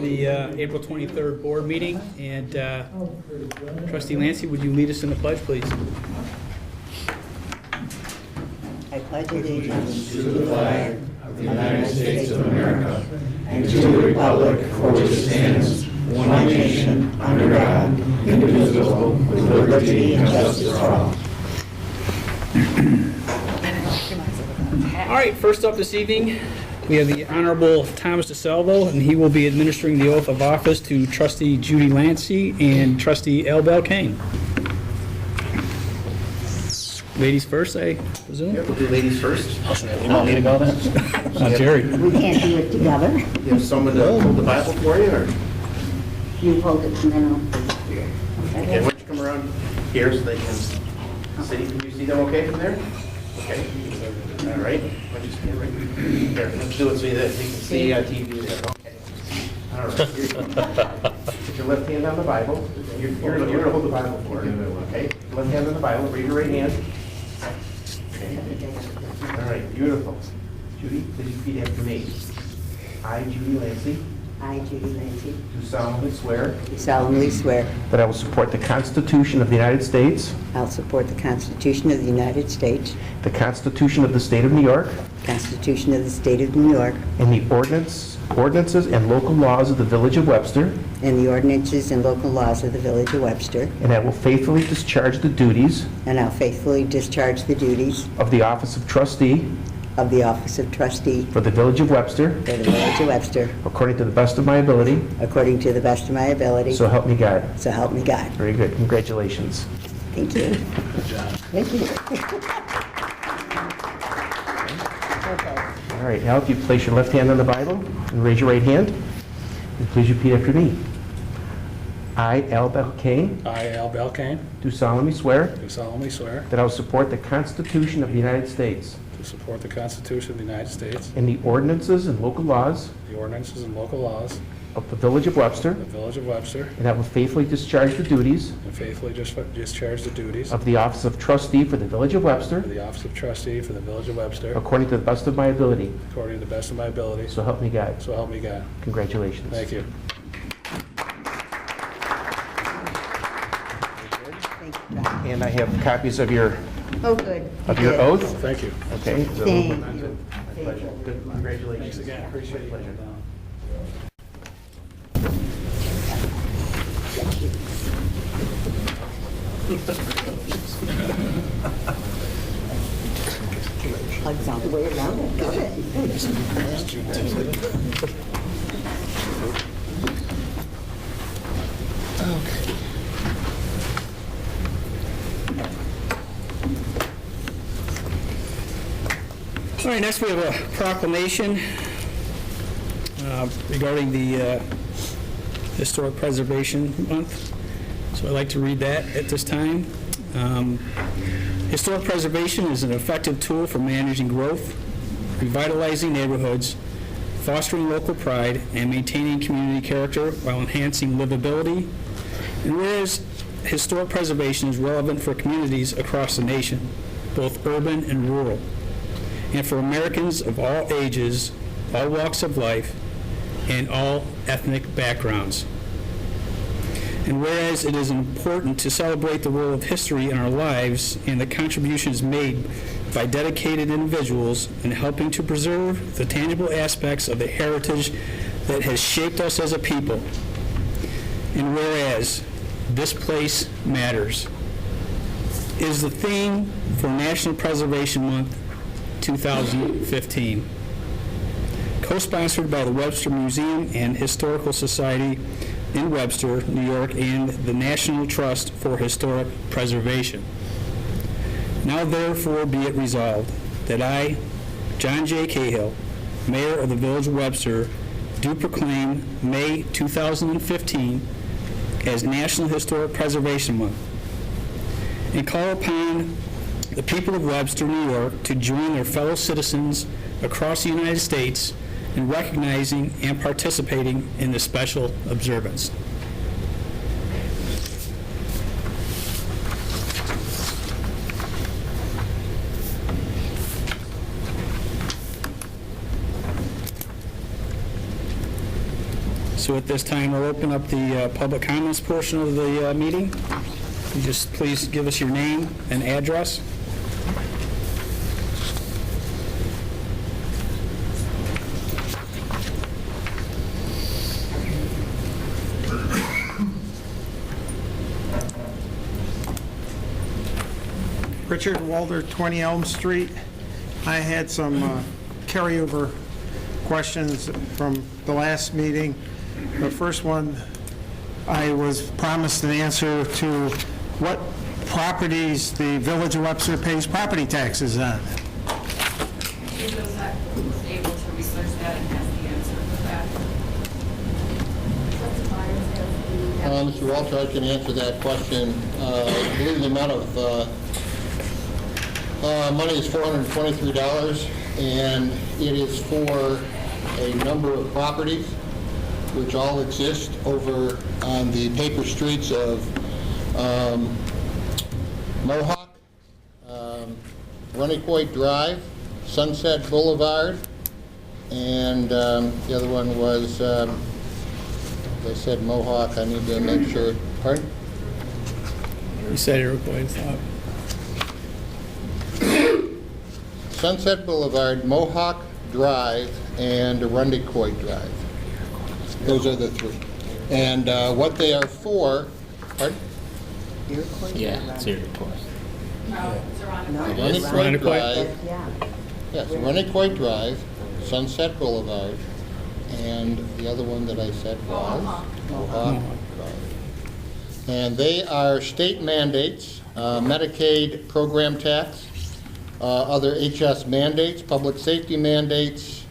the April 23rd board meeting. And Trustee Lancy, would you lead us in the pledge, please? I pledge allegiance to the flag of the United States of America and to the republic for which it stands, one nation, under God, indivisible, with liberty and justice for all. All right, first up this evening, we have the Honorable Thomas DeSalvo, and he will be administering the oath of office to Trustee Judy Lancy and Trustee Al Belkane. Ladies first, I presume? Yeah, we'll do ladies first. You want me to go then? Jerry. We can't do it together. You have someone to hold the Bible for you, or? You hold it and then I'll... Okay, why don't you come around here so they can see? Can you see them okay from there? Okay. All right. Why don't you stand right here? Let's do it so that they can see on TV there. Okay. All right. Put your left hand on the Bible. You're going to hold the Bible for it. Okay. Left hand on the Bible. Raise your right hand. Okay. All right. Beautiful. Judy, please repeat after me. I, Judy Lancy, I, Judy Lancy, do solemnly swear do solemnly swear that I will support the Constitution of the United States, I'll support the Constitution of the United States, the Constitution of the State of New York, the Constitution of the State of New York, and the ordinances and local laws of the Village of Webster, and the ordinances and local laws of the Village of Webster, and I will faithfully discharge the duties and I'll faithfully discharge the duties of the office of trustee of the office of trustee for the Village of Webster for the Village of Webster according to the best of my ability, according to the best of my ability, so help me God. so help me God. Very good. Congratulations. Thank you. Good job. Thank you. Okay. All right, now if you place your left hand on the Bible and raise your right hand, and please repeat after me. I, Al Belkane, I, Al Belkane, do solemnly swear do solemnly swear that I will support the Constitution of the United States to support the Constitution of the United States, and the ordinances and local laws the ordinances and local laws of the Village of Webster, of the Village of Webster, and I will faithfully discharge the duties and faithfully discharge the duties of the office of trustee for the Village of Webster of the office of trustee for the Village of Webster, according to the best of my ability, according to the best of my ability, so help me God. so help me God. Congratulations. Thank you. Thank you, John. And I have copies of your Oh, good. oath. Thank you. Okay. so- Thank you. My pleasure. Good. Congratulations. Thanks again. Appreciate it. Pleasure. Hugs all the way around it. Got it. All right, next we have a proclamation regarding the Historic Preservation Month. So I'd like to read that at this time. Historic preservation is an effective tool for managing growth, revitalizing neighborhoods, fostering local pride, and maintaining community character while enhancing livability. And whereas historic preservation is relevant for communities across the nation, both urban and rural, and for Americans of all ages, all walks of life, and all ethnic backgrounds. And whereas it is important to celebrate the role of history in our lives and the contributions made by dedicated individuals in helping to preserve the tangible aspects of the heritage that has shaped us as a people. And whereas this place matters is the theme for National Preservation Month 2015, co-sponsored by the Webster Museum and Historical Society in Webster, New York, and the National Trust for Historic Preservation. Now therefore be it resolved that I, John J. Cahill, Mayor of the Village of Webster, do proclaim May 2015 as National Historic Preservation Month, and call upon the people of Webster, New York, to join their fellow citizens across the United States in recognizing and participating in this special observance. So at this time, we'll open up the public comments portion of the meeting. You just please give us your name and address. Richard Walder, 20 Elm Street. I had some carryover questions from the last meeting. The first one, I was promised an answer to what properties the Village of Webster pays property taxes on. He was able to research that and has the answer for that. Mr. Walter, I can answer that question. I believe the amount of money is $423, and it is for a number of properties which all exist over on the paper streets of Mohawk, Runnyquoit Drive, Sunset Boulevard, and the other one was, as I said, Mohawk. I need to make sure. Pardon? You said Iroquois. Sunset Boulevard, Mohawk Drive, and Runnyquoit Drive. Those are the three. And what they are for, pardon? Yeah, it's Iroquois. No, it's around No. Runnyquoit Drive, Yeah. yes, Runnyquoit Drive, Sunset Boulevard, and the other one that I said was Mohawk Drive. And they are state mandates, Medicaid program tax, other HS mandates, public safety mandates.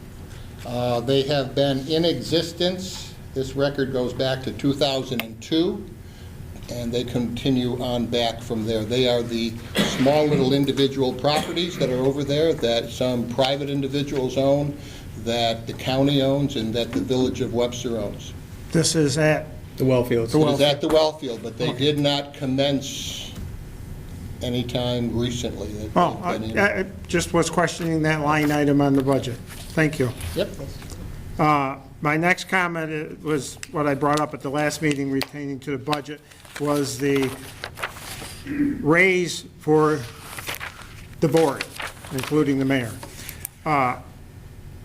They have been in existence. This record goes back to 2002, and they continue on back from there. They are the small little individual properties that are over there that some private individuals own, that the county owns, and that the Village of Webster owns. This is at, The Wellfields. It is at the well field, but they did not commence anytime recently. oh, I just was questioning that line item on the budget. Thank you. Yep. My next comment was what I brought up at the last meeting retaining to the budget, was the raise for the board, including the mayor.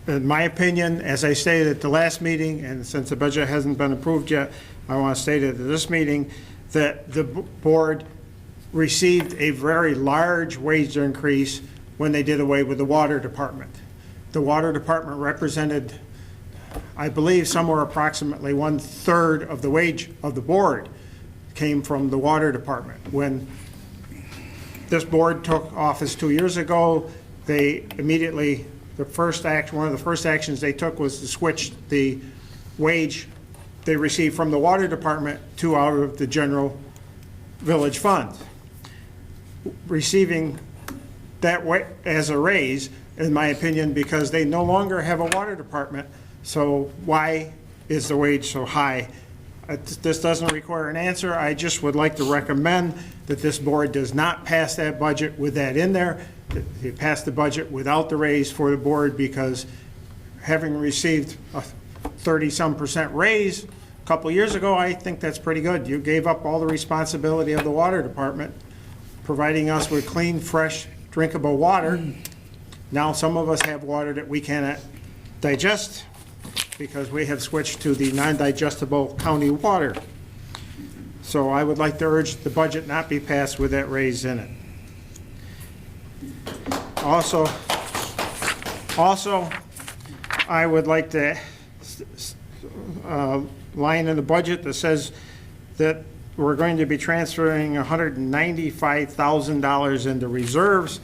In my opinion, as I stated at the last meeting, and since the budget hasn't been approved yet, I want to state it at this meeting, that the board received a very large wage increase when they did away with the water department. The water department represented, I believe, somewhere approximately 1/3 of the wage of the board came from the water department. When this board took office 2 years ago, they immediately, one of the first actions they took was to switch the wage they received from the water department to out of the general village fund. Receiving that as a raise, in my opinion, because they no longer have a water department, so why is the wage so high? This doesn't require an answer. I just would like to recommend that this board does not pass that budget with that in there. They pass the budget without the raise for the board, because having received a 30-some% raise a couple years ago, I think that's pretty good. You gave up all the responsibility of the water department, providing us with clean, fresh, drinkable water. Now some of us have water that we cannot digest because we have switched to the non-digestible county water. So I would like to urge the budget not be passed with that raise in it. Also, I would like to line in the budget that says that we're going to be transferring $195,000 into reserves,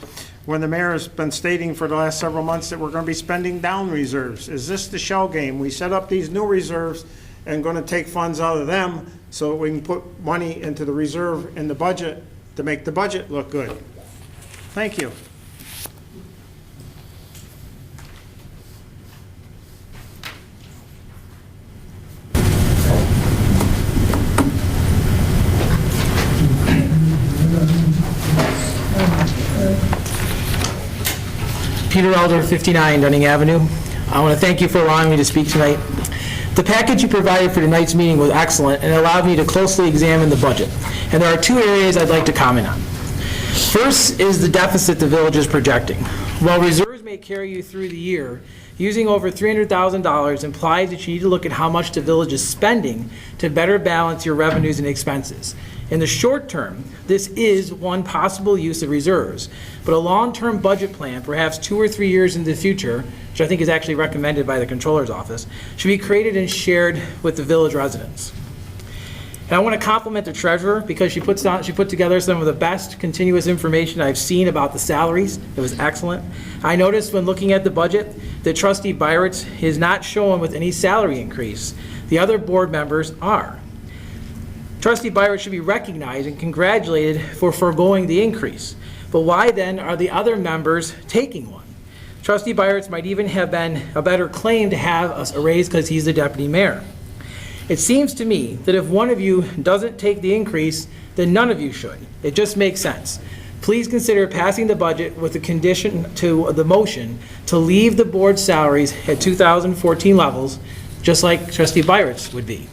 when the mayor has been stating for the last several months that we're going to be spending down reserves. Is this the shell game? We set up these new reserves and going to take funds out of them so we can put money into the reserve in the budget to make the budget look good. Thank you. Peter Elder, 59 Dunning Avenue. I want to thank you for allowing me to speak tonight. The package you provided for tonight's meeting was excellent and allowed me to closely examine the budget. And there are two areas I'd like to comment on. First is the deficit the village is projecting. While reserves may carry you through the year, using over $300,000 implies that you need to look at how much the village is spending to better balance your revenues and expenses. In the short term, this is one possible use of reserves, but a long-term budget plan, perhaps 2 or 3 years into the future, which I think is actually recommended by the Comptroller's Office, should be created and shared with the village residents. And I want to compliment the treasurer because she put together some of the best continuous information I've seen about the salaries. It was excellent. I noticed when looking at the budget that Trustee Byerts is not shown with any salary increase. The other board members are. Trustee Byerts should be recognized and congratulated for foregoing the increase. But why then are the other members taking one? Trustee Byerts might even have been a better claim to have a raise because he's the deputy mayor. It seems to me that if one of you doesn't take the increase, then none of you should. It just makes sense. Please consider passing the budget with the condition to the motion to leave the board salaries at 2014 levels, just like Trustee Byerts would be.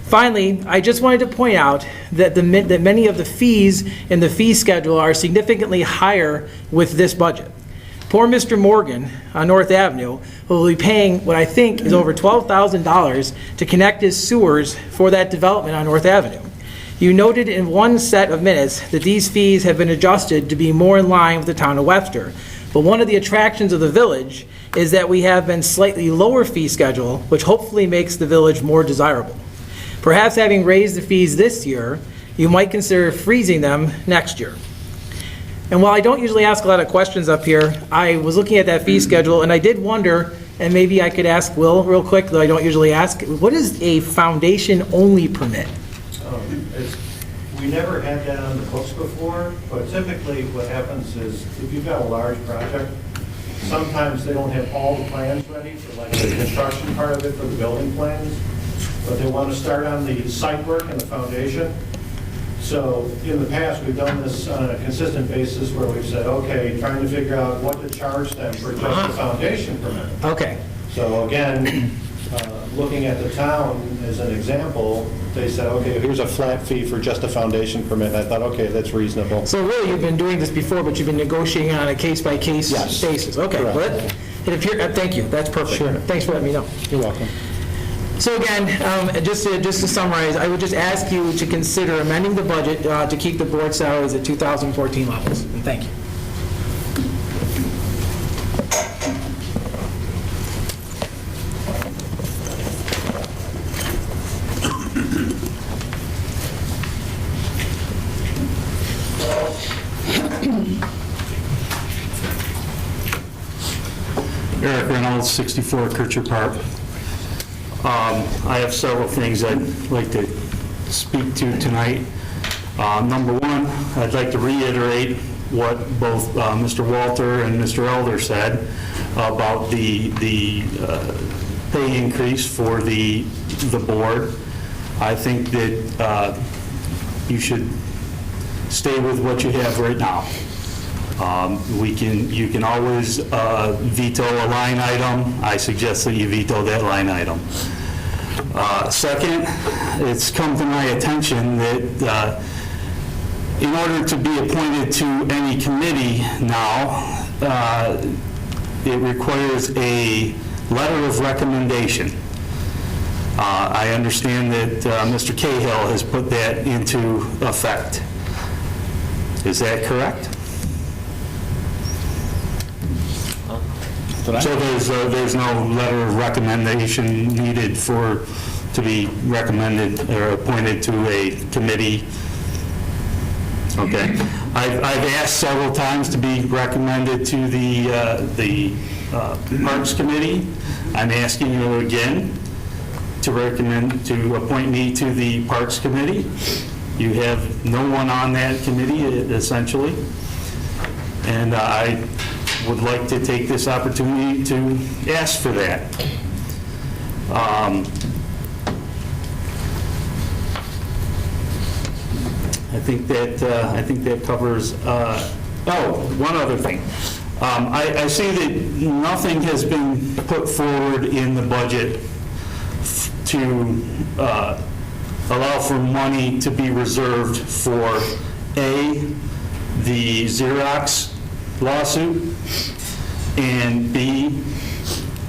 Finally, I just wanted to point out that many of the fees in the fee schedule are significantly higher with this budget. Poor Mr. Morgan on North Avenue will be paying what I think is over $12,000 to connect his sewers for that development on North Avenue. You noted in one set of minutes that these fees have been adjusted to be more in line with the town of Webster. But one of the attractions of the village is that we have been slightly lower fee schedule, which hopefully makes the village more desirable. Perhaps having raised the fees this year, you might consider freezing them next year. And while I don't usually ask a lot of questions up here, I was looking at that fee schedule and I did wonder, and maybe I could ask Will real quick, though I don't usually ask, what is a foundation-only permit? We never had that on the books before, but typically what happens is if you've got a large project, sometimes they don't have all the plans ready for like the construction part of it for the building plans, but they want to start on the site work and the foundation. So in the past, we've done this on a consistent basis where we've said, okay, trying to figure out what to charge them for just the foundation permit. Okay. So again, looking at the town as an example, they said, okay, here's a flat fee for just a foundation permit. And I thought, okay, that's reasonable. So really, you've been doing this before, but you've been negotiating on a case-by-case Yes. basis? Okay. Correct. Well, thank you, that's perfect. Sure. Thanks for letting me know. You're welcome. So again, just to summarize, I would just ask you to consider amending the budget to keep the board salaries at 2014 levels. And thank you. Eric Reynolds, 64 Kircher Park. I have several things I'd like to speak to tonight. Number one, I'd like to reiterate what both Mr. Walter and Mr. Elder said about the pay increase for the board. I think that you should stay with what you have right now. You can always veto a line item. I suggest that you veto that line item. Second, it's come to my attention that in order to be appointed to any committee now, it requires a letter of recommendation. I understand that Mr. Cahill has put that into effect. Is that correct? So there's no letter of recommendation needed to be recommended or appointed to a committee? Okay. I've asked several times to be recommended to the Parks Committee. I'm asking you again to appoint me to the Parks Committee. You have no one on that committee, essentially. And I would like to take this opportunity to ask for that. I think that covers. One other thing. I see that nothing has been put forward in the budget to allow for money to be reserved for A, the Xerox lawsuit, and B,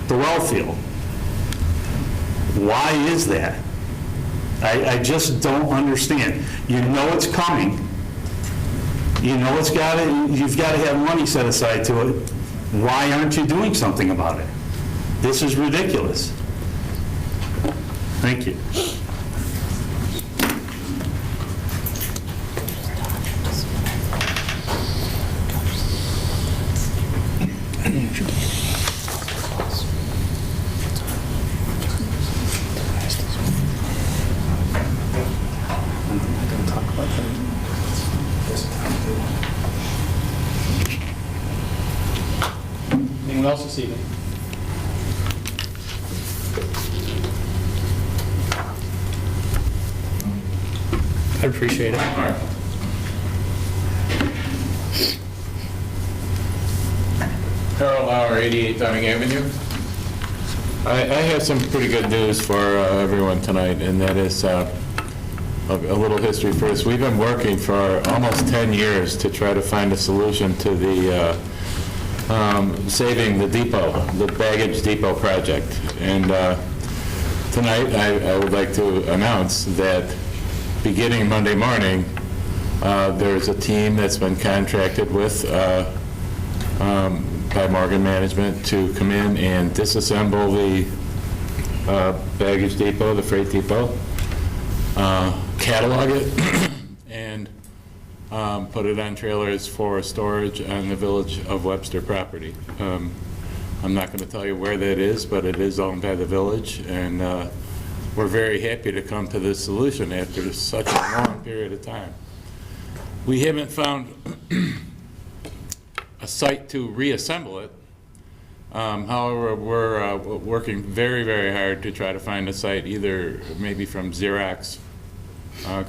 the well field. Why is that? I just don't understand. You know it's coming. You know you've got to have money set aside to it. Why aren't you doing something about it? This is ridiculous. Thank you. Anyone else this evening? I'd appreciate it. Harold Lauer, 88 Dunning Avenue. I have some pretty good news for everyone tonight, and that is a little history first. We've been working for almost 10 years to try to find a solution to the saving the depot, the baggage depot project. And tonight, I would like to announce that beginning Monday morning, there's a team that's been contracted with by Morgan Management to come in and disassemble the baggage depot, the freight depot, catalog it, and put it on trailers for storage on the Village of Webster property. I'm not going to tell you where that is, but it is owned by the village, and we're very happy to come to this solution after such a long period of time. We haven't found a site to reassemble it. However, we're working very, very hard to try to find a site, either maybe from Xerox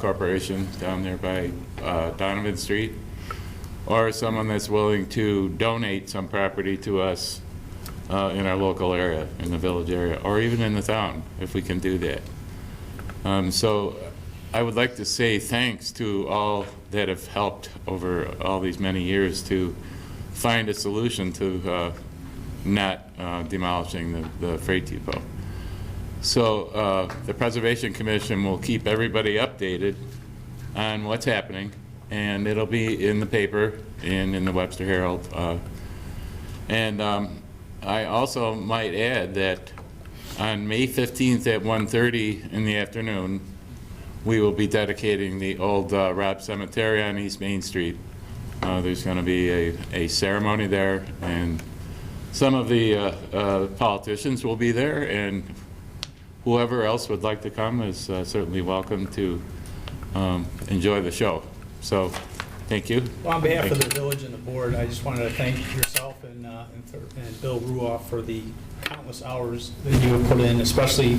Corporation down there by Donovan Street, or someone that's willing to donate some property to us in our local area, in the village area, or even in the town, if we can do that. So I would like to say thanks to all that have helped over all these many years to find a solution to not demolishing the freight depot. So the Preservation Commission will keep everybody updated on what's happening, and it'll be in the paper and in the Webster Herald. And I also might add that on May 15th at 1:30 in the afternoon, we will be dedicating the old Robb Cemetery on East Main Street. There's going to be a ceremony there, and some of the politicians will be there, and whoever else would like to come is certainly welcome to enjoy the show. So, thank you. Well, on behalf of the village and the board, I just wanted to thank yourself and Bill Ruoff for the countless hours that you have put in, especially,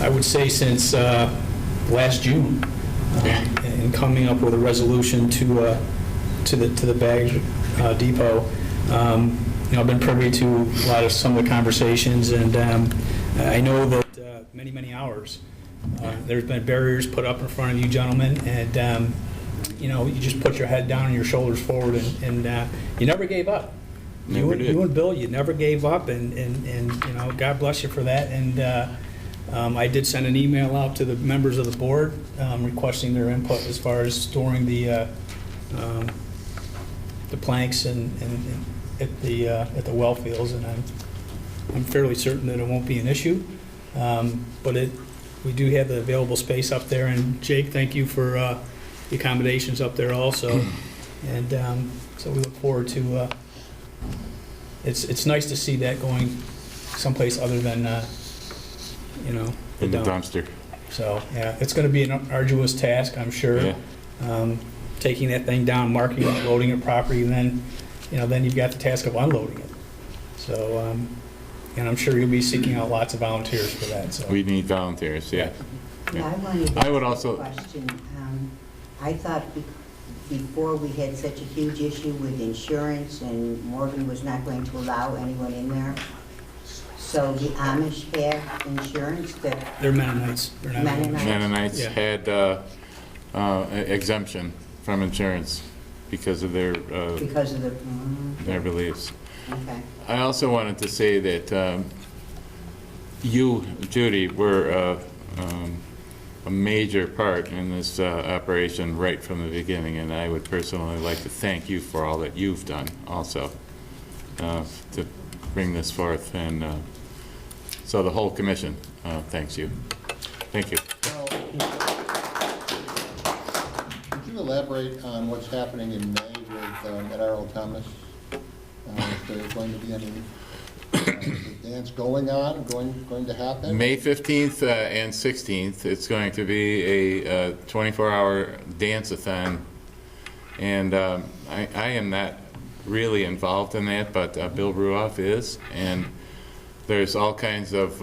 I would say, since last June, in coming up with a resolution to the baggage depot. I've been privy to a lot of some of the conversations, and I know that many hours. There's been barriers put up in front of you gentlemen, and you just put your head down and your shoulders forward, and you never gave up. You and Bill, you never gave up, and God bless you for that. And I did send an email out to the members of the board requesting their input as far as storing the planks and at the well fields, and I'm fairly certain that it won't be an issue. But we do have the available space up there, and Jake, thank you for the accommodations up there also. And so we look forward to, it's nice to see that going someplace other than, in the dumpster. So, yeah, it's going to be an arduous task, I'm sure. Yeah. Taking that thing down, marking it, loading it properly, and then, then you've got the task of unloading it. So, and I'm sure you'll be seeking out lots of volunteers for that. So We need volunteers, yeah. Yeah, I wanted to I would ask a also- question. I thought before we had such a huge issue with insurance and Morgan was not going to allow anyone in there. So the Amish have insurance that, They're Mennonites. They're not Mennonites. Mennonites Yeah. had exemption from insurance because of their because of the, their beliefs. okay. I also wanted to say that you, Judy, were a major part in this operation right from the beginning, and I would personally like to thank you for all that you've done also to bring this forth, and so the whole commission thanks you. Thank you. Could you elaborate on what's happening in May with at Earl Thomas? If there's going to be any is the dance going on, going to happen? May 15th and 16th, it's going to be a 24-hour dance-a-thon, and I am not really involved in that, but Bill Ruoff is, and there's all kinds of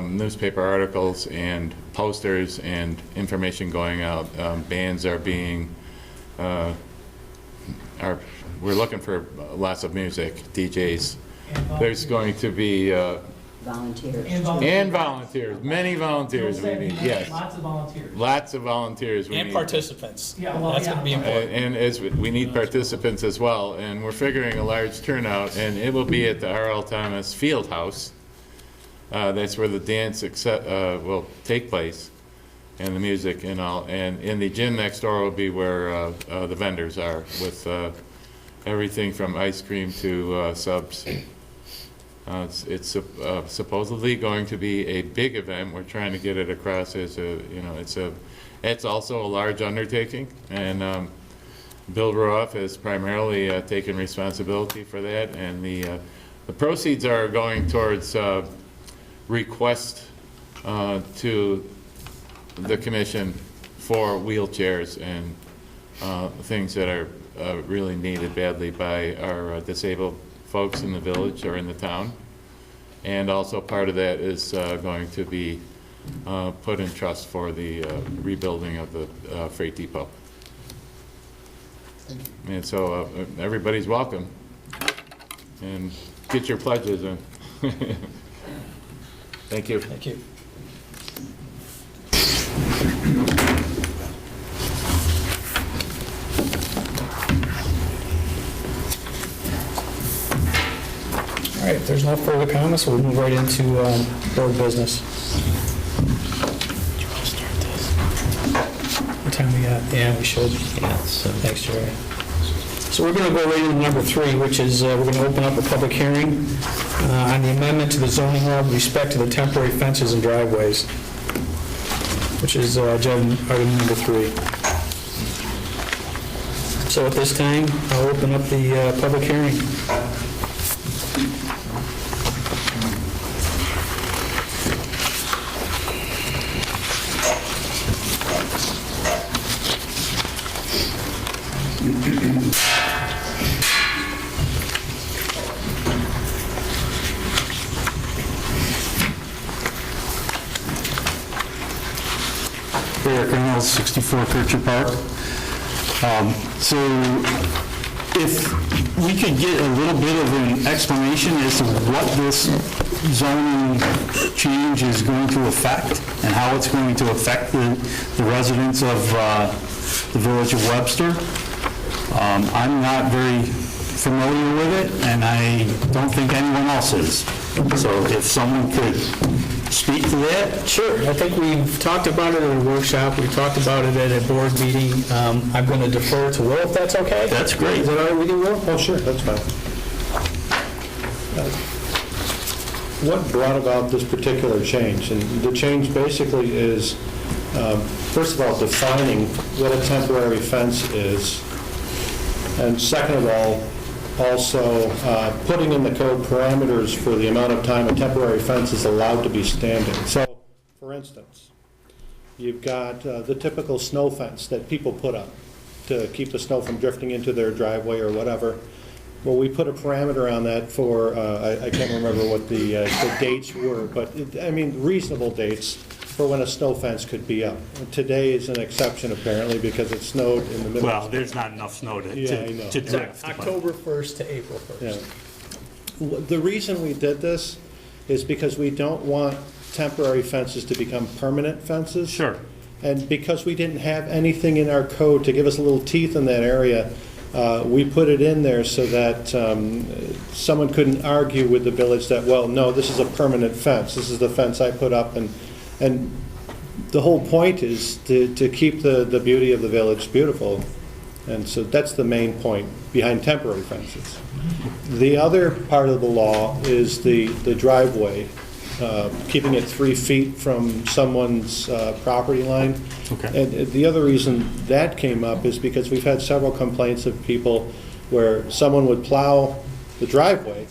newspaper articles and posters and information going out. Bands are being, we're looking for lots of music, DJs. There's going to be Volunteers. and volunteers, many volunteers we need, yes. Lots of volunteers. Lots of volunteers we need. And participants. Yeah, well, That's going to be important. And as we need participants as well, and we're figuring a large turnout, and it will be at the R.L. Thomas Field House. That's where the dance will take place, and the music and all. And in the gym next door will be where the vendors are, with everything from ice cream to subs. It's supposedly going to be a big event. We're trying to get it across as it's also a large undertaking, and Bill Ruoff has primarily taken responsibility for that, and the proceeds are going towards request to the commission for wheelchairs and things that are really needed badly by our disabled folks in the village or in the town. And also part of that is going to be put in trust for the rebuilding of the freight depot. Thank you. And so everybody's welcome. And get your pledges in. Thank you. Thank you. All right, if there's no further comments, we'll move right into board business. What time we got? Yeah, we should. Thanks, Jerry. So we're going to go right into number 3, which is we're going to open up a public hearing on the amendment to the zoning law with respect to the temporary fences and driveways, which is item number 3. So at this time, I'll open up the public hearing. Eric Reynolds, 64 Kircher Park. So if we could get a little bit of an explanation as to what this zoning change is going to affect and how it's going to affect the residents of the village of Webster. I'm not very familiar with it, and I don't think anyone else is. So if someone could speak to that? Sure. I think we've talked about it at a workshop. We talked about it at a board meeting. I'm going to defer to Will, if that's okay? That's great. Is that all right with you, Will? Oh, sure, that's fine. What brought about this particular change? And the change basically is, first of all, defining what a temporary fence is, and second of all, also putting in the code parameters for the amount of time a temporary fence is allowed to be standing. So, for instance, you've got the typical snow fence that people put up to keep the snow from drifting into their driveway or whatever. Well, we put a parameter on that for, I can't remember what the dates were, but reasonable dates for when a snow fence could be up. Today is an exception apparently because it snowed in the middle. Well, there's not enough snow to drift. October 1st to April 1st. Yeah. The reason we did this is because we don't want temporary fences to become permanent fences. Sure. And because we didn't have anything in our code to give us a little teeth in that area, we put it in there so that someone couldn't argue with the village that, well, no, this is a permanent fence. This is the fence I put up. And the whole point is to keep the beauty of the village beautiful. And so that's the main point behind temporary fences. The other part of the law is the driveway, keeping it 3 feet from someone's property line. Okay. And the other reason that came up is because we've had several complaints of people where someone would plow the driveway,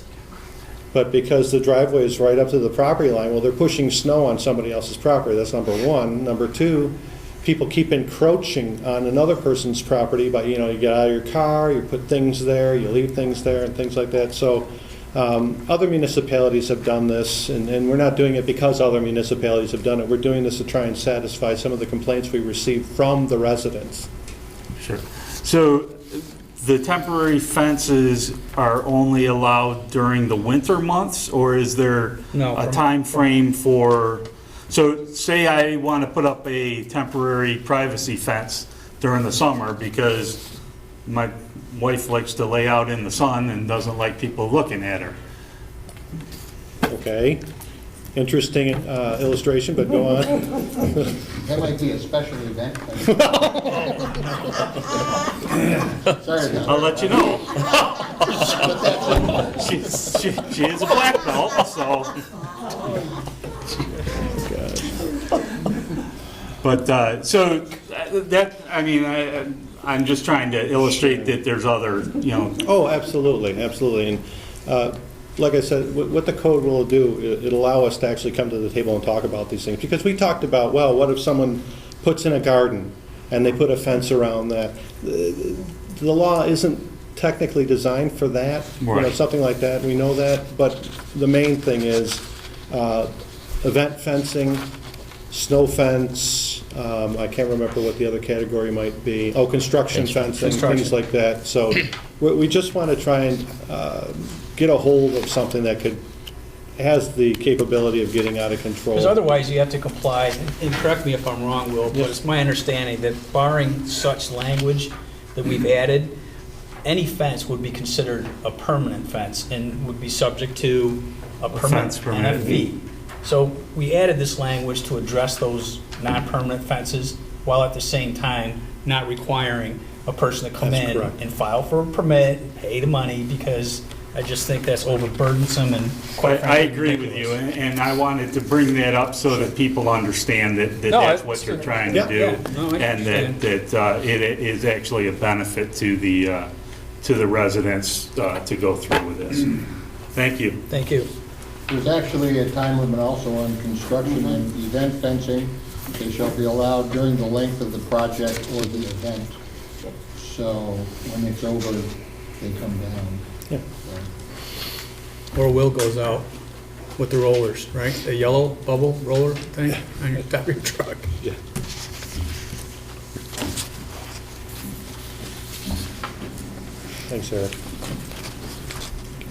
but because the driveway is right up to the property line, well, they're pushing snow on somebody else's property. That's number one. Number two, people keep encroaching on another person's property by, you get out of your car, you put things there, you leave things there, and things like that. So other municipalities have done this, and we're not doing it because other municipalities have done it. We're doing this to try and satisfy some of the complaints we receive from the residents. Sure. So the temporary fences are only allowed during the winter months, or is there a time frame for, so say I want to put up a temporary privacy fence during the summer because my wife likes to lay out in the sun and doesn't like people looking at her. Okay. Interesting illustration, but go on. That might be a special event. Sorry. I'll let you know. She is a black belt, so. But, so, that, I mean, I'm just trying to illustrate that there's other, Oh, absolutely, absolutely. And like I said, what the code will do, it'll allow us to actually come to the table and talk about these things. Because we talked about, well, what if someone puts in a garden and they put a fence around that? The law isn't technically designed for that, right. Something like that, we know that. But the main thing is event fencing, snow fence, I can't remember what the other category might be. Oh, construction fencing, things like that. So we just want to try and get a hold of something that has the capability of getting out of control. Because otherwise, you have to comply, and correct me if I'm wrong, Will, but it's my understanding that barring such language that we've added, any fence would be considered a permanent fence and would be subject to a permit and a fee. So we added this language to address those non-permanent fences, while at the same time not requiring a person to come That's in correct. and file for a permit, pay the money, because I just think that's overburdensome and quite I frankly agree with you, and I wanted to bring that up so that people understand that that's what you're trying to do, and that it is actually a benefit to the residents to go through with this. Thank you. Thank you. There's actually a time limit also on construction and event fencing. They shall be allowed during the length of the project or the event. So when it's over, they come down. Yeah. Or Will goes out with the rollers, right? The yellow bubble roller thing on your top of your truck. Yeah. Thanks, Eric.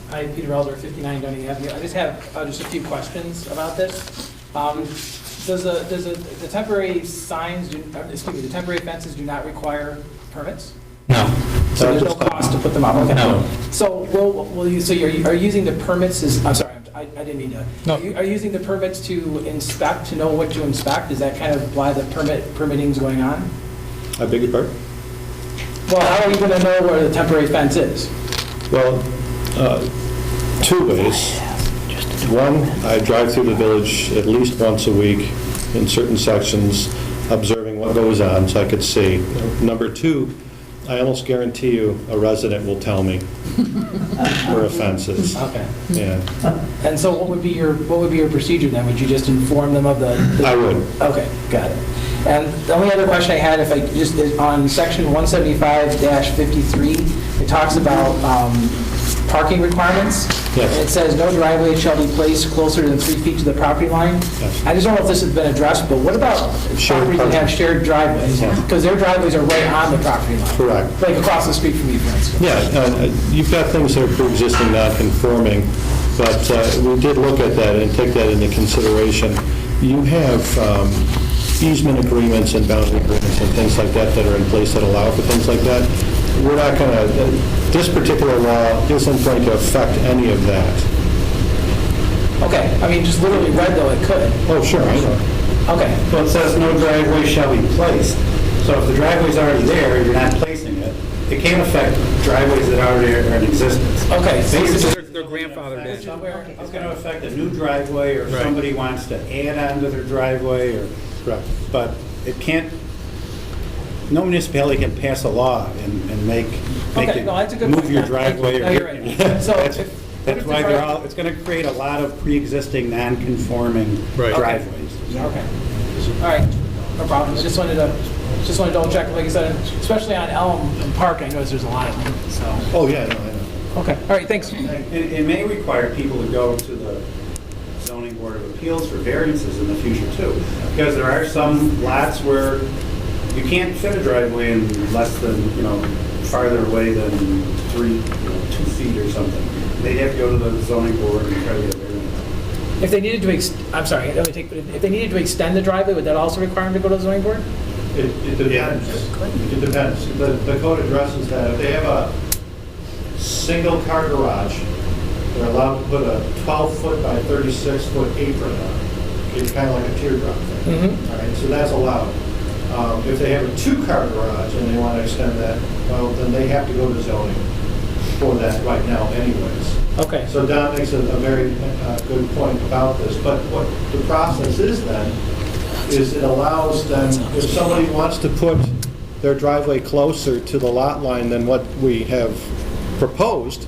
Hi, Peter Elder, 59 Dunning Avenue. I just have just a few questions about this. Does the temporary signs, the temporary fences do not require permits? No. So there's no cost to put them up? Okay. No. So will you, so are you using the permits as, I'm sorry, I didn't mean to. No. Are you using the permits to inspect, to know what to inspect? Is that kind of why the permitting's going on? I beg your pardon? Well, how are you going to know where the temporary fence is? Well, two ways. One, I drive through the village at least once a week in certain sections, observing what goes on so I could see. Number two, I almost guarantee you a resident will tell me where a fence is. Okay. Yeah, And so what would be your procedure then? Would you just inform them of the? I would. Okay, got it. And the only other question I had, if I just, is on section 175-53, it talks about parking requirements. Yes. And it says, no driveway shall be placed closer than 3 feet to the property line. Yes. I just don't know if this has been addressed, but what about properties that have shared driveways? Yeah. Because their driveways are right on the property line. Correct. Like across the street from you, for instance. Yeah, you've got things that are pre-existing non-conforming. but we did look at that and take that into consideration. You have easement agreements and boundary agreements and things like that that are in place that allow for things like that. We're not going to, this particular law isn't going to affect any of that. Okay, I mean, just literally read though, it could. Oh, sure, I know. Okay, Well, it says no driveway shall be placed. So if the driveway's already there, you're not placing it, it can't affect driveways that already are in existence. okay. So Basically, Their grandfather did. it's going to affect a new driveway, or if somebody wants to add on to their driveway, or, but it can't, no municipality can pass a law and make Okay, no, that's a good move point. your Yeah, driveway. no, you're right. So That's if- that's why they're all, it's going to create a lot of pre-existing, non-conforming Right. driveways. Okay. All right, no problem. I just wanted to double check, like I said, especially on Elm and Park, I know there's a lot of them, so. Oh, yeah, I know. Okay, all right, thanks. It may require people to go to the zoning board of appeals for variances in the future too, because there are some lots where you can't fit a driveway in less than, farther away than 2 feet or something. They'd have to go to the zoning board and try to get a variance. If they needed to, if they needed to extend the driveway, would that also require them to go to the zoning board? It depends. It depends. The code addresses that. If they have a single-car garage, they're allowed to put a 12-foot by 36-foot apron on it. It's kind of like a teardrop thing. Mm-hmm. All right, so that's allowed. If they have a two-car garage and they want to extend that, well, then they have to go to zoning for that right now anyways. Okay. So Don makes a very good point about this, but what the process is then, is it allows them, if somebody wants to put their driveway closer to the lot line than what we have proposed,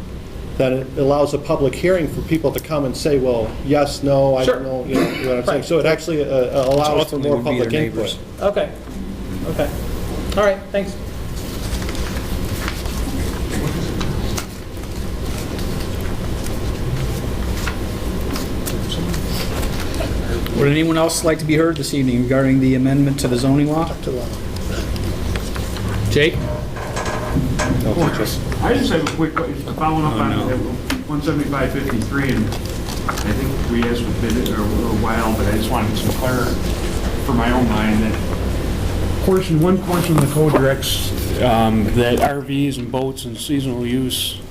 then it allows a public hearing for people to come and say, well, yes, no, I don't know, you know what I'm saying? Right. So it actually allows for Ultimately more would be public their input. neighbors. Okay. Okay. All right, thanks. Would anyone else like to be heard this evening regarding the amendment to the zoning law? Jake? I just have a quick, following up on 17553, and I think we asked for a while, but I just wanted some clarity for my own mind that one portion of the code directs that RVs and boats and seasonal use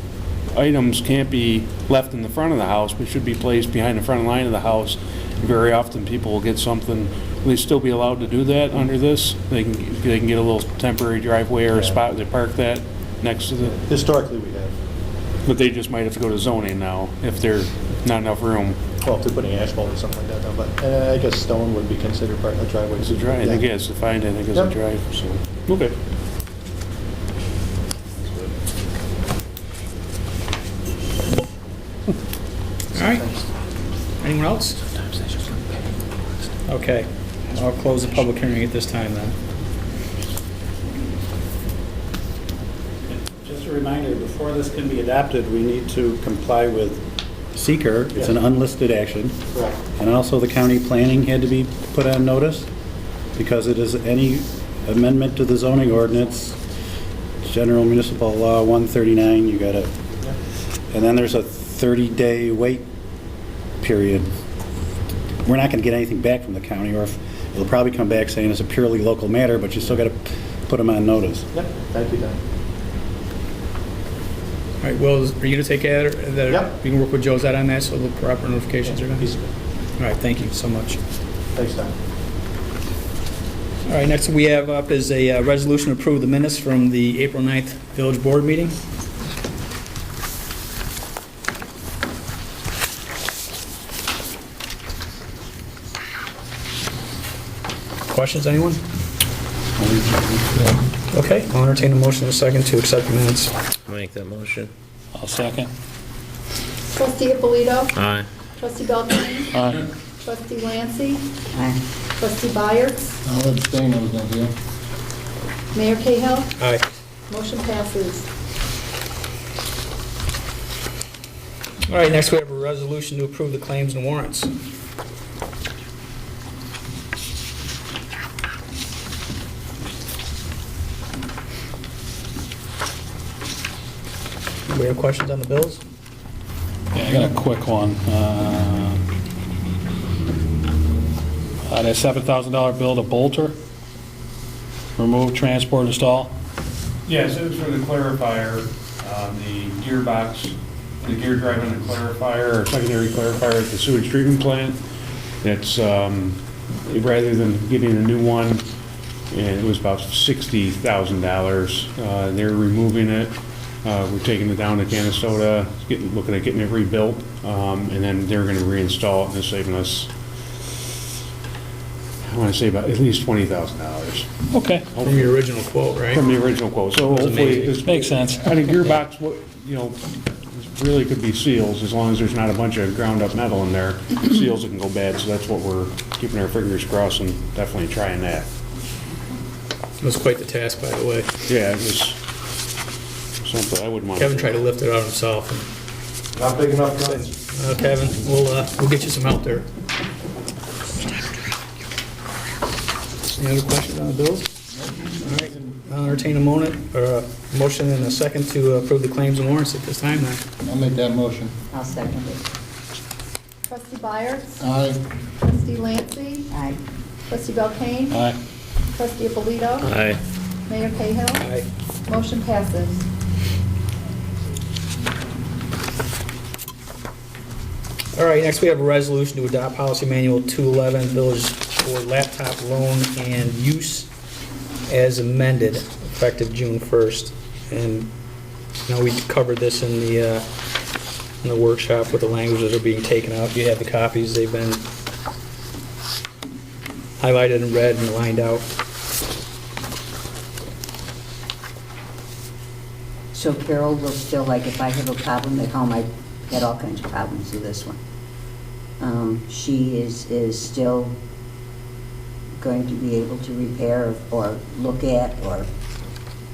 items can't be left in the front of the house, but should be placed behind the front line of the house. Very often people will get something, will they still be allowed to do that under this? They can get a little temporary driveway or a spot they park that next to the, Historically, we have. but they just might have to go to zoning now if there's not enough room. Well, if they're putting asphalt or something like that, though, but I guess stone would be considered part of the driveway. It's a drive, I think it's defined, I think it's a Yep. drive, so, okay. All right. Anyone else? Okay, I'll close the public hearing at this time then. Just a reminder, before this can be adopted, we need to comply with seeker. It's an unlisted action. Correct. And also the county planning had to be put on notice, because it is any amendment to the zoning ordinance, General Municipal Law 139, you gotta, and then there's a 30-day wait period. We're not gonna get anything back from the county, or if, it'll probably come back saying it's a purely local matter, but you still gotta put them on notice. Yep, thank you, Don. All right, Will, are you going to take care of that? Yep. You can work with Josette on that, so the proper notifications are done? All right, thank you so much. Thanks, Don. All right, next we have up is a resolution to approve the minutes from the April 9th Village Board meeting. Questions, anyone? Okay, I'll entertain a motion in a second to accept the minutes. Make that motion. I'll second. Trustee Ippolito? Aye. Trustee Beltrame? Aye. Trustee Lancy? Aye. Trustee Byers? I'll abstain, I was going to do. Mayor Cahill? Aye. Motion passes. All right, next we have a resolution to approve the claims and warrants. We have questions on the bills? Yeah, I got a quick one. That $7,000 bill to Bolter, remove, transport, install. Yes, it was for the clarifier, the gearbox, the gear drive on the clarifier, or secondary clarifier at the sewage treatment plant. It's, rather than getting a new one, and it was about $60,000. They're removing it. We're taking it down to Canastota, looking at getting it rebuilt, and then they're going to reinstall it, and it's saving us, I want to say about at least $20,000. Okay. From your original quote, right? From the original quote. So hopefully, Amazing. Makes sense. I think gearbox, you know, really could be seals, as long as there's not a bunch of ground up metal in there. Seals that can go bad, so that's what we're keeping our fingers crossed and definitely trying that. It was quite the task, by the way. Yeah, it was something I wouldn't want. Kevin tried to lift it out himself. Not big enough guns. Kevin, we'll get you some help there. Any other questions on the bills? All right, I'll entertain a motion and a second to approve the claims and warrants at this time then. I'll make that motion. I'll second it. Trustee Byers? Aye. Trustee Lancy? Aye. Trustee Belkane? Aye. Trustee Abolito? Aye. Mayor Cahill? Aye. Motion passes. All right, next we have a resolution to adopt policy manual 211, village for laptop loan and use as amended, effective June 1st. And you know, we covered this in the workshop with the languages that are being taken out. You have the copies, they've been highlighted and red and lined out. So Carol will still, like, if I have a problem at home, I had all kinds of problems with this one. She is still going to be able to repair or look at or...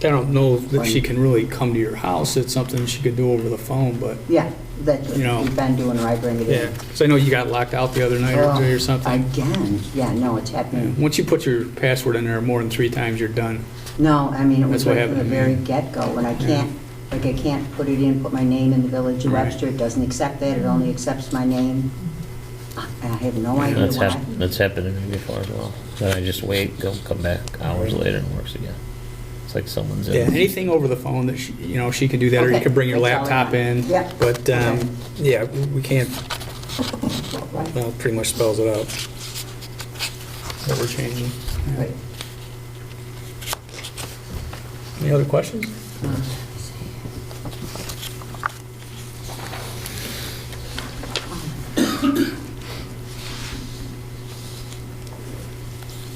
I don't know that she can really come to your house. It's something she could do over the phone, but, Yeah, that's what You know. we've been doing, or I bring it yeah. in. Because I know you got locked out the other night or something. Again, yeah, no, it's Yeah. happening. Once you put your password in there more than 3 times, you're done. No, I mean, it was That's what right from the happened to very me. get-go, when I can't, like, I can't put it in, put my name in the Village of Right. Webster, it doesn't accept that, it only accepts my name. And I have no idea why. That's happened to me before as well. Then I just wait, come back hours later and it works again. It's like someone's in. Yeah, anything over the phone that she can do that, or you Okay, can bring your that's all I laptop want. in. Yeah. But, Okay. yeah, we can't, well, it pretty much spells it out. What we're changing. Yeah. Right. Any other questions?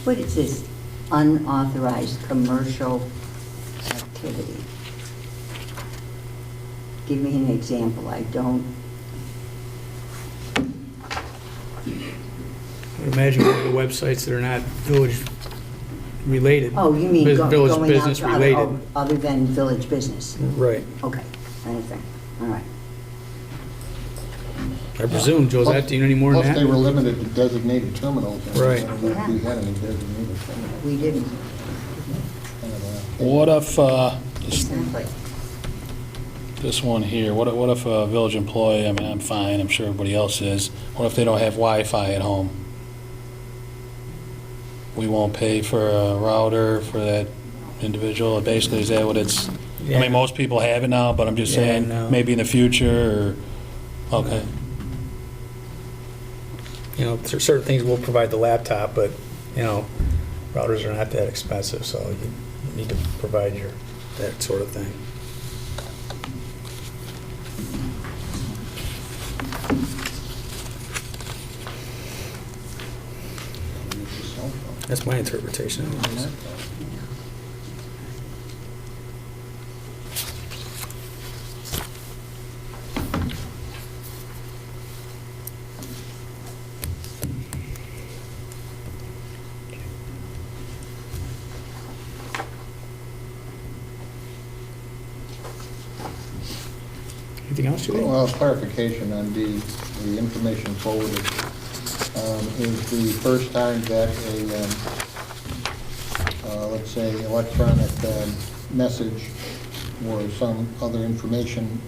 What is this unauthorized commercial activity? Give me an example, I don't, I would imagine one of the websites that are not village-related. oh, you mean Village going out business to related. other than village business? Right. Okay, anything, all right. I presume, Josette, do you know any more than Plus, that? they were limited to designated terminals. and Right. I don't know if we had any designated terminals. We didn't, What if, exactly. this one here, what if a village employee, I mean, I'm fine, I'm sure everybody else is, what if they don't have Wi-Fi at home? We won't pay for a router for that individual, basically, is that what it's, I Yeah. mean, most people have it now, but I'm just Yeah, saying, no. maybe in the future, or, okay. You know, certain things will provide the laptop, but, you know, routers are not that expensive, so you need to provide that sort of thing. That's my interpretation anyways. Anything else, Judy? Well, clarification on the information forwarded. Is the first time that a, let's say, electronic message or some other information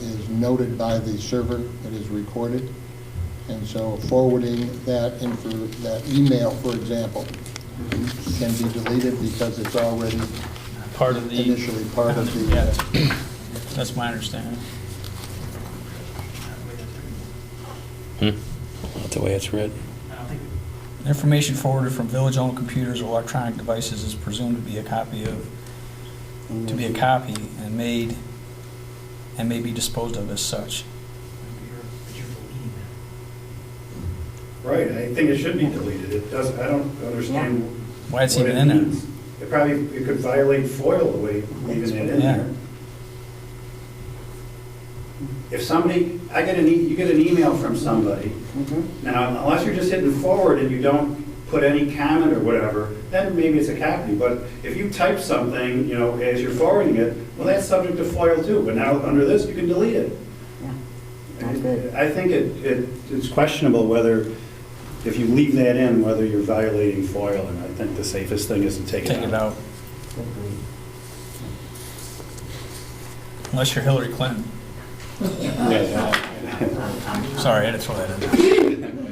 is noted by the server that is recorded. And so forwarding that that email, for example, can be deleted because it's already Part of the... initially part of the... Yeah, that's my understanding. That's the way it's written. Information forwarded from village-owned computers or electronic devices is presumed to be a copy and may be disposed of as such. Right, I think it should be deleted. It doesn't, I don't understand Why it's what even it in there. means. It could violate FOIL the way leaving it in Yeah. there. If somebody, you get an email from somebody, now, unless you're just hitting forward and you don't put any comment or whatever, then maybe it's a copy. But if you type something, as you're forwarding it, well, that's subject to FOIL too. But now, under this, you can delete it. I think it's questionable whether, if you leave that in, whether you're violating FOIL, and I think the safest thing is to take it out. Take it out. Unless you're Hillary Clinton. Sorry, I had to throw that in.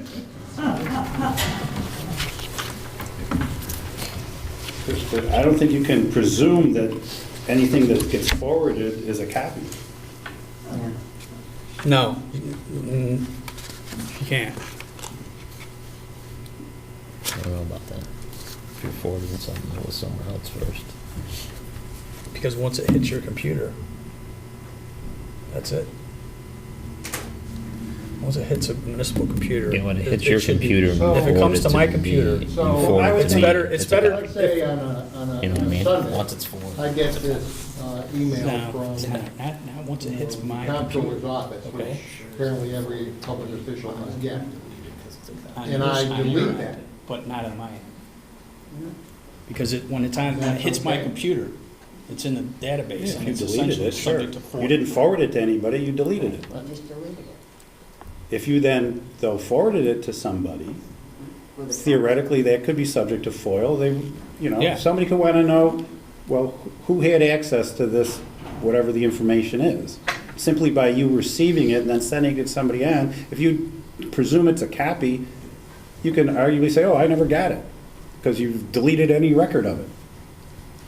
I don't think you can presume that anything that gets forwarded is a copy. No, you can't. I don't know about that. If you're forwarding something that was somewhere else first. Because once it hits your computer, that's it. Once it hits a municipal computer. Yeah, when it hits it your should be- computer, If it comes to my computer, it's better, Let's say on a You know what I mean? Sunday, Once it's forwarded. I get this email no, from not once it hits my comptroller's computer. office, which Okay. apparently every public official must get. On And your- I on delete your that. end, but not on mine. Because when it hits my computer, it's in the database. If and you it's deleted essentially it, sure. subject to You forward. didn't forward it to anybody, you deleted it. Just deleted it. If you then, though, forwarded it to somebody, theoretically, that could be subject to FOIL. Yeah. Somebody could want to know, well, who had access to this, whatever the information is. Simply by you receiving it and then sending it to somebody on, if you presume it's a copy, you can arguably say, oh, I never got it, because you've deleted any record of it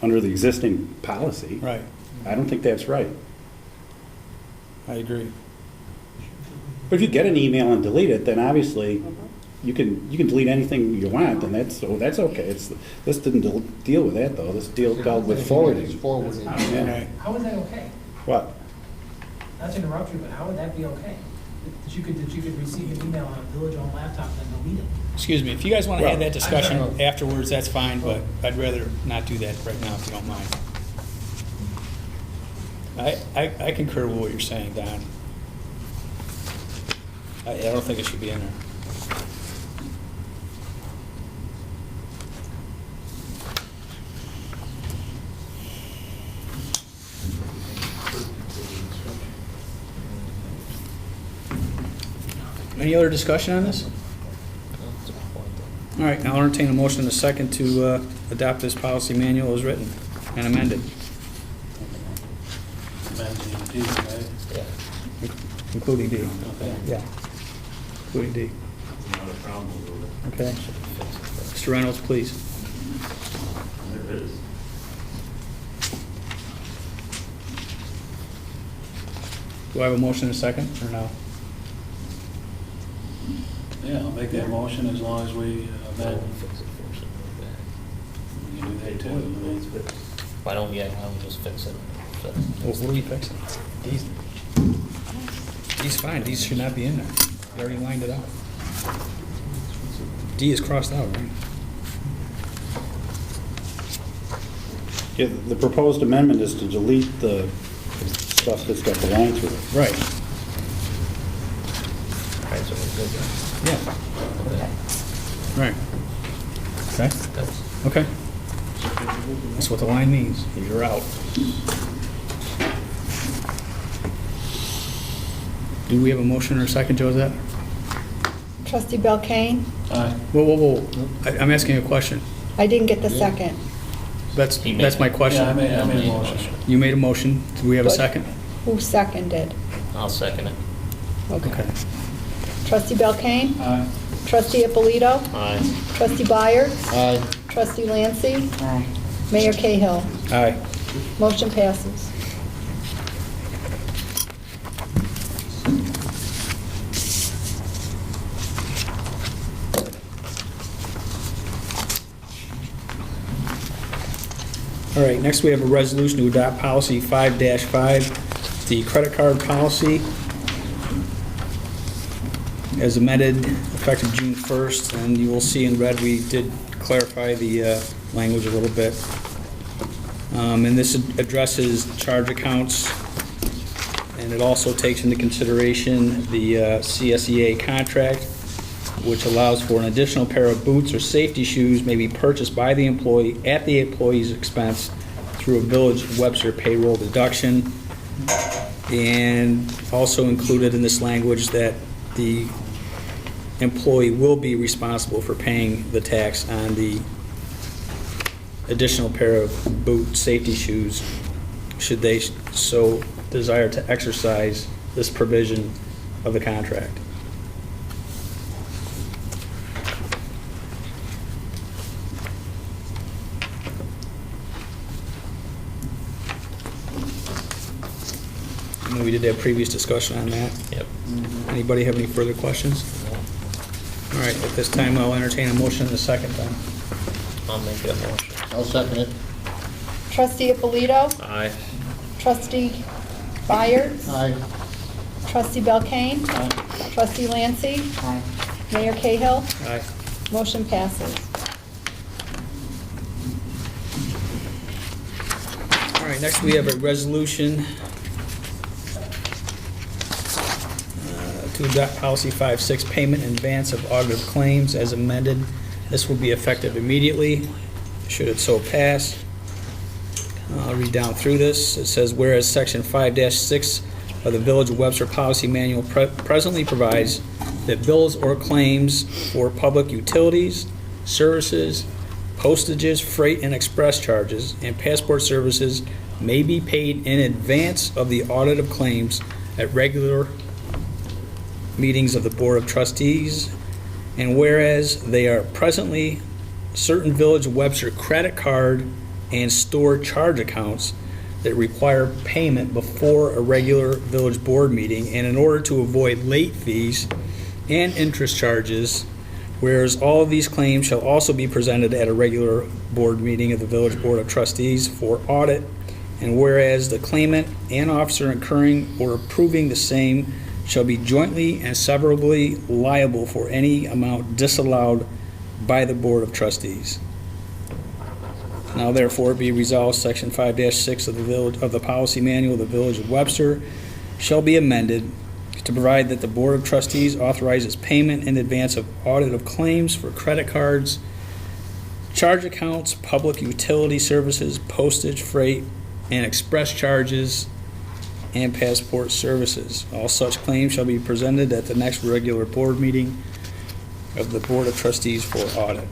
under the existing policy. Right, I don't think that's right. I agree. But if you get an email and delete it, then obviously you can delete anything you want, and that's okay. This didn't deal with that though. This dealt with forwarding. Forwarding. Yeah. How is that okay? What? Not to interrupt you, but how would that be okay? That you could receive an email on a village-owned laptop and then delete it? Excuse me, if you guys want to have Well, that discussion afterwards, that's fine, but I'd rather not do that right now, if you don't mind. I concur with what you're saying, Don. I don't think it should be in there. Any other discussion on this? All right, I'll entertain a motion in a second to adopt this policy manual as written and amended. D, right? Including D. Okay. Yeah. Including D. Okay. Mr. Reynolds, please. Do I have a motion in a second, or no? Yeah, I'll make that motion as long as we amend. We can do that too. Why don't we just fix it? Well, what are we fixing? D's fine, D's should not be in there. You already lined it out. D is crossed out, right? Yeah, the proposed amendment is to delete the stuff that's got the line through it. Right. Right, so we're good then. Yeah. Right. Okay? Okay. That's what the line means. You're out. Do we have a motion or a second, Josette? Trustee Belkane? Aye. Whoa. I'm asking a question. I didn't get the second. That's my question. Yeah, I made a motion. You made a motion. Do we have a second? Who seconded? I'll second it. Okay. Trustee Belkane? Aye. Trustee Ippolito? Aye. Trustee Byers? Aye. Trustee Lancy? Aye. Mayor Cahill? Aye. Motion passes. All right, next we have a resolution to adopt policy 5-5, the credit card policy, as amended effective June 1st, and you will see in red, we did clarify the language a little bit. And this addresses charge accounts, and it also takes into consideration the CSEA contract, which allows for an additional pair of boots or safety shoes may be purchased by the employee at the employee's expense through a Village of Webster payroll deduction. And also included in this language that the employee will be responsible for paying the tax on the additional pair of boot safety shoes should they so desire to exercise this provision of the contract. We did have previous discussion on that. Yep. Anybody have any further questions? All right, at this time, I'll entertain a motion in a second then. I'll make that motion. I'll second it. Trustee Ippolito? Aye. Trustee Byers? Aye. Trustee Belkane? Aye. Trustee Lancy? Aye. Mayor Cahill? Aye. Motion passes. All right, next we have a resolution to adopt policy 5-6, payment in advance of audited claims as amended. This will be effective immediately, should it so pass. I'll read down through this. It says, whereas section 5-6 of the Village of Webster Policy Manual presently provides that bills or claims for public utilities, services, postages, freight and express charges, and passport services may be paid in advance of the audit of claims at regular meetings of the Board of Trustees, and whereas they are presently certain Village of Webster credit card and store charge accounts that require payment before a regular village board meeting, and in order to avoid late fees and interest charges, whereas all of these claims shall also be presented at a regular board meeting of the Village Board of Trustees for audit, and whereas the claimant and officer incurring or approving the same shall be jointly and severably liable for any amount disallowed by the Board of Trustees. Now therefore be resolved, section 5-6 of the policy manual of the Village of Webster shall be amended to provide that the Board of Trustees authorizes payment in advance of audit of claims for credit cards, charge accounts, public utility services, postage, freight, and express charges, and passport services. All such claims shall be presented at the next regular board meeting of the Board of Trustees for audit.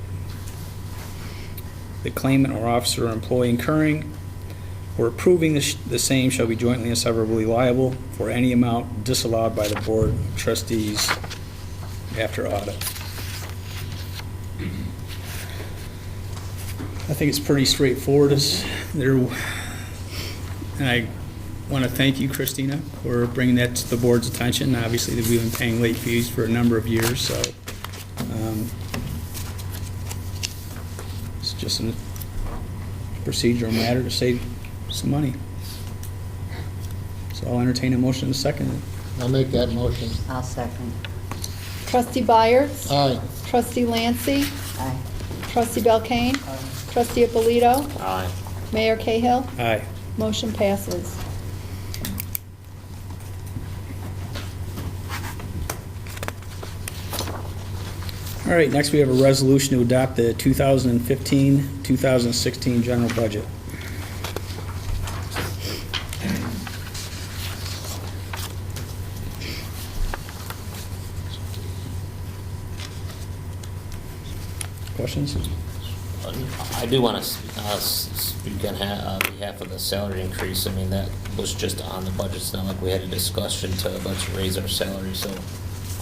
The claimant or officer or employee incurring or approving the same shall be jointly and severably liable for any amount disallowed by the Board of Trustees after audit. I think it's pretty straightforward. And I want to thank you, Christina, for bringing that to the board's attention. Obviously, we've been paying late fees for a number of years, so it's just a procedural matter to save some money. So I'll entertain a motion in a second. I'll make that motion. I'll second. Trustee Byers? Aye. Trustee Lancy? Aye. Trustee Belkane? Trustee Ippolito? Aye. Mayor Cahill? Aye. Motion passes. All right, next we have a resolution to adopt the 2015-2016 general budget. Questions? I do want to speak on behalf of the salary increase. I mean, that was just on the budget. It's not like we had a discussion to let's raise our salary. So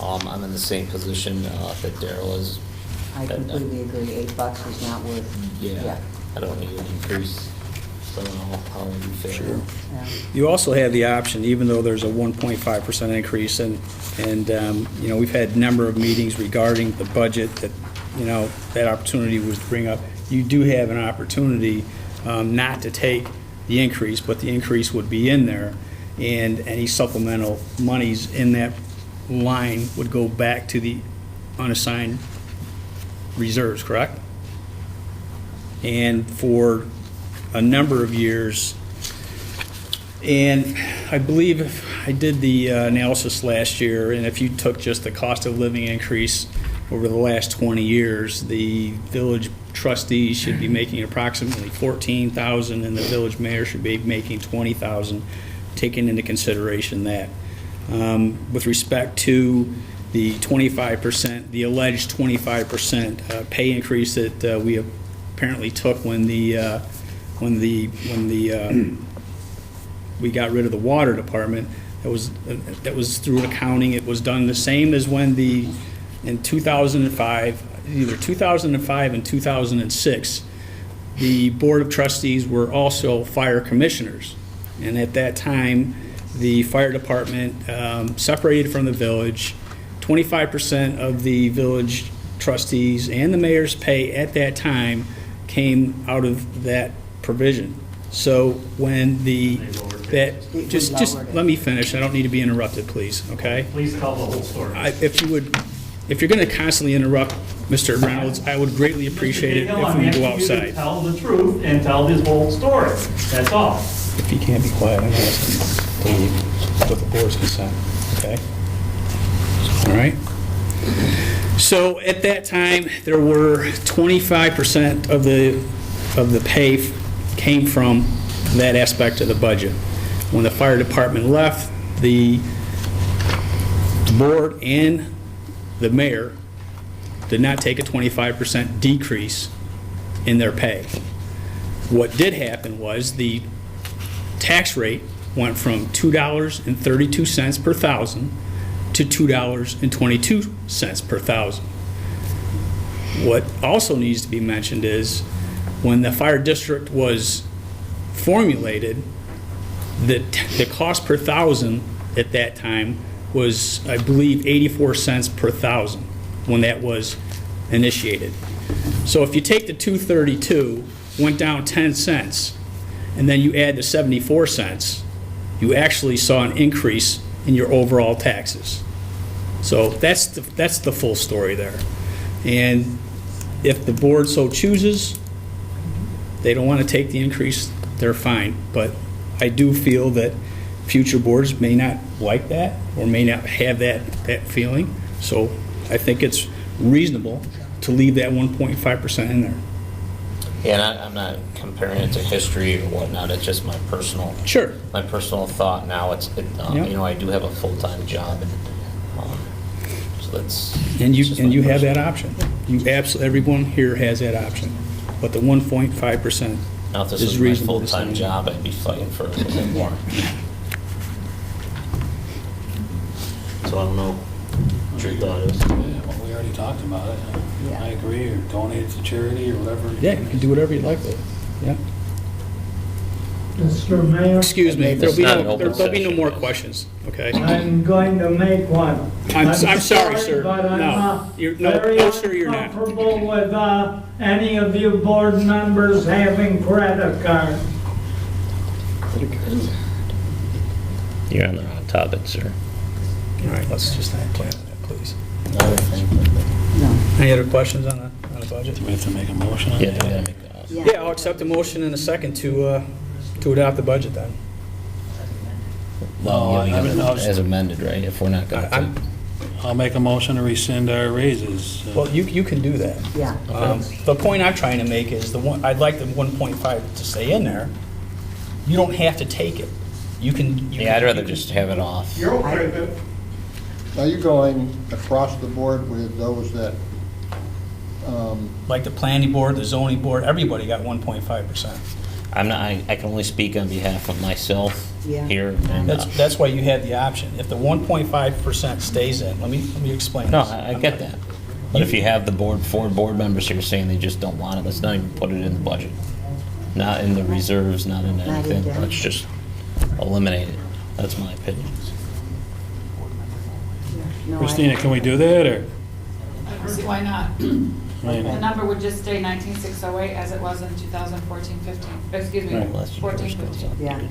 I'm in the same position that Daryl is. I completely agree, $8 is not worth, Yeah, I don't need an increase. So how would you feel? Sure. yeah. You also have the option, even though there's a 1.5% increase, and you know, we've had a number of meetings regarding the budget that, you know, that opportunity was to bring up. You do have an opportunity not to take the increase, but the increase would be in there, and any supplemental monies in that line would go back to the unassigned reserves, correct? And for a number of years, and I believe I did the analysis last year, and if you took just the cost of living increase over the last 20 years, the village trustees should be making approximately $14,000, and the village mayor should be making $20,000, taking into consideration that. With respect to the 25%, the alleged 25% pay increase that we apparently took when we got rid of the water department, that was through accounting. It was done the same as when in 2005, either 2005 and 2006, the Board of Trustees were also fire commissioners. And at that time, the fire department separated from the village. 25% of the village trustees and the mayor's pay at that time came out of that provision. So when just let me finish. I don't need to be interrupted, please, okay? Please tell the whole story. If you're going to constantly interrupt Mr. Reynolds, I would greatly appreciate it if we go outside. Tell the truth and tell his whole story. That's all. If he can't be quiet, I'm going to ask him to leave with the board's consent, okay? All right? So at that time, there were 25% of the pay came from that aspect of the budget. When the fire department left, the board and the mayor did not take a 25% decrease in their pay. What did happen was the tax rate went from $2.32 per thousand to $2.22 per thousand. What also needs to be mentioned is when the fire district was formulated, the cost per thousand at that time was, I believe, 84 cents per thousand when that was initiated. So if you take the 232, went down 10 cents, and then you add the 74 cents, you actually saw an increase in your overall taxes. So that's the full story there. And if the board so chooses, they don't want to take the increase, they're fine. But I do feel that future boards may not like that or may not have that feeling. So I think it's reasonable to leave that 1.5% in there. Yeah, and I'm not comparing it to history or whatnot. It's just my personal thought. Now you know, I do have a full-time job, and so that's. And you have that option. Everyone here has that option, but the 1.5% now, if this is was my reasonable. full-time job, I'd be fighting for a little bit more. So I don't know what your thought is. Yeah, well, we already talked about it. I agree, or donate it to charity or whatever. Yeah, you can do whatever you like with it. Yeah. Mr. Mayor? Excuse me, there'll be no more questions, okay? I'm going to make one. I'm sorry, sir. But I'm No. not No, sir, you're not. comfortable with any of you board members having credit cards. You're on the wrong topic, sir. All right, let's just not play on that, please. No. Any other questions on the budget? Do we have to make a motion on Yeah, that? we gotta make that. Yeah, I'll accept a motion in a second to adopt the budget then. Well, No, I was- as amended, right? If we're not going to. I'll make a motion to rescind our raises. Well, you can do that. Yeah. The point I'm trying to make is I'd like the 1.5 to stay in there. You don't have to take it. You can. Yeah, I'd rather just have it off. You're okay with it? Are you going across the board with those that Like the planning board, the zoning board, everybody got 1.5%. I'm not, I can only speak on behalf of myself Yeah. here. And, That's why you had the option. If the 1.5% stays in, let me explain no, this. I get that. But if you have the board, 4 board members here saying they just don't want it, let's not even put it in the budget. Not in the reserves, not in anything. either. Let's just eliminate it. That's my opinion. No, I- Christina, can we do that, or? I don't see why not. I mean, The number would just stay 19,608 as it was in 2014-15, excuse me, Right. Unless yours 14-15. goes up, you Yeah. can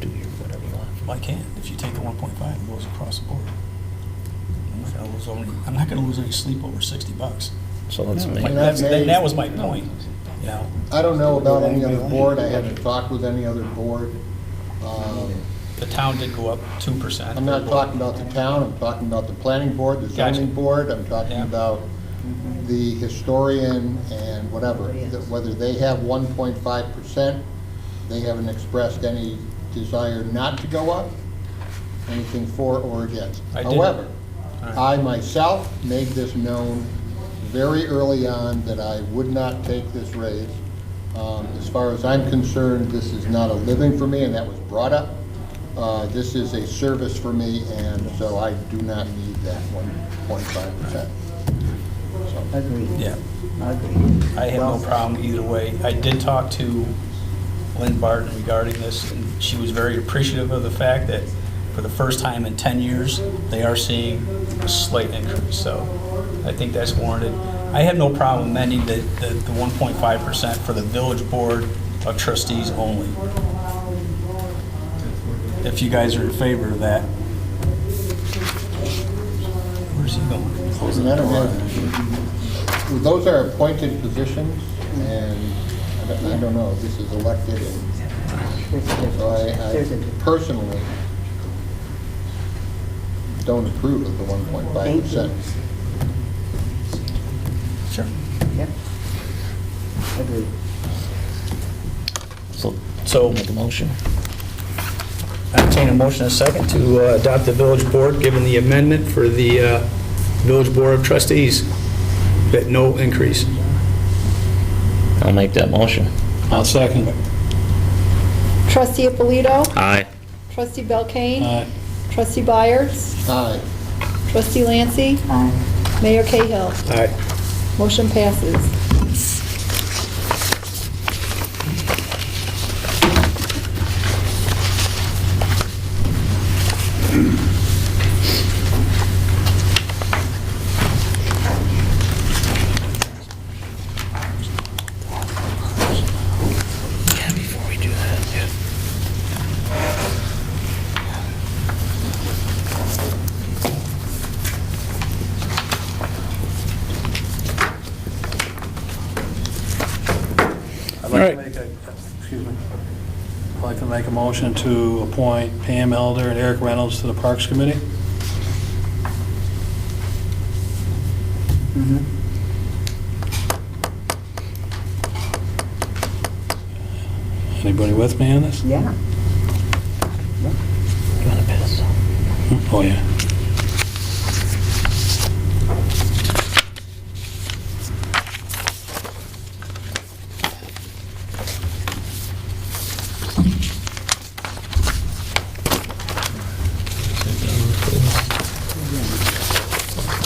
do your whatever you want. Why can't? If you take the 1.5, it goes across the board. I'm not gonna lose any sleep over $60. So let's make. Like, that was my point, you know? I don't know about any other board, I haven't talked with any other board. The town did go up 2%. I'm not talking about the town, I'm talking about the planning board, the Gotcha. zoning board, I'm talking Yeah. about the historian and whatever, that whether they have 1.5%, they haven't expressed any desire not to go up, anything for or against. I did. However, All I myself made this known very early on that I would not take this raise. As far as I'm concerned, this is not a living for me, and that was brought up. This is a service for me, and so I do not need that 1.5%. Agreed. Yeah. Agreed. I have no Well said. problem either way. I did talk to Lynn Barton regarding this, and she was very appreciative of the fact that for the first time in 10 years, they are seeing a slight increase, so I think that's warranted. I have no problem amending the 1.5% for the village board of trustees only. If you guys are in favor of that. Where's he going? And I don't have, those are appointed positions, and I don't know, this is elected, and so I personally don't approve of the 1.5%. Sure. Yep. Agreed. So, Make a motion. entertain a motion and a second to adopt the village board, given the amendment for the village board of trustees, that no increase. I'll make that motion. I'll second. Trustee Ippolito? Aye. Trustee Belkane? Aye. Trustee Byers? Aye. Trustee Lancy? Aye. Mayor Cahill? Aye. Motion passes. Yeah, before we do that, yeah. I'd All like right. to make a, excuse me, I'd like to make a motion to appoint Pam Elder and Eric Reynolds to the Parks Committee. Anybody with me on this? Yeah. You want to pass? Oh, yeah. I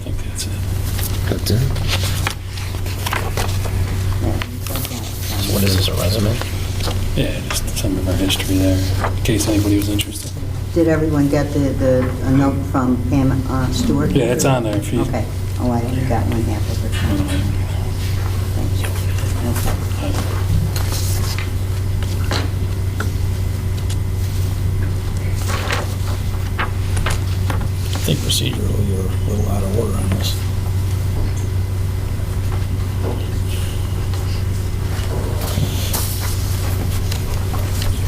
think that's it. That's it. So what is this, a resume? Yeah, just some of our history there, in case anybody was interested. Did everyone get a note from Pam Stewart? Yeah, it's on there if you. Okay. Oh, I only got one half of it. Thank you. Okay. I think procedurally, you're a little out of order on this.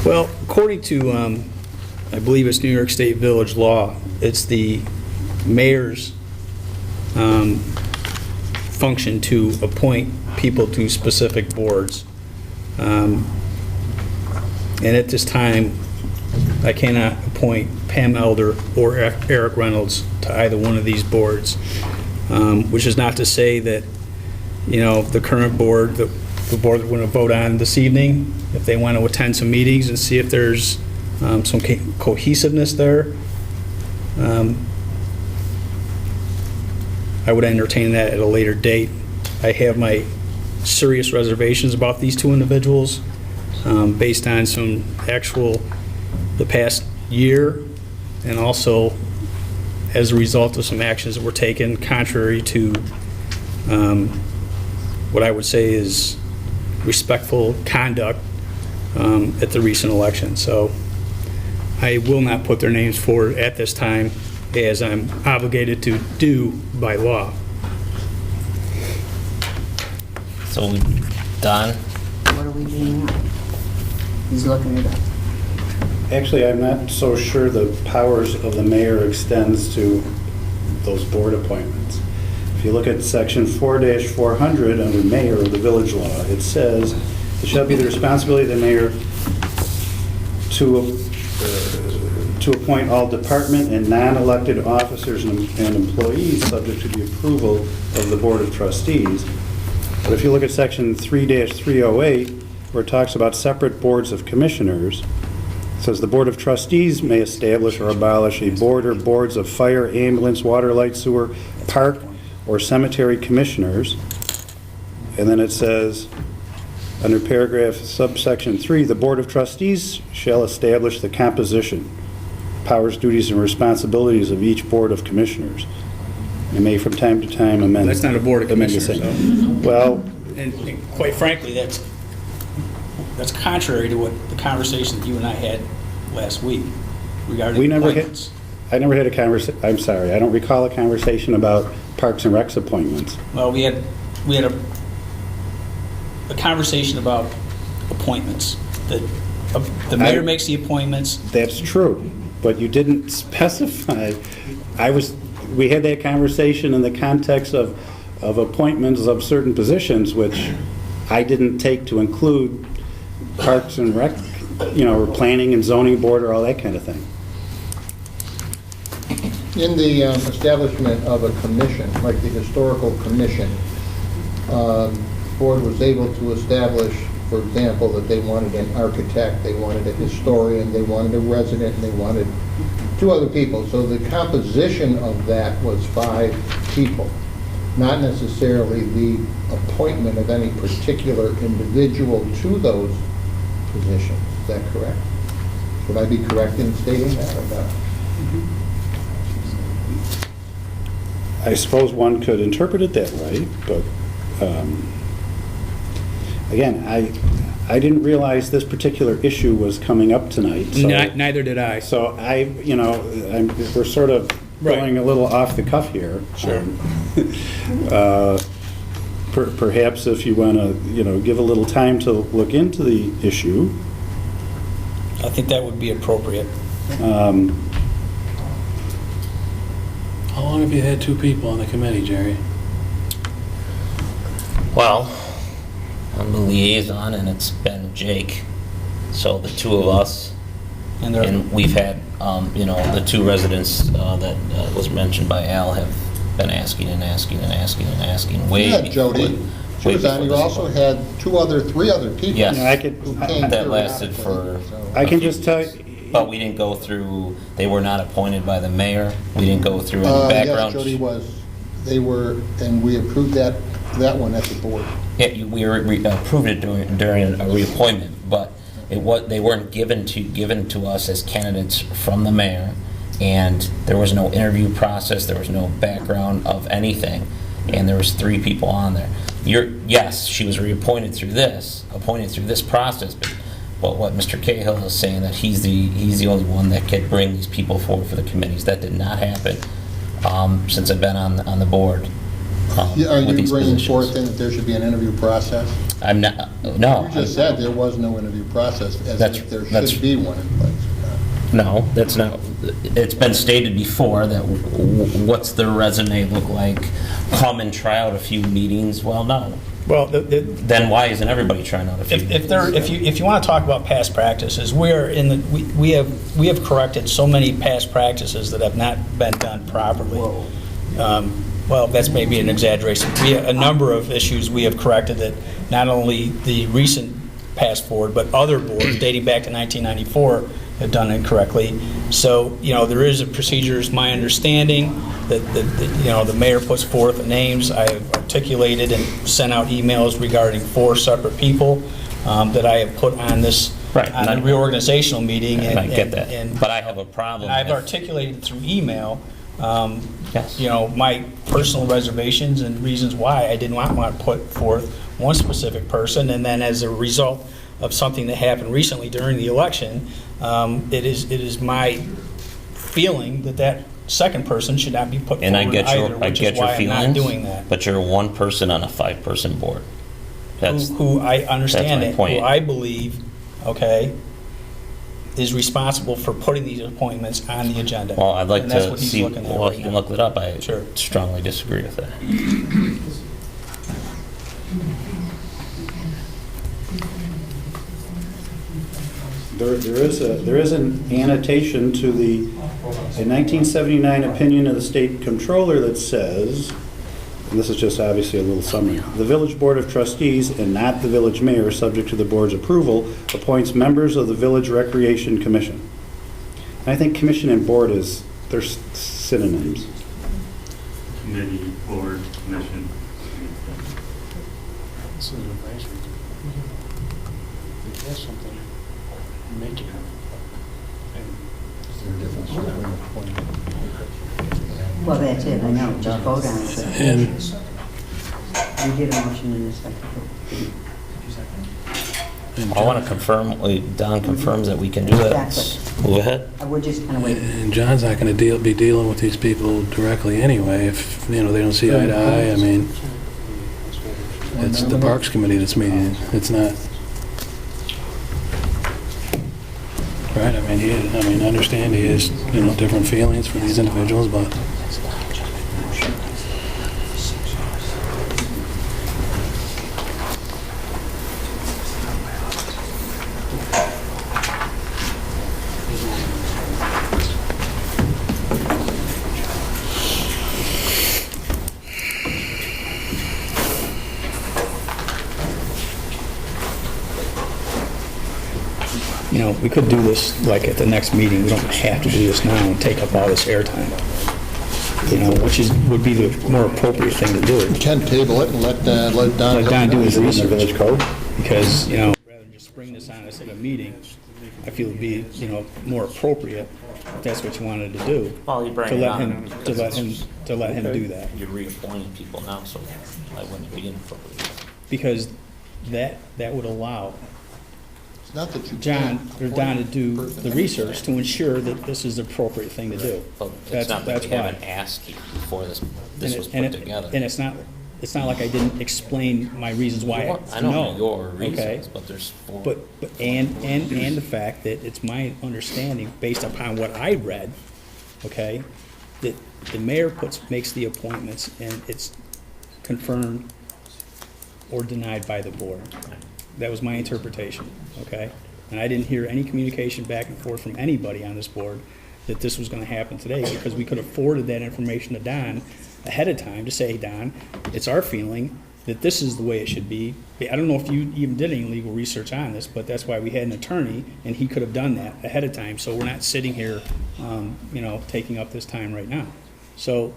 Well, according to, I believe it's New York State Village law, it's the mayor's function to appoint people to specific boards. And at this time, I cannot appoint Pam Elder or Eric Reynolds to either one of these boards. which is not to say that, the current board, the board that we're going to vote on this evening, if they want to attend some meetings and see if there's some cohesiveness there, I would entertain that at a later date. I have my serious reservations about these two individuals based on some the past year, and also as a result of some actions that were taken contrary to what I would say is respectful conduct at the recent election. So I will not put their names forward at this time, as I'm obligated to do by law. So, Don? What are we doing now? He's looking it up. Actually, I'm not so sure the powers of the mayor extends to those board appointments. If you look at section 4-400 under mayor of the village law, it says, it shall be the responsibility of the mayor to appoint all department and non-elected officers and employees subject to the approval of the Board of Trustees. But if you look at section 3-308, where it talks about separate boards of commissioners, it says the Board of Trustees may establish or abolish a board or boards of fire, ambulance, water, light, sewer, park, or cemetery commissioners. And then it says, under paragraph subsection 3, the Board of Trustees shall establish the composition, powers, duties, and responsibilities of each Board of Commissioners. And may from time to time amend. That's not a Board of Commissioners, though. Well, and quite frankly, that's contrary to what the conversation that you and I had last week regarding appointments. I never had a conversation, I'm sorry, I don't recall a conversation about Parks and Recs appointments. Well, we had a conversation about appointments, that the mayor makes the appointments. That's true, but you didn't specify. We had that conversation in the context of appointments of certain positions, which I didn't take to include Parks and Rec, or Planning and Zoning Board or all that kind of thing. In the establishment of a commission, like the Historical Commission, board was able to establish, for example, that they wanted an architect, they wanted a historian, they wanted a resident, and they wanted 2 other people. So the composition of that was 5 people, not necessarily the appointment of any particular individual to those positions. Is that correct? Would I be correct in stating that or not? I suppose one could interpret it that way, but again, I didn't realize this particular issue was coming up tonight. So, Neither did I. So we're sort of going a little off the cuff here. Sure. Perhaps if you want to, give a little time to look into the issue. I think that would be appropriate. How long have you had 2 people on the committee, Jerry? Well, I'm the liaison, and it's been Jake. So the 2 of us, and we've had, the 2 residents that was mentioned by Al have been asking and asking and asking and asking. Jody. She was on. You also had 3 other people. Yes, who came that through lasted afterwards, for. so. I can just tell you. But we didn't go through. They were not appointed by the mayor. We didn't go through any background. Yes, Jody was. They were, and we approved that one at the board. Yeah, we approved it during a reappointment, but they weren't given to us as candidates from the mayor, and there was no interview process. There was no background of anything, and there was 3 people on there. Yes, she was appointed through this process, but what Mr. Cahill is saying, that he's the only one that could bring these people forward for the committees. That did not happen since I've been on the board. Are you bringing forth then that there should be an interview process? I'm not. No. You just said there was no interview process, as if there should be one in place. No, that's not. It's been stated before that what's their resume look like? Come and try out a few meetings. Well, no. Well, then why isn't everybody trying out a few? If you want to talk about past practices, we have corrected so many past practices that have not been done properly. well, that's maybe an exaggeration. A number of issues we have corrected that not only the recent past board, but other boards dating back to 1994 have done incorrectly. So, there is a procedure, is my understanding, that the mayor puts forth the names. I have articulated and sent out emails regarding 4 separate people that I have put on this, on a reorganizational meeting. I get that, but I have a problem. And I've articulated through email, my personal reservations and reasons why I did not want to put forth one specific person, and then as a result of something that happened recently during the election, it is my feeling that second person should not be put And forward either, which is why I'm not doing that. But you're one person on a 5-person board. Who I understand that's my point. who I believe, is responsible for putting these appointments on the agenda. Well, I'd like And that's to what he's see, looking at well, right he can now. look it up. I strongly disagree with that. There is an annotation to a 1979 opinion of the state controller that says, and this is just obviously a little summary, the village board of trustees, and not the village mayor, subject to the board's approval, appoints members of the village recreation commission. And I think commission and board they're synonyms. Committee, board, commission. This is advisory. If there's something, make it. Is there a difference between appointment? Well, that's it, I know, just vote on it. And- You did a motion in a second. I want to confirm, Don confirms that we can do that. Exactly. Go ahead. We're just kind of waiting. And John's not going to be dealing with these people directly anyway, if, they don't see eye to eye. I mean, it's the Parks Committee that's meeting, it's not. Right, I understand he has, different feelings for these individuals, but We could do this like at the next meeting. We don't have to do this now and take up all this airtime. Which would be the more appropriate thing to do. You can table it and let Don do his Is it in the research. village code? Because, rather than just spring this on us at a meeting, I feel it'd be, more appropriate, if that's what you wanted to do. Well, you bring to it let on him to let him do that. You're reappointing people now, so I wouldn't be inappropriate. Because that would allow It's not that you John can't or appoint Don to a do person the research to ensure that this is the appropriate thing to do. But That's it's not that we why. haven't asked you before this was And put together. And it's not like I didn't explain my reasons why I know no. your Okay? reasons, but there's 4. But and the fact that it's my understanding, based upon what I read, okay, that the mayor makes the appointments and it's confirmed or denied by the board. That was my interpretation, okay? And I didn't hear any communication back and forth from anybody on this board that this was gonna happen today, because we could have forwarded that information to Don ahead of time to say, Don, it's our feeling that this is the way it should be. I don't know if you even did any legal research on this, but that's why we had an attorney, and he could have done that ahead of time, so we're not sitting here, taking up this time right now. So,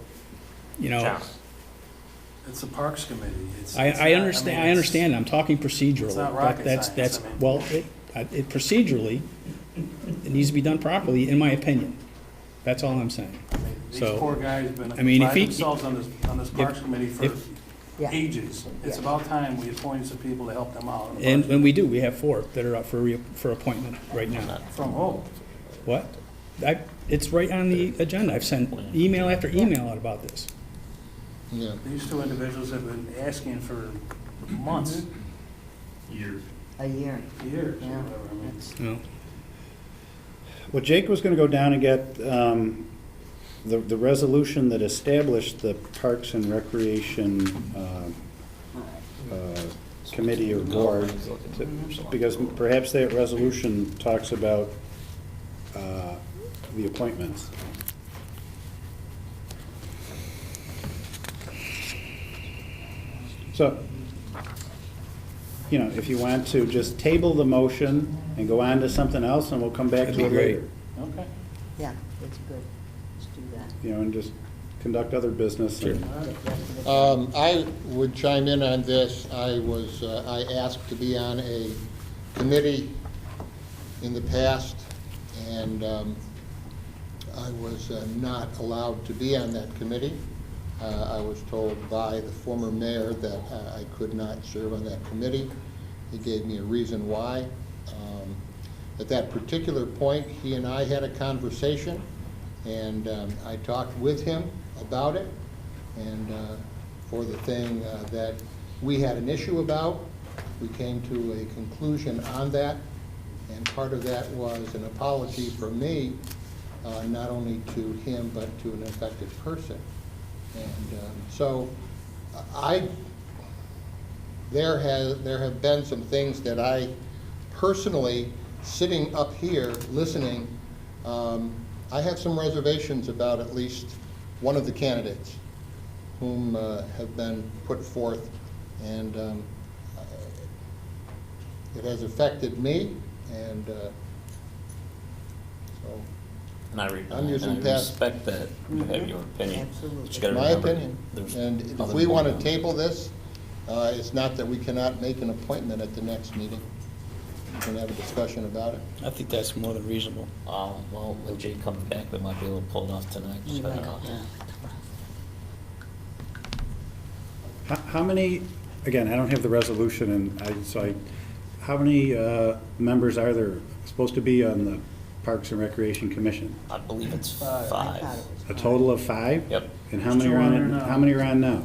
it's the Parks Committee. I understand, I'm talking procedurally. It's not but rocket that's- science, that's- I mean. Well, it procedurally, it needs to be done properly, in my opinion. That's all I'm saying. These So, poor guys have been I mean, if by he- themselves on this Parks Committee for Yeah. ages. It's Yeah. about time we appointed some people to help them out. And we do, we have 4 that are up for appointment right now. From who? What? It's right on the agenda. I've sent email after email out about this. Yeah. These 2 individuals have been asking for months, Years. A year. years, Yeah. whatever. I mean, No. Well, Jake was going to go down and get the resolution that established the Parks and Recreation Committee or Board, because perhaps that resolution talks about the appointments. So, if you want to just table the motion and go on to something else, and we'll come back That'd to be it great. later. Okay. Yeah, that's good. Let's do that. And just conduct other business. and- I would chime in on this. I asked to be on a committee in the past, and I was not allowed to be on that committee. I was told by the former mayor that I could not serve on that committee. He gave me a reason why. At that particular point, he and I had a conversation, and I talked with him about it, and for the thing that we had an issue about, we came to a conclusion on that, and part of that was an apology from me, not only to him, but to an affected person. And so there have been some things that I personally, sitting up here listening, I have some reservations about at least one of the candidates whom have been put forth, and it has affected me, and so And I I'm using past. respect that you have your opinion. Absolutely. But you gotta My remember, opinion. there's And if other we want to people. table this, it's not that we cannot make an appointment at the next meeting. We can have a discussion about it. I think that's more than reasonable. Well, when Jay comes back, we might be able to pull it off tonight. So I don't know. How many, again, I don't have the resolution, and how many members are there supposed to be on the Parks and Recreation Commission? I believe it's I thought 5. it was A total of 5? Yep. And how many are on it? How many are on now?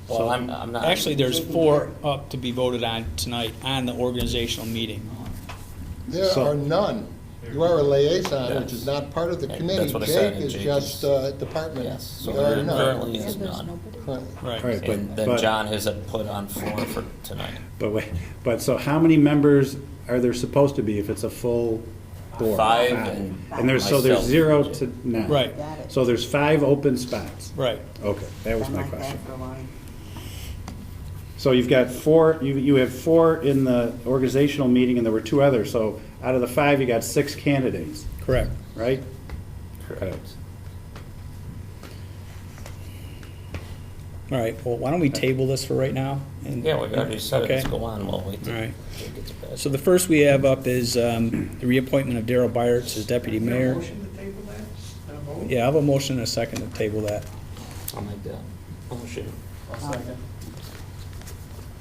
Well, I'm not. Actually, there's 4 up to be voted on tonight on the organizational meeting. There So- are none. You are a liaison, which is not part of the Yeah, committee. that's what I said, Jake and is Jake just department. Yes, so There are there none. currently Yeah, is there's none. nobody. Currently. Right. All right, And then but- John has it put on 4 for tonight. But wait, so how many members are there supposed to be if it's a full board? 5 And there's 0 to now? Right. Got it. So there's 5 open spots? Right. Okay, that was Been my like that question. for a while. So you've got 4, you have 4 in the organizational meeting, and there were 2 others, so out of the 5, you got 6 candidates, Correct. right? Correct. All right, well, why don't we table this for right now? And- Yeah, we've already said it. Okay. Let's go on. We'll wait All till right. Jay gets back. So the first we have up is the reappointment of Darrell Byerts as deputy mayor. Motion to table that? Vote? Yeah, I have a motion and a second to table that. I'll make that motion.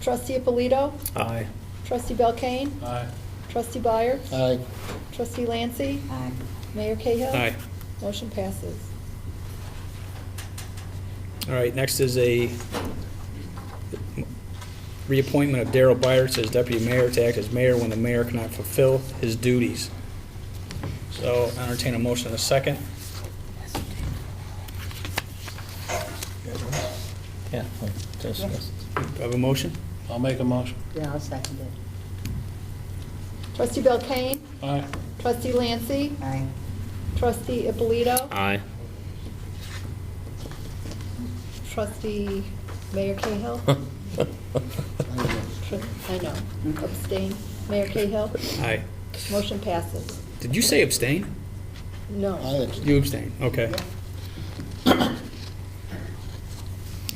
Trustee Ippolito? Aye. Trustee Belkane? Aye. Trustee Byers? Aye. Trustee Lancy? Aye. Mayor Cahill? Aye. Motion passes. All right, next is a reappointment of Darrell Byers as deputy mayor to act as mayor when the mayor cannot fulfill his duties. So I entertain a motion and a second. Yeah. Just, Do I have a motion? I'll make a motion. Yeah, I'll second it. Trustee Belkane? Aye. Trustee Lancy? Aye. Trustee Ippolito? Aye. Trustee Mayor Cahill? I know. Abstain. Mayor Cahill? Aye. Motion passes. Did you say abstain? No. You abstain, okay.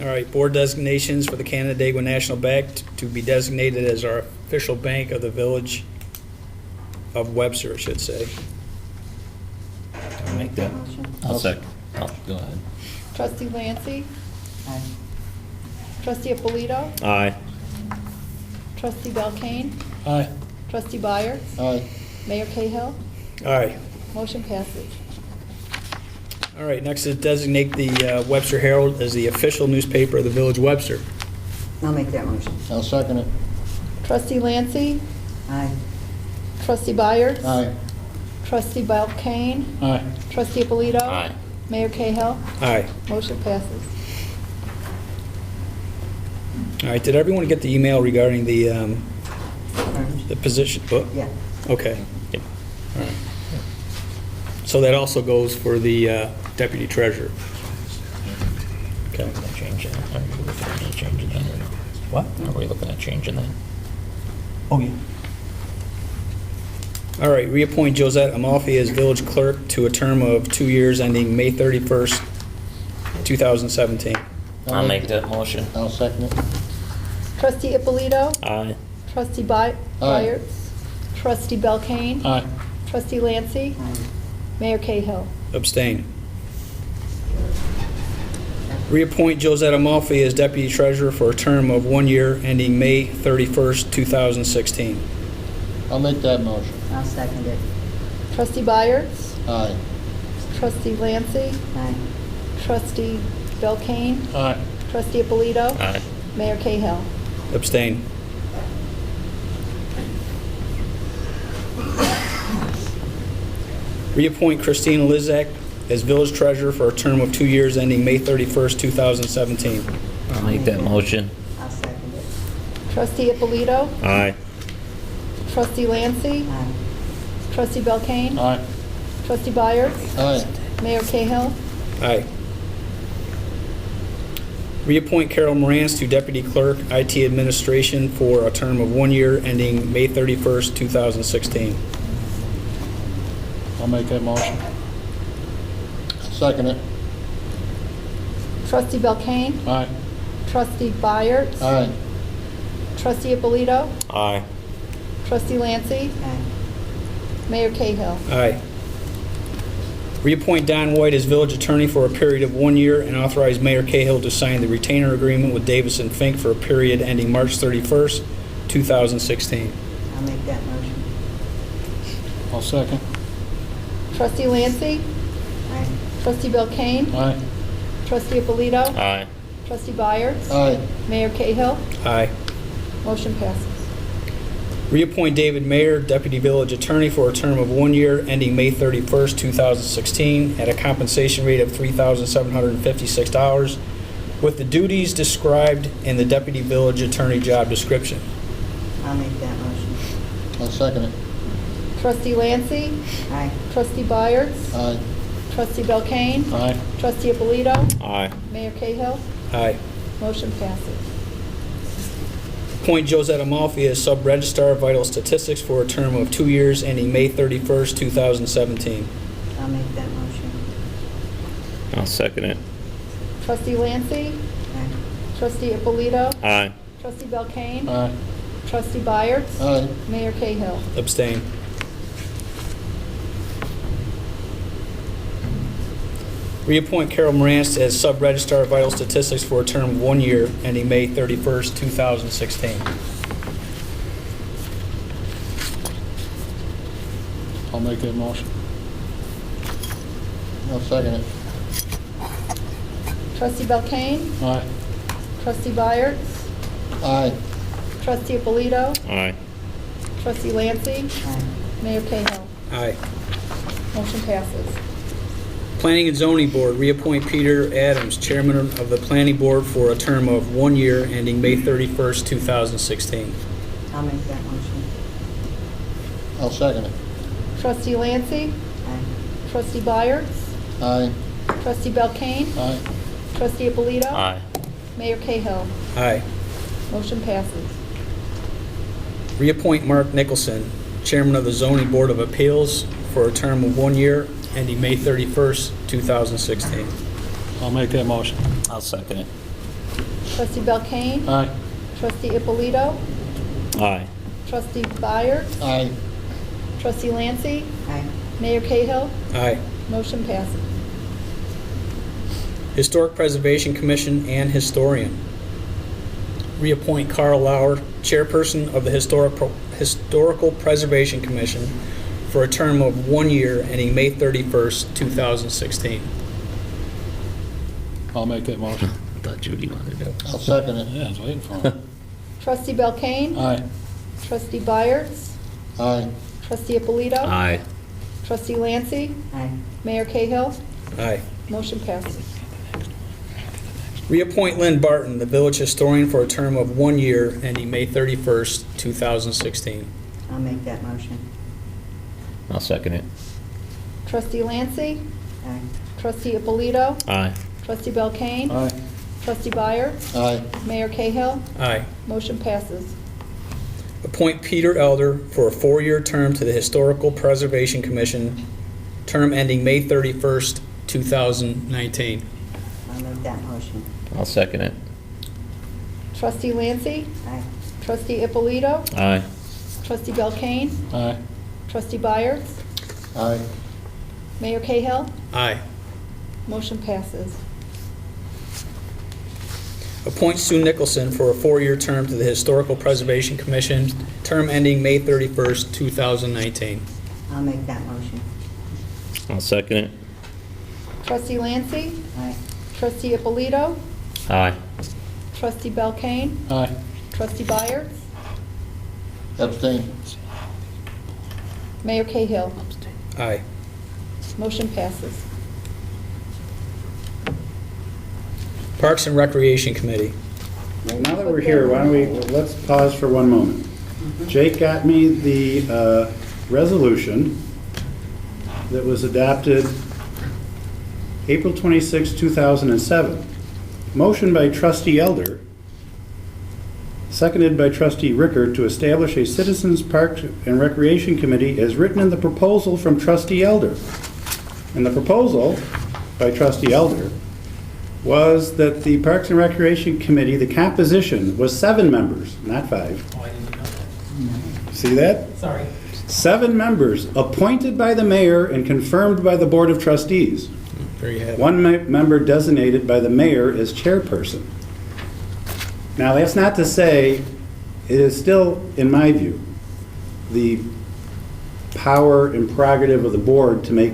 All right, board designations for the Canandaigua National Bank to be designated as our official bank of the village of Webster, I should say. I'll make that. I'll second. Oh, go ahead. Trustee Lancy? Aye. Trustee Ippolito? Aye. Trustee Belkane? Aye. Trustee Byers? Aye. Mayor Cahill? Aye. Motion passes. All right, next is designate the Webster Herald as the official newspaper of the village of Webster. I'll make that motion. I'll second it. Trustee Lancy? Aye. Trustee Byers? Aye. Trustee Belkane? Aye. Trustee Ippolito? Aye. Mayor Cahill? Aye. Motion passes. All right, did everyone get the email regarding the position? Yeah. Okay. All right. So that also goes for the deputy treasurer. Okay. Change that. Change it. What? Are we looking at changing that? Oh, yeah. All right, reappoint Josette Amalfi as village clerk to a term of 2 years ending May 31st, 2017. I'll make that motion. I'll second it. Trustee Ippolito? Aye. Trustee Byers? Trustee Belkane? Aye. Trustee Lancy? Mayor Cahill? Abstain. Reappoint Josette Amalfi as deputy treasurer for a term of 1 year ending May 31st, 2016. I'll make that motion. I'll second it. Trustee Byers? Aye. Trustee Lancy? Aye. Trustee Belkane? Aye. Trustee Ippolito? Aye. Mayor Cahill? Abstain. Reappoint Christina Lizak as village treasurer for a term of 2 years ending May 31st, 2017. I'll make that motion. I'll second it. Trustee Ippolito? Aye. Trustee Lancy? Aye. Trustee Belkane? Aye. Trustee Byers? Aye. Mayor Cahill? Aye. Reappoint Carol Morantz to deputy clerk, IT administration for a term of 1 year ending May 31st, 2016. I'll make that motion. Second it. Trustee Belkane? Aye. Trustee Byers? Aye. Trustee Ippolito? Aye. Trustee Lancy? Aye. Mayor Cahill? Aye. Reappoint Don White as village attorney for a period of 1 year and authorize Mayor Cahill to sign the retainer agreement with Davis and Fink for a period ending March 31st, 2016. I'll make that motion. I'll second. Trustee Lancy? Aye. Trustee Belkane? Aye. Trustee Ippolito? Aye. Trustee Byers? Aye. Mayor Cahill? Aye. Motion passes. Reappoint David Mayer, deputy village attorney for a term of 1 year ending May 31st, 2016 at a compensation rate of $3,756 with the duties described in the deputy village attorney job description. I'll make that motion. I'll second it. Trustee Lancy? Aye. Trustee Byers? Aye. Trustee Belkane? Aye. Trustee Ippolito? Aye. Mayor Cahill? Aye. Motion passes. Appoint Josette Amalfi as sub-registrar of vital statistics for a term of 2 years ending May 31st, 2017. I'll make that motion. I'll second it. Trustee Lancy? Aye. Trustee Ippolito? Aye. Trustee Belkane? Aye. Trustee Byers? Aye. Mayor Cahill? Abstain. Reappoint Carol Morantz as sub-registrar of vital statistics for a term of 1 year ending May 31st, 2016. I'll make that motion. I'll second it. Trustee Belkane? Aye. Trustee Byers? Aye. Trustee Ippolito? Aye. Trustee Lancy? Aye. Mayor Cahill? Aye. Motion passes. Planning and Zoning Board, reappoint Peter Adams, chairman of the Planning Board for a term of 1 year ending May 31st, 2016. I'll make that motion. I'll second it. Trustee Lancy? Aye. Trustee Byers? Aye. Trustee Belkane? Aye. Trustee Ippolito? Aye. Mayor Cahill? Aye. Motion passes. Reappoint Mark Nicholson, chairman of the Zoning Board of Appeals for a term of 1 year ending May 31st, 2016. I'll make that motion. I'll second it. Trustee Belkane? Aye. Trustee Ippolito? Aye. Trustee Byers? Aye. Trustee Lancy? Aye. Mayor Cahill? Aye. Motion passes. Historic Preservation Commission and Historian. Reappoint Carl Lauer, chairperson of the Historical Preservation Commission for a term of 1 year ending May 31st, 2016. I'll make that motion. I thought Judy wanted it. I'll second it. Yeah, I was waiting for him. Trustee Belkane? Aye. Trustee Byers? Aye. Trustee Ippolito? Aye. Trustee Lancy? Aye. Mayor Cahill? Aye. Motion passes. Reappoint Lynn Barton, the village historian, for a term of 1 year ending May 31st, 2016. I'll make that motion. I'll second it. Trustee Lancy? Aye. Trustee Ippolito? Aye. Trustee Belkane? Aye. Trustee Byer? Aye. Mayor Cahill? Aye. Motion passes. Appoint Peter Elder for a 4-year term to the Historical Preservation Commission, term ending May 31st, 2019. I'll make that motion. I'll second it. Trustee Lancy? Aye. Trustee Ippolito? Aye. Trustee Belkane? Aye. Trustee Byers? Aye. Mayor Cahill? Aye. Motion passes. Appoint Sue Nicholson for a 4-year term to the Historical Preservation Commission, term ending May 31st, 2019. I'll make that motion. I'll second it. Trustee Lancy? Aye. Trustee Ippolito? Aye. Trustee Belkane? Aye. Trustee Byers? Abstain. Mayor Cahill? Aye. Motion passes. Parks and Recreation Committee. Well, now that we're here, why don't we, let's pause for one moment. Jake got me the resolution that was adopted April 26, 2007. Motion by Trustee Elder, seconded by Trustee Rickard, to establish a Citizens Parks and Recreation Committee as written in the proposal from Trustee Elder. And the proposal by Trustee Elder was that the Parks and Recreation Committee, the composition was 7 members, not 5. Oh, I didn't know that. See that? Sorry. 7 members appointed by the mayor and confirmed by the Board of Trustees. There you have it. 1 member designated by the mayor as chairperson. Now, that's not to say, it is still, in my view, the power and prerogative of the board to make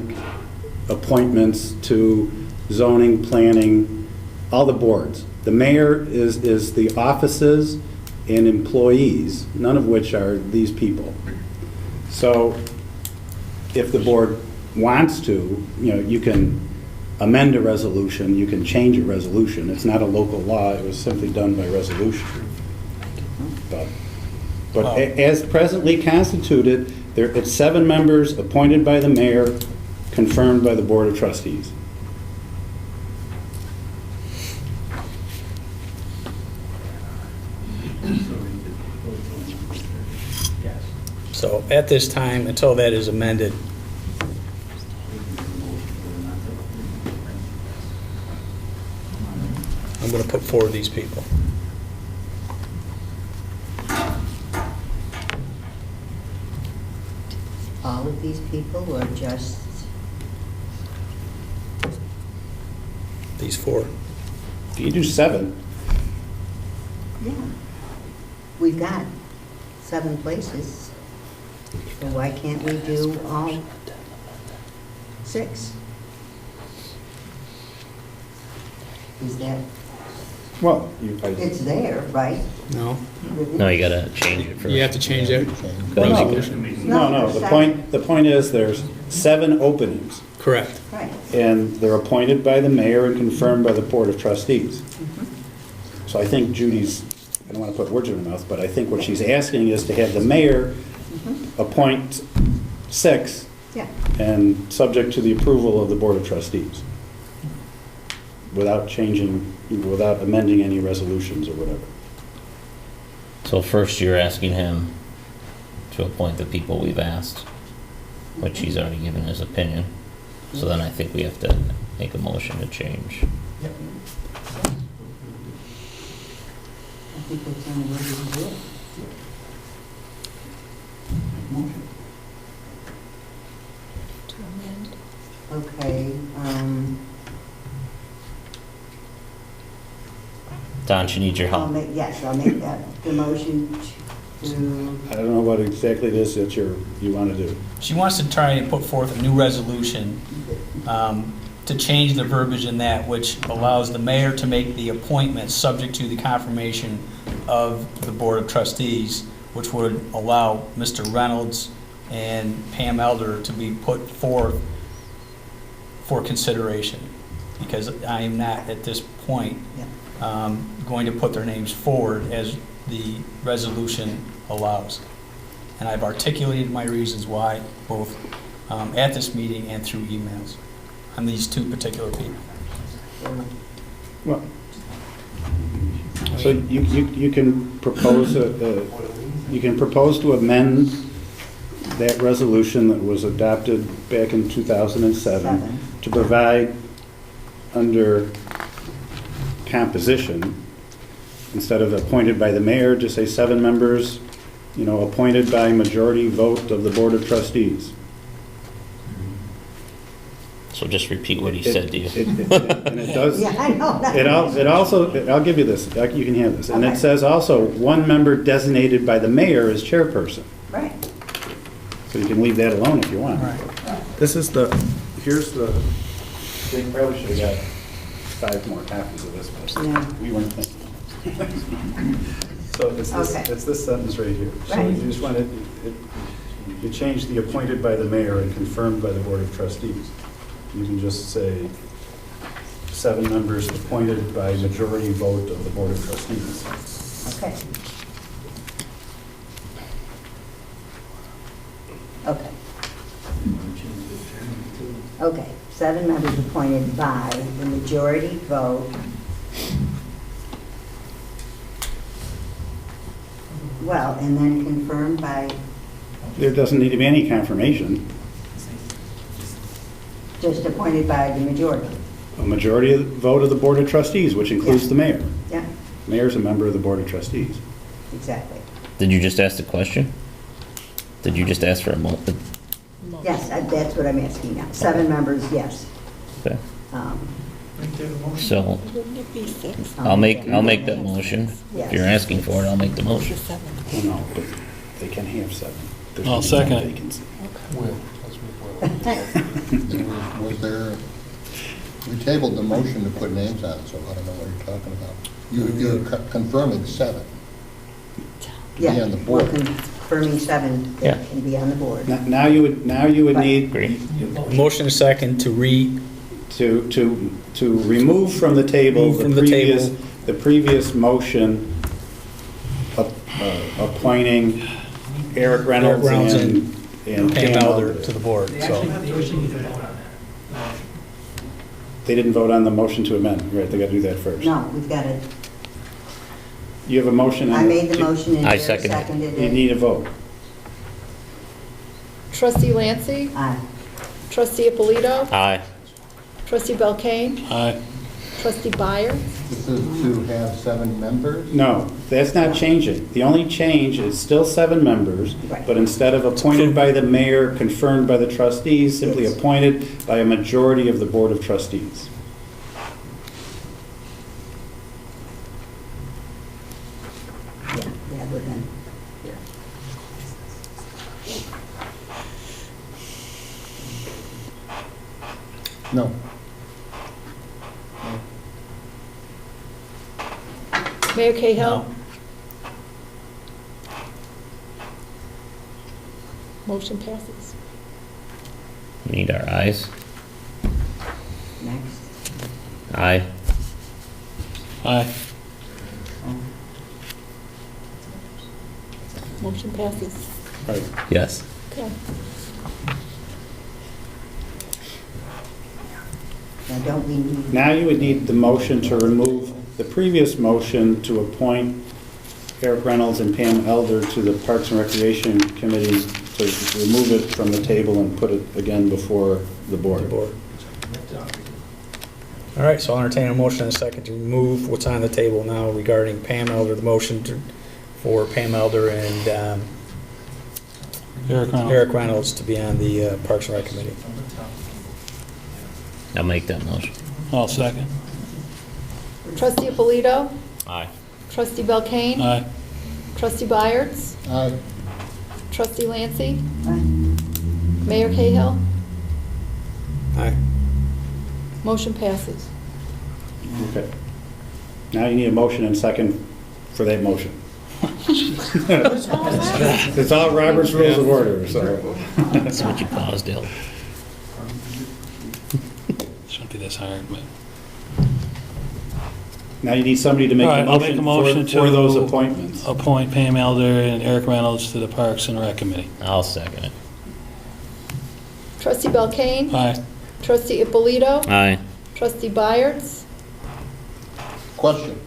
appointments to zoning, planning, all the boards. The mayor is the offices and employees, none of which are these people. So if the board wants to, you can amend a resolution, you can change a resolution. It's not a local law, it was simply done by resolution. But as presently constituted, it's 7 members appointed by the mayor, confirmed by the Board of Trustees. So at this time, until that is amended, I'm going to put forward these people. All of these people or just, These 4. You do 7. yeah. We've got 7 places. So why can't we do all 6? Is that, Well, it's there, right? No? No, you gotta change it first. You have to change that No, resolution. no, the point is there's 7 openings. Correct. Right. And they're appointed by the mayor and confirmed by the Board of Trustees. So I think Judy's, I don't want to put words in her mouth, but I think what she's asking is to have the mayor appoint 6 Yeah. and subject to the approval of the Board of Trustees without changing, without amending any resolutions or whatever. So first you're asking him to appoint the people we've asked, which he's already given his opinion. So then I think we have to make a motion to change. I think that's the only way we can do it. Okay, Don, she needs your help. I'll make that the motion to, I don't know what exactly it is that you want to do. She wants to try and put forth a new resolution to change the verbiage in that, which allows the mayor to make the appointment subject to the confirmation of the Board of Trustees, which would allow Mr. Reynolds and Pam Elder to be put forth for consideration. Because I am not, at this point, going to put their names forward as the resolution allows. And I've articulated my reasons why, both at this meeting and through emails, on these 2 particular people. Well, So you can propose you can propose to amend that resolution that was adopted back in 2007 to provide under composition, instead of appointed by the mayor, just say 7 members, appointed by majority vote of the Board of Trustees. So just repeat what he said to you. And it does. Yeah, I know. It also, I'll give you this, you can have this. And it says also, 1 member designated by the mayor as chairperson. Right. So you can leave that alone if you want. This is here's the, they probably should have got 5 more copies of this, but Yeah. we weren't thinking. So it's this sentence right here. So Right. you just want to, you change the appointed by the mayor and confirmed by the Board of Trustees. You can just say 7 members appointed by majority vote of the Board of Trustees. Okay. Okay. Okay, 7 members appointed by the majority vote. Well, and then confirmed by, There doesn't need to be any confirmation. just appointed by the majority. A majority of the vote of the Board of Trustees, which includes the mayor. Yeah, Mayor's a member of the Board of Trustees. exactly. Did you just ask the question? Did you just ask for a moment? Yes, that's what I'm asking now. 7 members, yes. Okay. Um, So I'll make that motion. If you're asking for it, I'll make the motion. Well, no, but they can have 7. There's I'll only second one it. vacancy. Was there, we tabled the motion to put names on, so I don't know what you're talking about. You're confirming 7 to be Yeah, on the we're board. confirming 7 Yeah. that can be on the board. Now you would need Motion second to to remove from the table Remove from the table. the previous motion appointing Eric Reynolds and Pam Elder to the board, They so. actually need to vote on that. They didn't vote on the motion to amend, right? They got to do that first. No, we've got to, You have a motion. I made the motion and I Derek seconded it. seconded You it. need a vote. Trustee Lancy, Aye. trustee Ippolito, Aye. trustee Belkane, Aye. trustee Byers, This is to have 7 members? No, that's not changing. The only change is still 7 members, Right. but instead of appointed by the mayor, confirmed by the trustees, simply appointed by a majority of the Board of Trustees. Yeah, rather than here. No. Mayor Cahill. Motion passes. We need our ayes. Next. Aye. Aye. Motion passes. Right. Yes. Okay. Now, don't we need, Now you would need the motion to remove the previous motion to appoint Eric Reynolds and Pam Elder to the Parks and Recreation Committee, to remove it from the table and put it again before the board. All right, so I'll entertain a motion in a second to remove what's on the table now regarding Pam Elder, the motion for Pam Elder and Eric Reynolds to be on the Parks and Rec Committee. I'll make that motion. I'll second. Trustee Ippolito, Aye. trustee Belkane, Aye. trustee Byers, Aye. trustee Lancy, Aye. Mayor Cahill. Aye. Motion passes. Okay. Now you need a motion and second for that motion. It's all Robert's Rules of Order, so. That's what you paused, Dale. Shouldn't be this hard, but. Now you need somebody to make All a right, I'll make a motion motion for those to appointments. appoint Pam Elder and Eric Reynolds to the Parks and Rec Committee. I'll second it. Trustee Belkane, Aye. trustee Ippolito, Aye. trustee Byers, Question.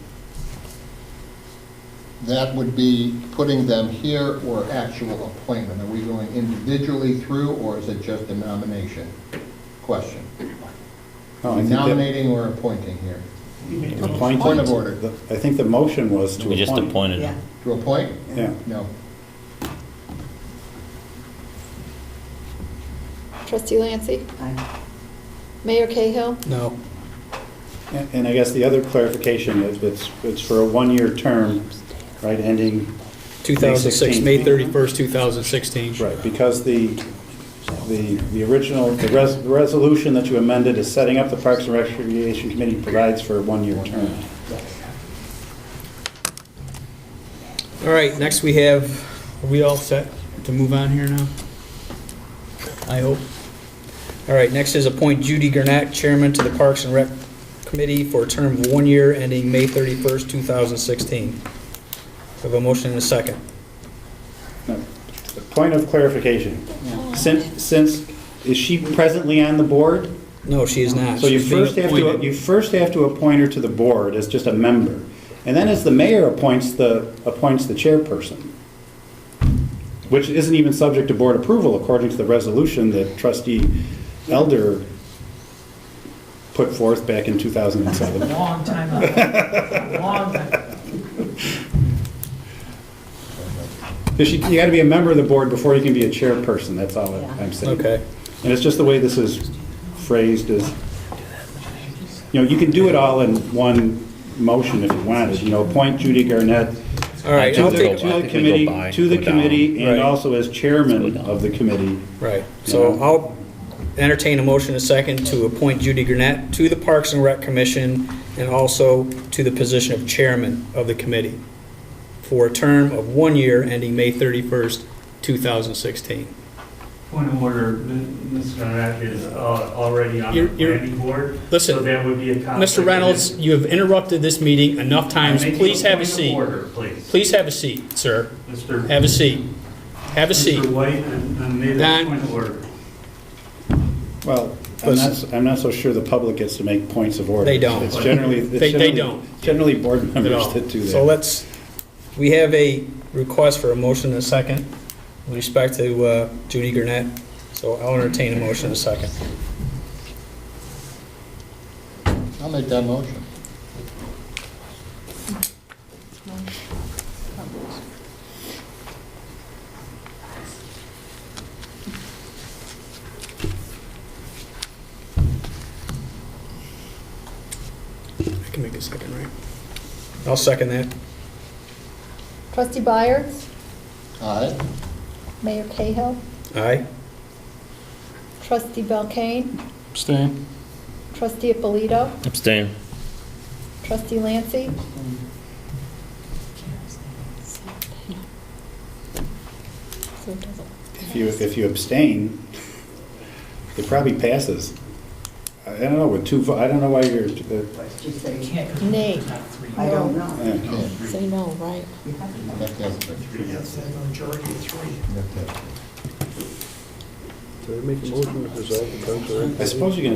that would be putting them here or actual appointment. Are we going individually through, or is it just a nomination? Question. No, I Are we think that- nominating or appointing here? Appointed. Point of order. I think the motion was to appoint. We just appointed Yeah. him. To appoint? Yeah. No. Trustee Lancy? Aye. Mayor Cahill? No. And I guess the other clarification is it's for a one-year term, right, ending 2006, May 31st, 2016. Right, because the original, the resolution that you amended is setting up the Parks and Recreation Committee provides for a one-year term. All right, next we have, are we all set to move on here now? I hope. All right, next is appoint Judy Gurnett, Chairman to the Parks and Rec Committee for a term of 1 year ending May 31st, 2016. We have a motion and a second. No, point of clarification. Since, is she presently on the board? No, she is not. So you She's being first have to appoint her to the board as just a member. And then as the mayor appoints the chairperson, which isn't even subject to board approval according to the resolution that trustee Elder put forth back in 2007. Long time ago. Long time. You got to be a member of the board before you can be a chairperson, that's all I'm saying. Okay. And it's just the way this is phrased is, you can do it all in one motion if you wanted, appoint Judy Garnett All right, to I'll the take, committee and Right. also as chairman of the committee. right, so I'll entertain a motion and a second to appoint Judy Gurnett to the Parks and Rec Commission and also to the position of Chairman of the committee for a term of 1 year ending May 31st, 2016. Point of order, Ms. Gurnett is already on the You're- planning board. Listen, So that would be a conflict. Mr. Reynolds, you have interrupted this meeting enough times. Please have a seat. Please have a seat, sir. Mr. Have a seat. Have a seat. Mr. White made a Don. point of order. Well, I'm not so sure the public gets to make points of order. They don't. It's generally, They don't. Generally board At members all. that do that. So we have a request for a motion and a second with respect to Judy Gurnett. So I'll entertain a motion and a second. I'll make that motion. I can make a second, right? I'll second that. Trustee Byers? Aye. Mayor Cahill? Aye. Trustee Belkane? Abstain. Trustee Ippolito? Abstain. Trustee Lancy? So it doesn't. If you abstain, it probably passes. I don't know, with two, I don't know why you're, She said, Nay. I don't know. yeah. Say no, right? You have to have a Majority of three. Did I make a motion to dissolve the Parks and Rec? I suppose you can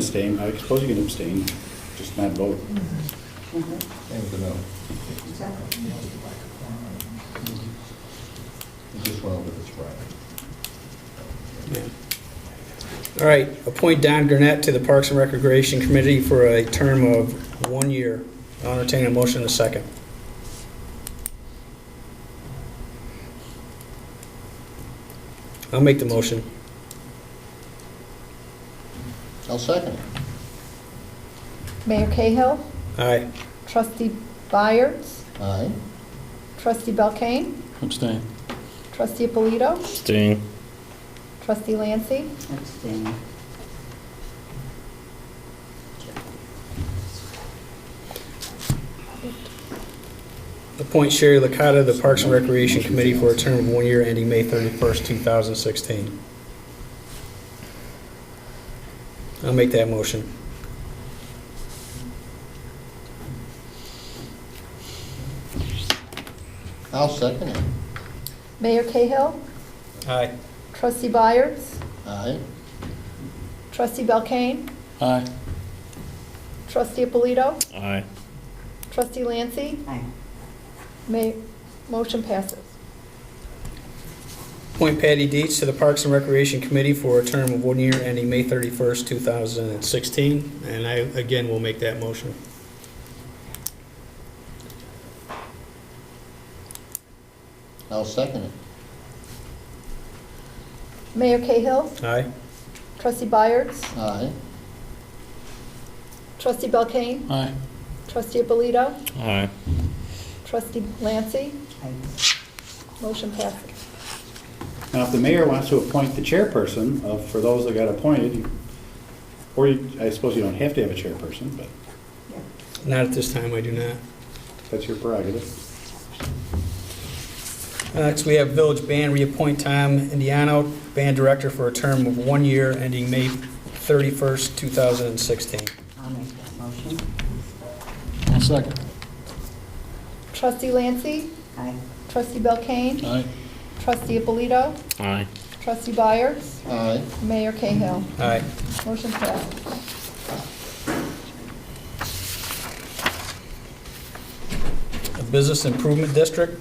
abstain, just not vote. Thank you, no. You just went over this Friday. All right, appoint Don Gurnett to the Parks and Recreation Committee for a term of 1 year. I'll entertain a motion in a second. I'll make the motion. I'll second it. Mayor Cahill? Aye. Trustee Byers? Aye. Trustee Belkane? Abstain. Trustee Ippolito? Abstain. Trustee Lancy? Abstain. Appoint Sherry Licata to the Parks and Recreation Committee for a term of 1 year ending May 31st, 2016. I'll make that motion. I'll second it. Mayor Cahill? Aye. Trustee Byers? Aye. Trustee Belkane? Aye. Trustee Ippolito? Aye. Trustee Lancy? Aye. Motion passes. Appoint Patty Dietz to the Parks and Recreation Committee for a term of 1 year ending May 31st, 2016. And I, again, will make that motion. I'll second it. Mayor Cahill, Aye. Trustee Byers, Aye. Trustee Belkane, Aye. Trustee Abolito, Aye. Trustee Lancy. Aye. Motion passes. Now, if the mayor wants to appoint the chairperson for those that got appointed, or I suppose you don't have to have a chairperson, but Not at this time, I do not. that's your prerogative. Next, we have Village Band, reappoint Tom Indiano, Band Director, for a term of 1 year ending May 31st, 2016. I'll make that motion. I'll second. Trustee Lancy, Aye. Trustee Belkane, Aye. Trustee Abolito, Aye. Trustee Byers, Aye. Mayor Cahill. Aye. Motion passes. The Business Improvement District,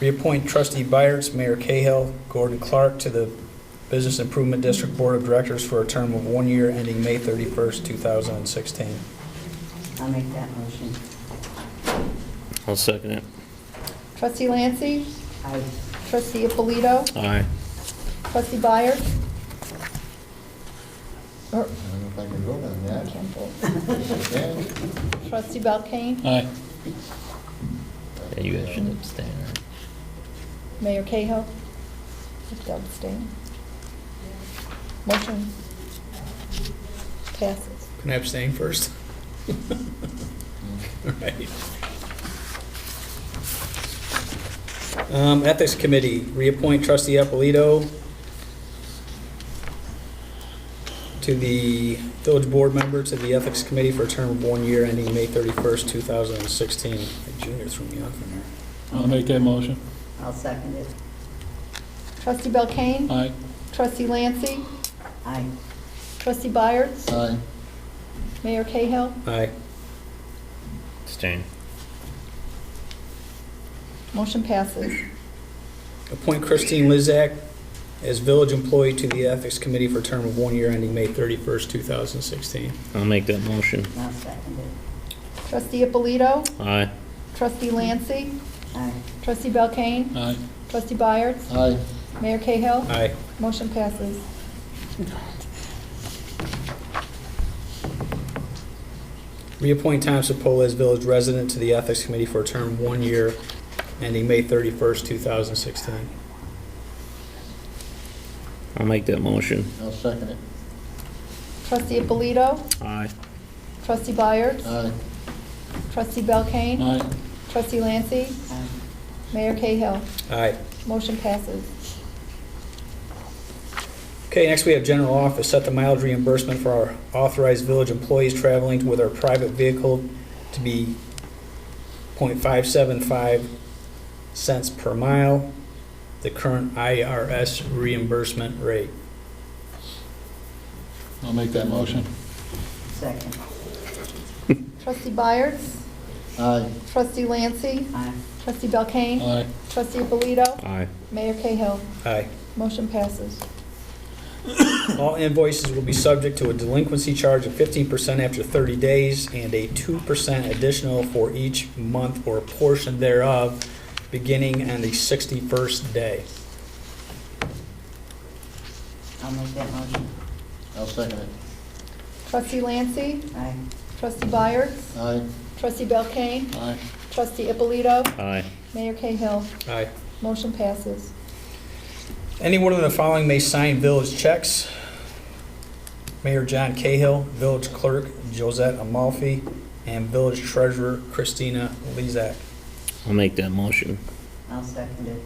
reappoint Trustee Byers, Mayor Cahill, Gordon Clark to the Business Improvement District Board of Directors for a term of 1 year ending May 31st, 2016. I'll make that motion. I'll second it. Trustee Lancy, Aye. Trustee Abolito, Aye. Trustee Byers. Or, I don't know if I can vote on I that. can't vote. Okay. Trustee Belkane, Aye. Yeah, you guys should abstain. Right? Mayor Cahill. Doug abstain. Motion passes. Can I abstain first? All right. Ethics Committee, reappoint Trustee Apolito to the Village Board member to the Ethics Committee for a term of 1 year ending May 31st, 2016. Junior threw me off in there. I'll make that motion. I'll second it. Trustee Belkane, Aye. Trustee Lancy, Aye. Trustee Byers, Aye. Mayor Cahill. Aye. Abstain. Motion passes. Appoint Christine Lizak as village employee to the Ethics Committee for a term of 1 year ending May 31st, 2016. I'll make that motion. I'll second it. Trustee Abolito, Aye. Trustee Lancy, Aye. Trustee Belkane, Aye. Trustee Byers, Aye. Mayor Cahill. Aye. Motion passes. Reappoint Tom Sepola as village resident to the Ethics Committee for a term of 1 year ending May 31st, 2016. I'll make that motion. I'll second it. Trustee Abolito, Aye. Trustee Byers, Aye. Trustee Belkane, Aye. Trustee Lancy, Aye. Mayor Cahill. Aye. Motion passes. Okay, next we have general office. Set the mileage reimbursement for our authorized village employees traveling with our private vehicle to be .575 cents per mile, the current IRS reimbursement rate. I'll make that motion. Second. Trustee Byers, Aye. Trustee Lancy, Aye. Trustee Belkane, Aye. Trustee Abolito, Aye. Mayor Cahill. Aye. Motion passes. All invoices will be subject to a delinquency charge of 15% after 30 days and a 2% additional for each month or portion thereof, beginning on the 61st day. I'll make that motion. I'll second it. Trustee Lancy, Aye. Trustee Byers, Aye. Trustee Belkane, Aye. Trustee Abolito, Aye. Mayor Cahill. Aye. Motion passes. Any one of the following may sign village checks. Mayor John Cahill, Village Clerk Josette Amalfi, and Village Treasurer Christina Lezak. I'll make that motion. I'll second it.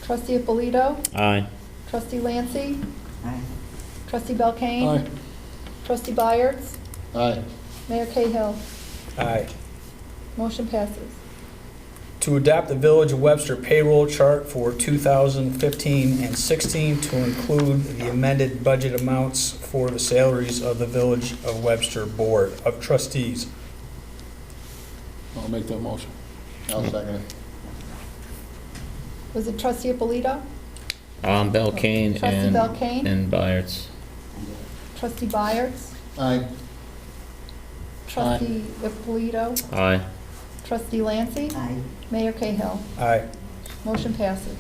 Trustee Abolito, Aye. Trustee Lancy, Aye. Trustee Belkane, Aye. Trustee Byers, Aye. Mayor Cahill. Aye. Motion passes. To adopt the Village of Webster payroll chart for 2015 and 16 to include the amended budget amounts for the salaries of the Village of Webster Board of Trustees. I'll make that motion. I'll second it. Was it trustee Ippolito? Belkane Trustee Belkane? and Byers. Trustee Byers? Aye. Trustee Ippolito? Aye. Trustee Lancy? Aye. Mayor Cahill? Aye. Motion passes.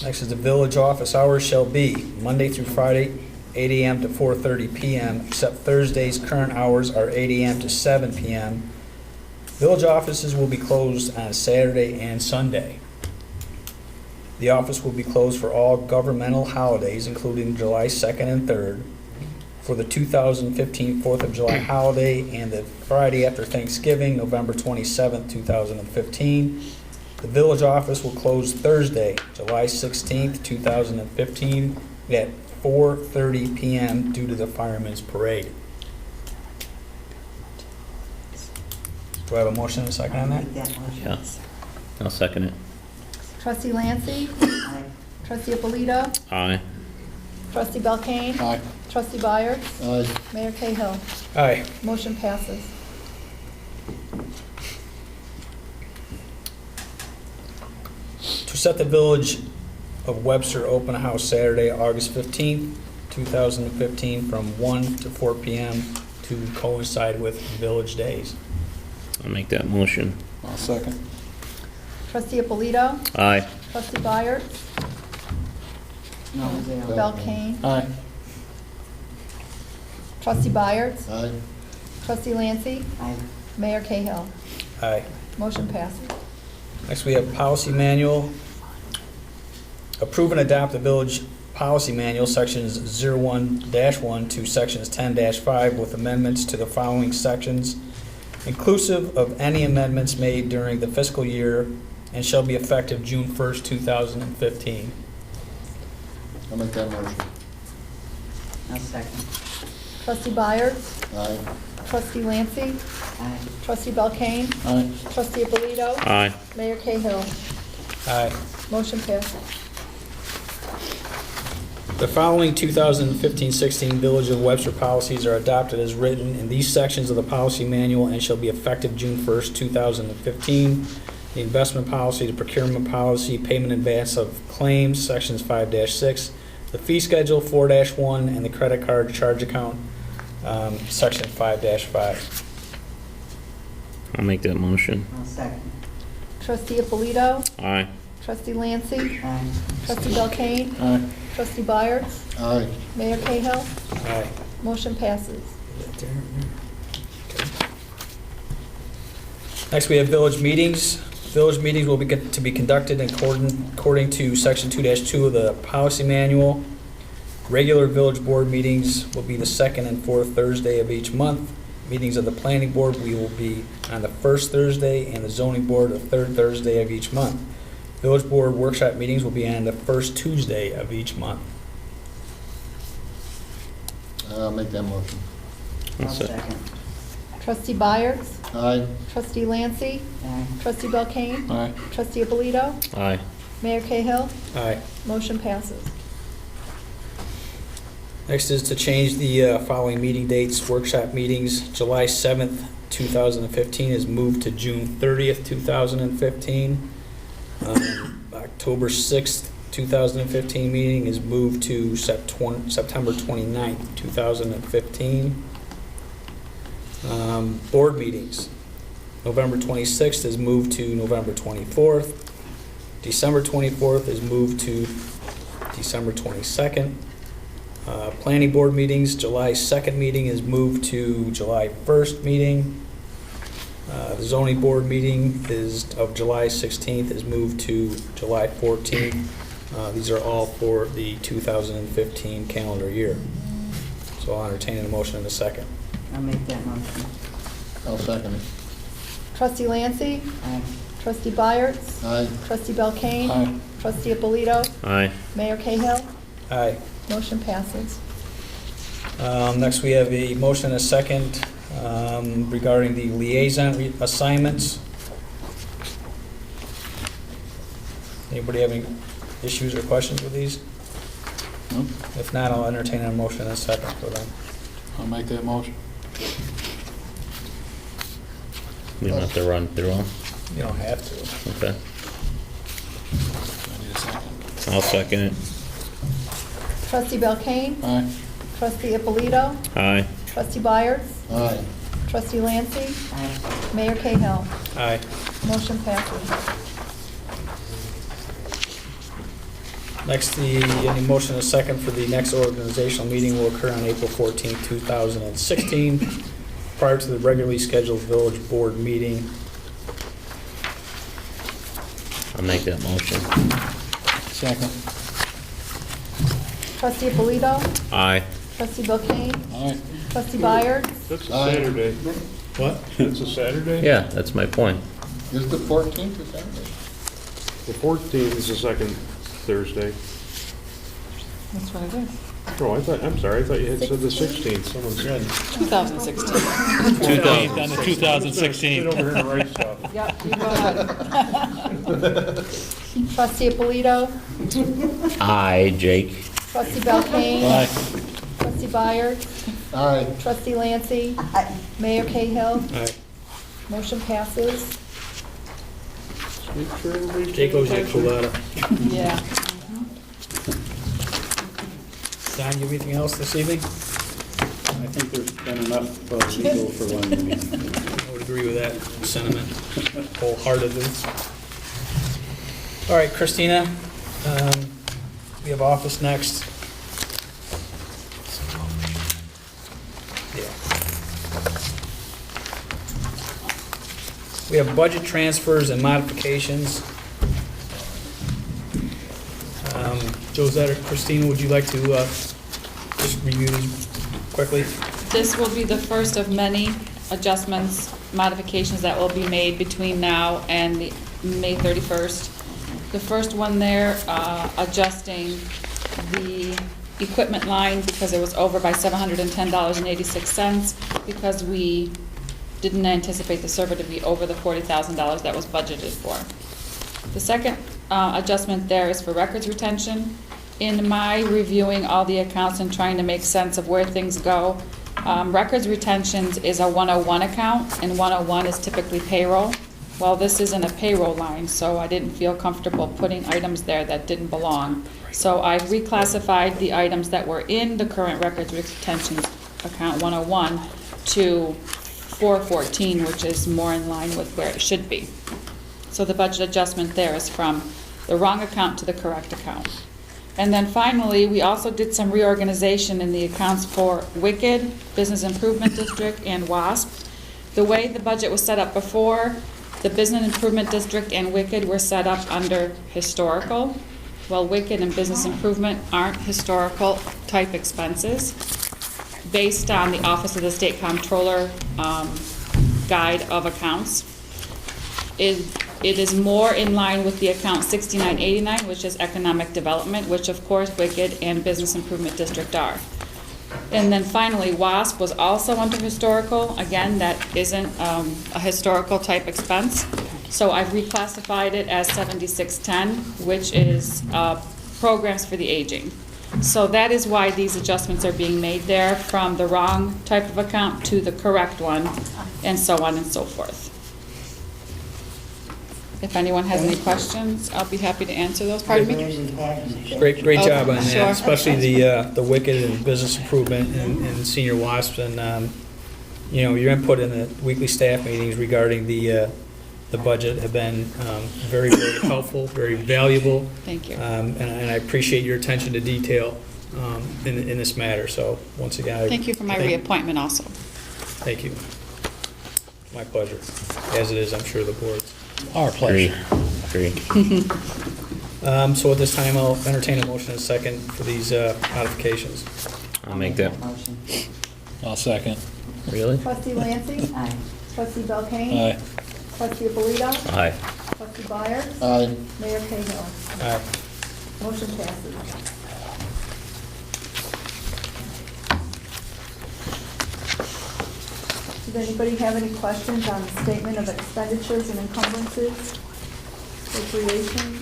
Next is the village office hours shall be Monday through Friday, 8 a.m. to 4:30 p.m., except Thursdays' current hours are 8 a.m. to 7 p.m. Village offices will be closed on Saturday and Sunday. The office will be closed for all governmental holidays, including July 2nd and 3rd, for the 2015 4th of July holiday and the Friday after Thanksgiving, November 27th, 2015. The village office will close Thursday, July 16th, 2015, at 4:30 p.m. due to the Fireman's Parade. Do I have a motion and a second on that? Make that motion. Yeah. I'll second it. Trustee Lancy? Aye. Trustee Ippolito? Aye. Trustee Belkane? Aye. Trustee Byers? Aye. Mayor Cahill? Aye. Motion passes. To set the Village of Webster open house Saturday, August 15th, 2015, from 1 to 4 p.m. to coincide with Village Days. I'll make that motion. I'll second. Trustee Ippolito? Aye. Trustee Byers? No, they are. Belkane? Aye. Trustee Byers? Aye. Trustee Lancy? Aye. Mayor Cahill? Aye. Motion passes. Next, we have Policy Manual. Approve and adopt the Village Policy Manual, Sections 01-1 to Sections 10-5, with amendments to the following sections, inclusive of any amendments made during the fiscal year, and shall be effective June 1st, 2015. I'll make that motion. I'll second. Trustee Byers? Aye. Trustee Lancy? Aye. Trustee Belkane? Aye. Trustee Ippolito? Aye. Mayor Cahill? Aye. Motion passes. The following 2015-16 Village of Webster policies are adopted as written in these sections of the policy manual and shall be effective June 1st, 2015. The investment policy, the procurement policy, payment in advance of claims, sections 5-6, the fee schedule 4-1, and the credit card charge account, section 5-5. I'll make that motion. I'll second. Trustee Ippolito? Aye. Trustee Lancy? Aye. Trustee Belkane? Aye. Trustee Byers? Aye. Mayor Cahill? Aye. Motion passes. Next, we have village meetings. Village meetings will be to be conducted according to section 2-2 of the policy manual. Regular village board meetings will be the second and fourth Thursday of each month. Meetings of the planning board will be on the first Thursday, and the zoning board the third Thursday of each month. Village board workshop meetings will be on the first Tuesday of each month. I'll make that motion. I'll That's it. second. Trustee Byers? Aye. Trustee Lancy? Aye. Trustee Belkane? Aye. Trustee Ippolito? Aye. Mayor Cahill? Aye. Motion passes. Next is to change the following meeting dates. Workshop meetings, July 7th, 2015 is moved to June 30th, 2015. October 6th, 2015 meeting is moved to September 29th, 2015. Board meetings, November 26th is moved to November 24th. December 24th is moved to December 22nd. Planning board meetings, July 2nd meeting is moved to July 1st meeting. The zoning board meeting of July 16th is moved to July 14th. These are all for the 2015 calendar year. So I'll entertain a motion in a second. I'll make that motion. I'll second it. Trustee Lancy? Aye. Trustee Byers? Aye. Trustee Belkane? Aye. Trustee Ippolito? Aye. Mayor Cahill? Aye. Motion passes. Next, we have a motion and a second regarding the liaison assignments. Anybody have any issues or questions with these? No? If not, I'll entertain a motion and a second for them. I'll make that motion. You don't have to run through them. You don't have to. Okay. I'll second it. Trustee Belkane? Aye. Trustee Ippolito? Aye. Trustee Byers? Aye. Trustee Lancy? Aye. Mayor Cahill? Aye. Motion passes. Next, any motion and a second for the next organizational meeting will occur on April 14, 2016, prior to the regularly scheduled village board meeting. I'll make that motion. Second. Trustee Ippolito? Aye. Trustee Belkane? Aye. Trustee Byers? That's a Aye. Saturday. What? It's a Saturday? Yeah, that's my point. Is the 14th or Saturday? The 14th is the second Thursday. That's what it is. Oh, I'm sorry, I thought you had said the 16th, someone said. 2016. 15th on the 2016. Get over here and write stuff. Yep, you go ahead. Trustee Ippolito? Aye, Jake. Trustee Belkane? Aye. Trustee Byers? Aye. Trustee Lancy? Mayor Cahill? Aye. Motion passes. Make sure everybody's Jake owes you a paying attention. Coletta. Yeah. Don, you have anything else this evening? I think there's been enough legal for one meeting. I would agree with that sentiment wholeheartedly. All right, Christina, we have office next. Yeah. We have budget transfers and modifications. Josette or Christina, would you like to just review these quickly? This will be the first of many adjustments, modifications that will be made between now and the May 31st. The first one there, adjusting the equipment line because it was over by $710.86 because we didn't anticipate the server to be over the $40,000 that was budgeted for. The second adjustment there is for records retention. In my reviewing all the accounts and trying to make sense of where things go, records retentions is a 101 account, and 101 is typically payroll. Well, this isn't a payroll line, so I didn't feel comfortable putting items there that didn't belong. So I've reclassified the items that were in the current records retention account 101 to 414, which is more in line with where it should be. So the budget adjustment there is from the wrong account to the correct account. And then finally, we also did some reorganization in the accounts for WICKED, Business Improvement District, and WASP. The way the budget was set up before, the Business Improvement District and WICKED were set up under historical. Well, WICKED and Business Improvement aren't historical type expenses based on the Office of the State Comptroller Guide of Accounts. It is more in line with the account 6989, which is economic development, which of course WICKED and Business Improvement District are. And then finally, WASP was also under historical. Again, that isn't a historical type expense. So I've reclassified it as 7610, which is programs for the aging. So that is why these adjustments are being made there, from the wrong type of account to the correct one, and so on and so forth. If anyone has any questions, I'll be happy to answer those. Pardon me? Great job on Sure. that, especially the WICKED and business improvement and senior WASPs, and your input in the weekly staff meetings regarding the budget have been very, very helpful, very valuable. Thank you. And I appreciate your attention to detail in this matter. So once again, Thank you for my reappointment also. Thank you. My pleasure, as it is, I'm sure, the board's. Our pleasure. Agree. So at this time, I'll entertain a motion and a second for these modifications. I'll make that. Motion. I'll second. Really? Trustee Lancy? Aye. Trustee Belkane? Aye. Trustee Ippolito? Aye. Trustee Byers? Aye. Mayor Cahill? Aye. Motion passes. Does anybody have any questions on the statement of expenditures and encumbrances, appropriations,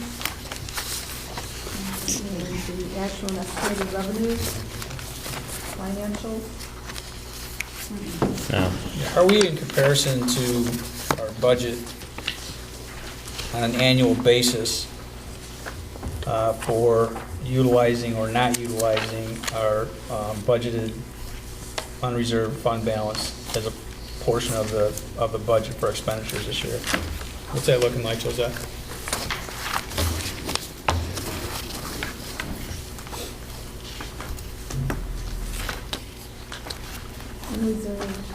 and the actual and estimated revenues, financials? No. Are we, in comparison to our budget, on an annual basis for utilizing or not utilizing our budgeted unreserved fund balance as a portion of the budget for expenditures this year. What's that looking like, Josette? Reserve.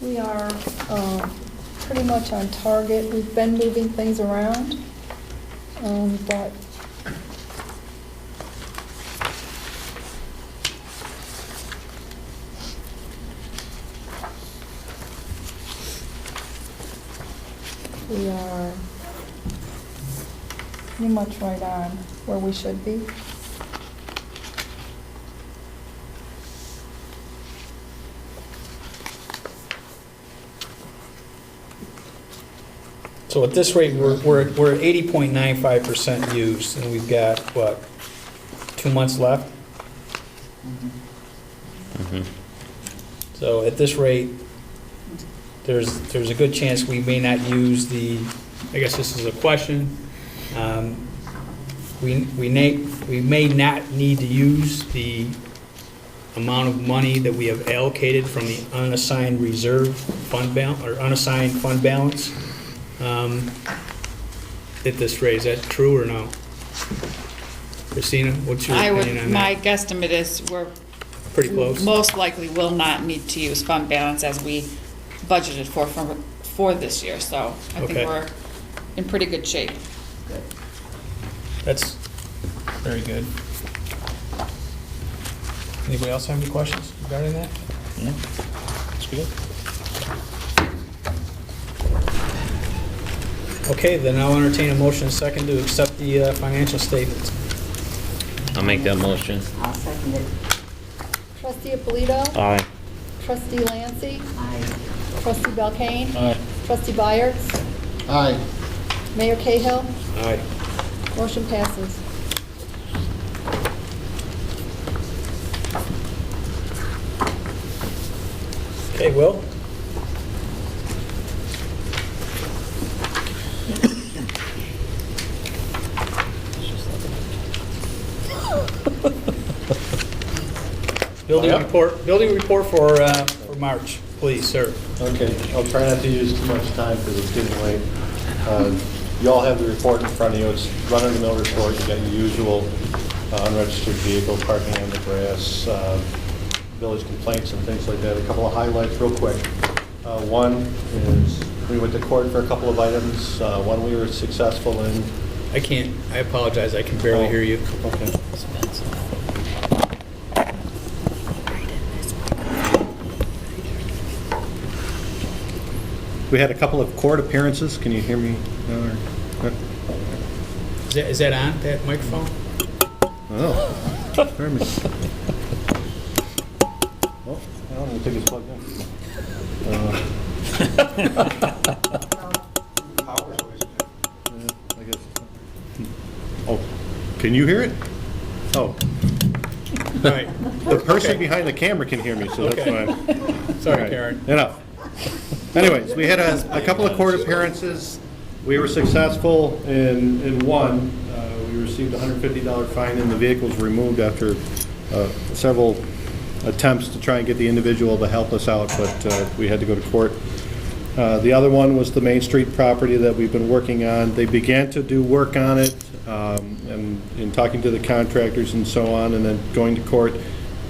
We are pretty much on target. We've been moving things around, but we are pretty much right on where we should be. So at this rate, we're at 80.95% used, and we've got, what, 2 months left? So at this rate, there's a good chance we may not use the, I guess this is a question, we may not need to use the amount of money that we have allocated from the unassigned reserve fund balance, or unassigned fund balance. At this rate, is that true or no? Christina, what's your opinion on My that? guesstimate is we're Pretty close? most likely will not need to use fund balance as we budgeted for this year, so I think Okay. we're in pretty good shape. That's very good. Anybody else have any questions regarding that? No, that's good. Okay, then I'll entertain a motion second to accept the financial statements. I'll make that motion. I'll second it. Trustee Abolito? Aye. Trustee Lancy? Aye. Trustee Belkane? Aye. Trustee Byers? Aye. Mayor Cahill? Aye. Motion passes. Okay, Will? Building report for March, please, sir. Okay, I'll try not to use too much time because it's getting late. You all have the report in front of you. It's run-of-the-mill report. You got your usual unregistered vehicle, parking on the grass, village complaints and things like that. A couple of highlights real quick. One is we went to court for a couple of items. One we were successful in. I apologize, I can barely hear you. Okay. We had a couple of court appearances. Can you hear me now? Is that on, that microphone? Oh, pardon me. Oh, I don't think it's plugged in. I guess. Oh, can you hear it? Oh. All right. The person Okay. behind the camera can hear me, so that's Okay. fine. Sorry, All right. Karen. Enough. Anyways, we had a couple of court appearances. We were successful in one. We received a $150 fine and the vehicle was removed after several attempts to try and get the individual to help us out, but we had to go to court. The other one was the Main Street property that we've been working on. They began to do work on it, and in talking to the contractors and so on, and then going to court,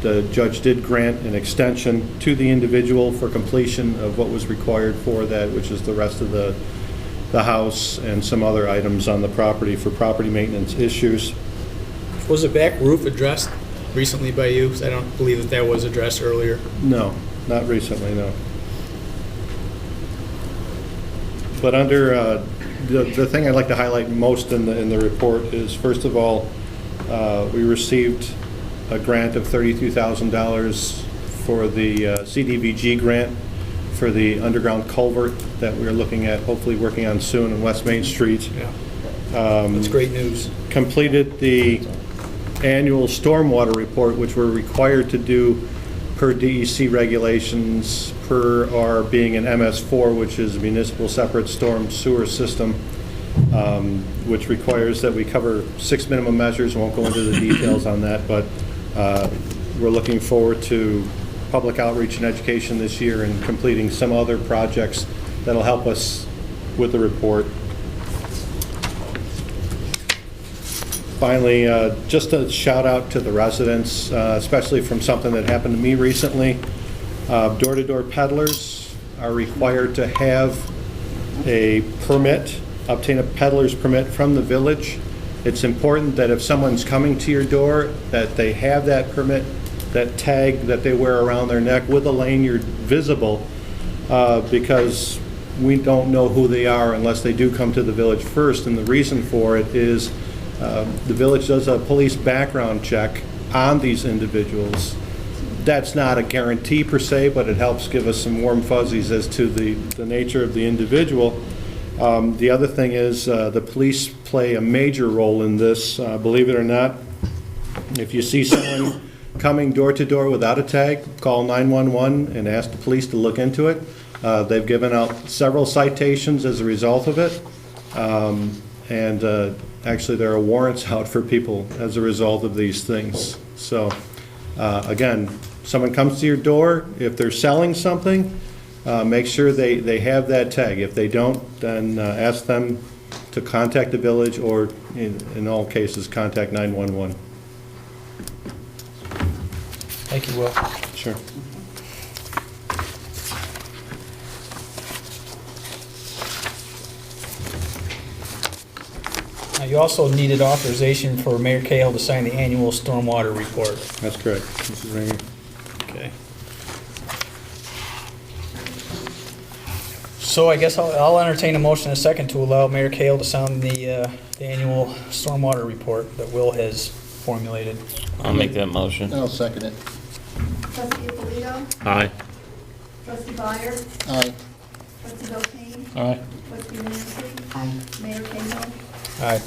the judge did grant an extension to the individual for completion of what was required for that, which is the rest of the house and some other items on the property for property maintenance issues. Was the back roof addressed recently by you? 'Cause I don't believe that was addressed earlier. No, not recently, no. But under, the thing I'd like to highlight most in the report is, first of all, we received a grant of $32,000 for the CDBG grant for the underground culvert that we're looking at, hopefully working on soon on West Main Street. Yeah. That's great news. Completed the annual stormwater report, which we're required to do per DEC regulations, per our being an MS4, which is Municipal Separate Storm Sewer System, which requires that we cover 6 minimum measures. Won't go into the details on that, but we're looking forward to public outreach and education this year and completing some other projects that'll help us with the report. Finally, just a shout out to the residents, especially from something that happened to me recently. Door-to-door peddlers are required to have a permit, obtain a peddler's permit from the village. It's important that if someone's coming to your door, that they have that permit, that tag that they wear around their neck with a lanyard visible, because we don't know who they are unless they do come to the village first. And the reason for it is the village does a police background check on these individuals. That's not a guarantee per se, but it helps give us some warm fuzzies as to the nature of the individual. The other thing is the police play a major role in this. Believe it or not, if you see someone coming door to door without a tag, call 911 and ask the police to look into it. They've given out several citations as a result of it. And actually, there are warrants out for people as a result of these things. So, again, someone comes to your door, if they're selling something, make sure they have that tag. If they don't, then ask them to contact the village or, in all cases, contact 911. Thank you, Will. Sure. You also needed authorization for Mayor Cahill to sign the annual stormwater report. That's correct. This is right here. Okay. So I guess I'll entertain a motion in a second to allow Mayor Cahill to sign the annual stormwater report that Will has formulated. I'll make that motion. I'll second it. Trustee Alito? Aye. Trustee Byers? Aye. Trustee Belkane? Aye. Trustee Lancy? Aye. Mayor Cahill? Aye.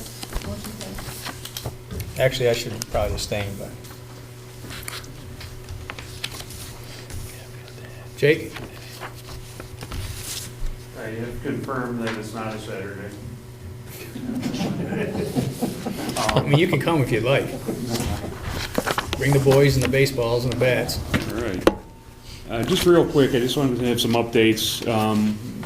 Motion carries. Actually, I should probably abstain, but. Jake? I have confirmed that it's not a Saturday. I mean, you can come if you'd like. Bring the boys and the baseballs and the bats. All right. Just real quick, I just wanted to have some updates.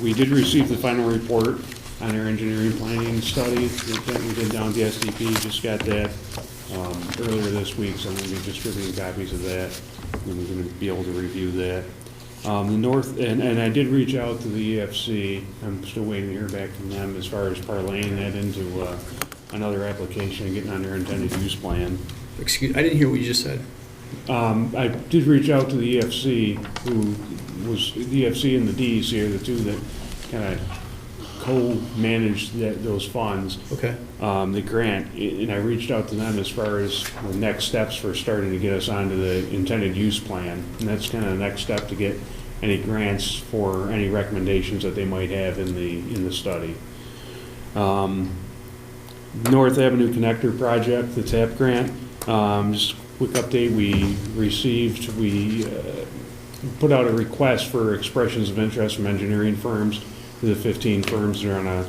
We did receive the final report on our engineering planning study that we did down at the SDP. Just got that earlier this week, so I'm going to be distributing copies of that, and we're going to be able to review that. And I did reach out to the EFC. I'm still waiting to hear back from them as far as parlaying that into another application and getting on their intended use plan. Excuse, I didn't hear what you just said. I did reach out to the EFC, who was, the EFC and the DEC are the two that kind of co-manage those funds. Okay. The grant, and I reached out to them as far as the next steps for starting to get us onto the intended use plan. And that's kind of the next step to get any grants for any recommendations that they might have in the study. North Avenue Connector Project, the TAP grant. Just a quick update, we put out a request for expressions of interest from engineering firms. The 15 firms that are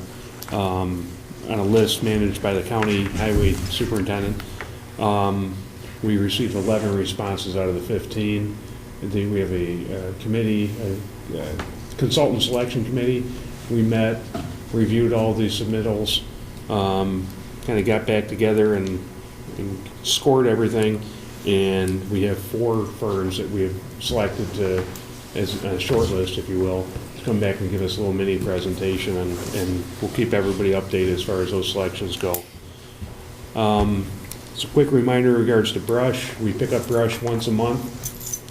on a list managed by the county highway superintendent. We received 11 responses out of the 15. Then we have a committee, a consultant selection committee. We met, reviewed all these submittals, kind of got back together and scored everything. And we have 4 firms that we have selected to, as a short list, if you will, come back and give us a little mini presentation, and we'll keep everybody updated as far as those selections go. Just a quick reminder in regards to brush. We pick up brush once a month.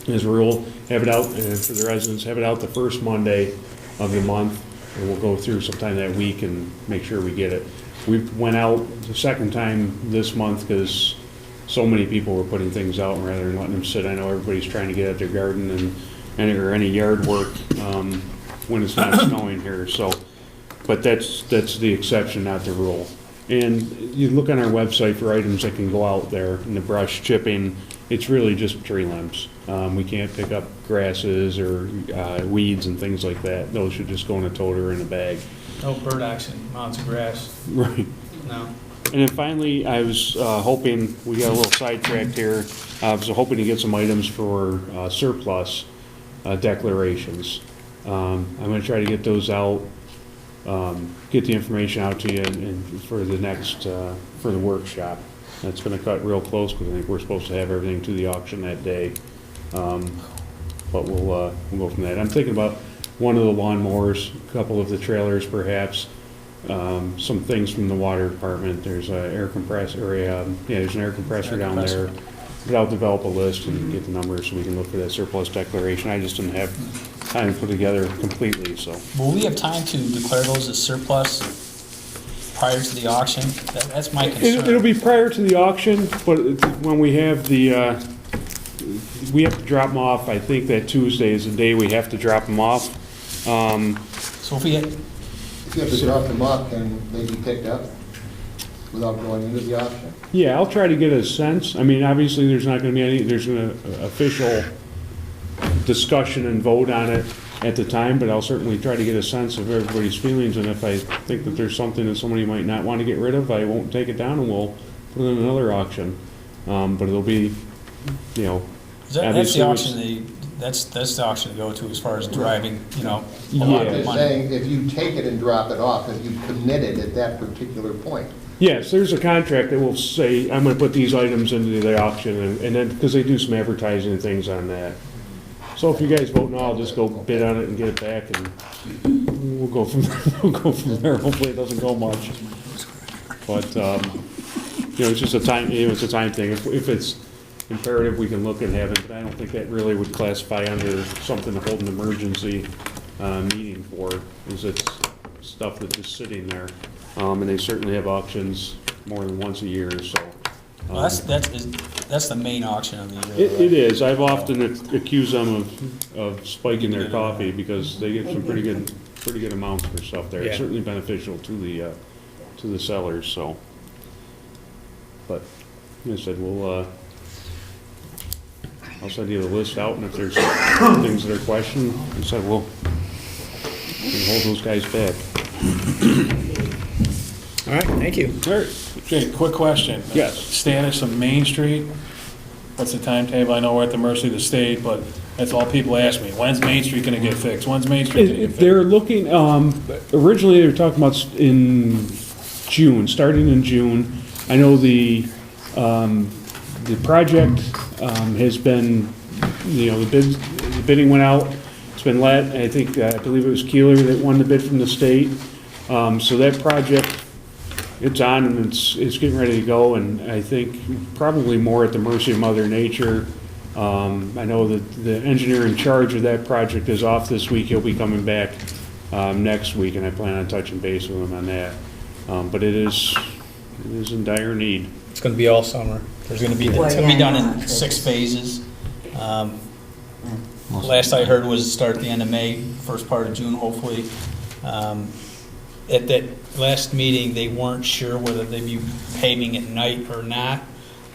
As a rule, have it out, and for the residents, have it out the first Monday of the month, and we'll go through sometime that week and make sure we get it. We went out the second time this month because so many people were putting things out rather than letting them sit. I know everybody's trying to get at their garden or any yard work when it's not snowing here. So, but that's the exception, not the rule. And you look on our website for items that can go out there, and the brush chipping, it's really just tree limbs. We can't pick up grasses or weeds and things like that. Those should just go in a toter or in a bag. No burdock and mounds of grass. Right. No. And then finally, I was hoping, we got a little sidetracked here, I was hoping to get some items for surplus declarations. I'm gonna try to get those out, get the information out to you and for the next, for the workshop. That's gonna cut real close, because I think we're supposed to have everything to the auction that day. But we'll go from that. I'm thinking about one of the lawnmowers, a couple of the trailers perhaps, some things from the water department. There's an air compressor, there's an air compressor down there. But I'll develop a list and get the numbers so we can look for that surplus declaration. I just didn't have time to put together completely, so. Will we have time to declare those as surplus prior to the auction? That's my concern. It'll be prior to the auction, but when we have the, we have to drop them off. I think that Tuesday is the day we have to drop them off. So if we had, If you have to drop them off, can they be picked up without going into the auction? Yeah, I'll try to get a sense. I mean, obviously, there's not gonna be any, there's an official discussion and vote on it at the time, but I'll certainly try to get a sense of everybody's feelings, and if I think that there's something that somebody might not want to get rid of, I won't take it down and we'll put it in another auction. But it'll be, you know. that's the auction, that's the auction to go to as far as driving, a lot I'm of just money. saying, if you take it and drop it off, if you've committed at that particular point. Yes, there's a contract that will say, I'm gonna put these items into the auction, and then, because they do some advertising and things on that. So if you guys vote no, I'll just go bid on it and get it back, and we'll go from, there. Hopefully it doesn't go much. But, it's just a time, it's a time thing. If it's imperative, we can look and have it, but I don't think that really would classify under something to hold an emergency meeting for, is it's stuff that's just sitting there. And they certainly have auctions more than once a year, so. Well, that's the main auction of the year. It is. I've often accused them of spiking their coffee because they get some pretty good amounts for stuff there. It's Yeah. certainly beneficial to the sellers, so. But, like I said, I'll send you the list out, and if there's things that are questioned, I said, we'll hold those guys back. All right, thank you. Okay, quick question. Yes. Status of Main Street, what's the timetable? I know we're at the mercy of the state, but that's all people ask me. When's Main Street gonna get fixed? When's Main Street gonna get fixed? They're looking, originally they were talking about in June, starting in June. I know the project has been, the bidding went out, it's been let. I believe it was Keeler that won the bid from the state. So that project, it's on and it's getting ready to go, and I think probably more at the mercy of Mother Nature. I know that the engineer in charge of that project is off this week. He'll be coming back next week, and I plan on touching base with him on that. But it is in dire need. It's gonna be all summer. It's gonna be done in 6 phases. Last I heard was start at the end of May, first part of June, hopefully. At that last meeting, they weren't sure whether they'd be paving at night or not.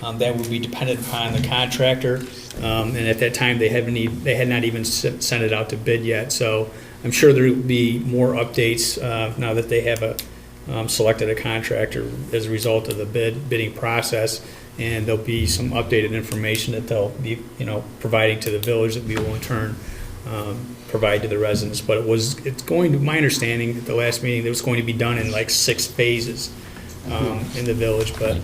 That would be dependent upon the contractor. And at that time, they had not even sent it out to bid yet. So I'm sure there will be more updates now that they have selected a contractor as a result of the bidding process. And there'll be some updated information that they'll be, providing to the village that we will in turn provide to the residents. But it's going to, my understanding at the last meeting, it was going to be done in like 6 phases in the village. But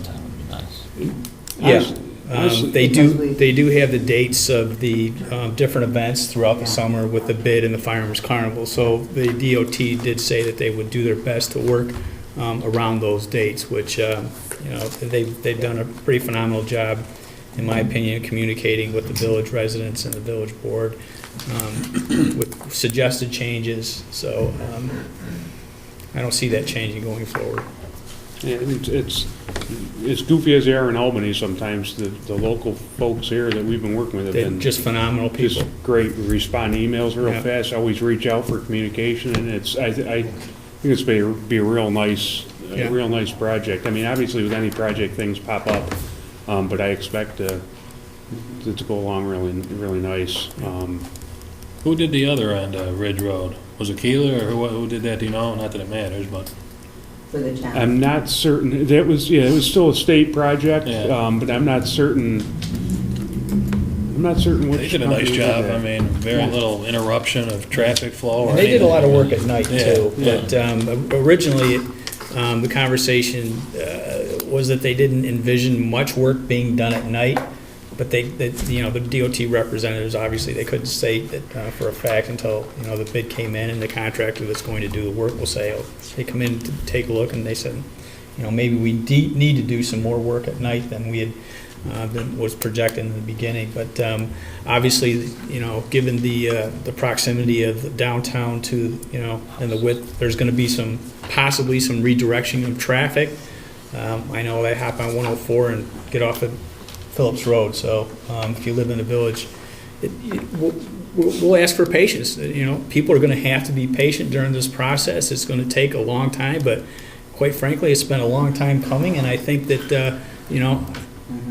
yeah, they do have the dates of the different events throughout the summer with the bid and the Fireman's Carnival. So the DOT did say that they would do their best to work around those dates, which they've done a pretty phenomenal job, in my opinion, communicating with the village residents and the village board with suggested changes. So I don't see that changing going forward. Yeah, it's as goofy as they are in Albany sometimes. The local folks here that we've been working with have They're been just phenomenal people. Just great. Respond to emails real Yeah. fast. Always reach out for communication, and I think it's be a real nice a real nice project. I mean, obviously with any project, things pop up, but I expect it to go along really nice. Who did the other end of Ridge Road? Was it Keeler, or who did that, do you know? Not that it matters, but. For the town. I'm not certain, it was still a state project, but I'm not certain which. They did a nice company job, did I that. mean, very little interruption of traffic flow. And they did a lot of work at night Yeah, too, yeah. but originally, the conversation was that they didn't envision much work being done at night, but the DOT representatives, obviously, they couldn't say that for a fact until, the bid came in, and the contractor that's going to do the work will say, oh, they come in to take a look, and they said, maybe we need to do some more work at night than we had was projected in the beginning. But obviously, given the proximity of downtown to, and the width, there's going to be possibly some redirection of traffic. I know I hop on 104 and get off at Phillips Road, so if you live in the village, we'll ask for patience. People are going to have to be patient during this process. It's going to take a long time, but quite frankly, it's been a long time coming, and I think that,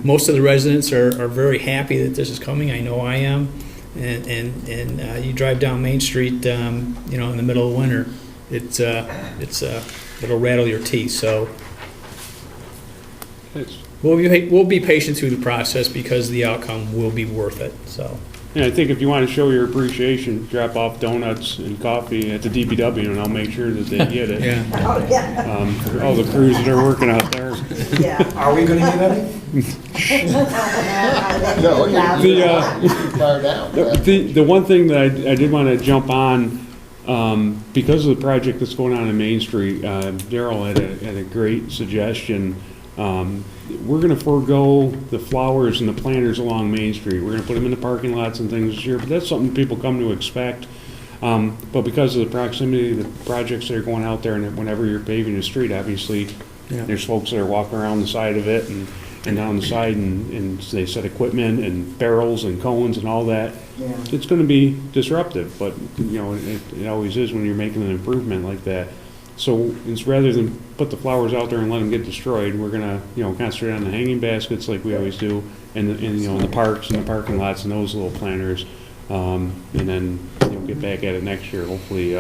most of the residents are very happy that this is coming. I know I am. And you drive down Main Street, in the middle of winter, it'll rattle your teeth. So we'll be patient through the process because the outcome will be worth it. So. And I think if you want to show your appreciation, drop off donuts and coffee at the DPW, and I'll make sure that they get it. Yeah. Oh, yeah. For all the crews that are working out there. Yeah. Are we gonna get any? No, The one thing that I did want to jump on, because of the project that's going on in Main Street, Daryl had a great suggestion. We're going to forego the flowers and the planters along Main Street. We're going to put them in the parking lots and things this year, but that's something people come to expect. But because of the proximity of the projects that are going out there, and whenever you're paving the street, obviously, there's folks that are walking around the side of it and down the side, and they set equipment and barrels and cones and all that. Yeah. It's going to be disruptive, but it always is when you're making an improvement like that. So it's rather than put the flowers out there and let them get destroyed, we're gonna, concentrate on the hanging baskets like we always do, and the parks and the parking lots and those little planters, and then get back at it next year. Hopefully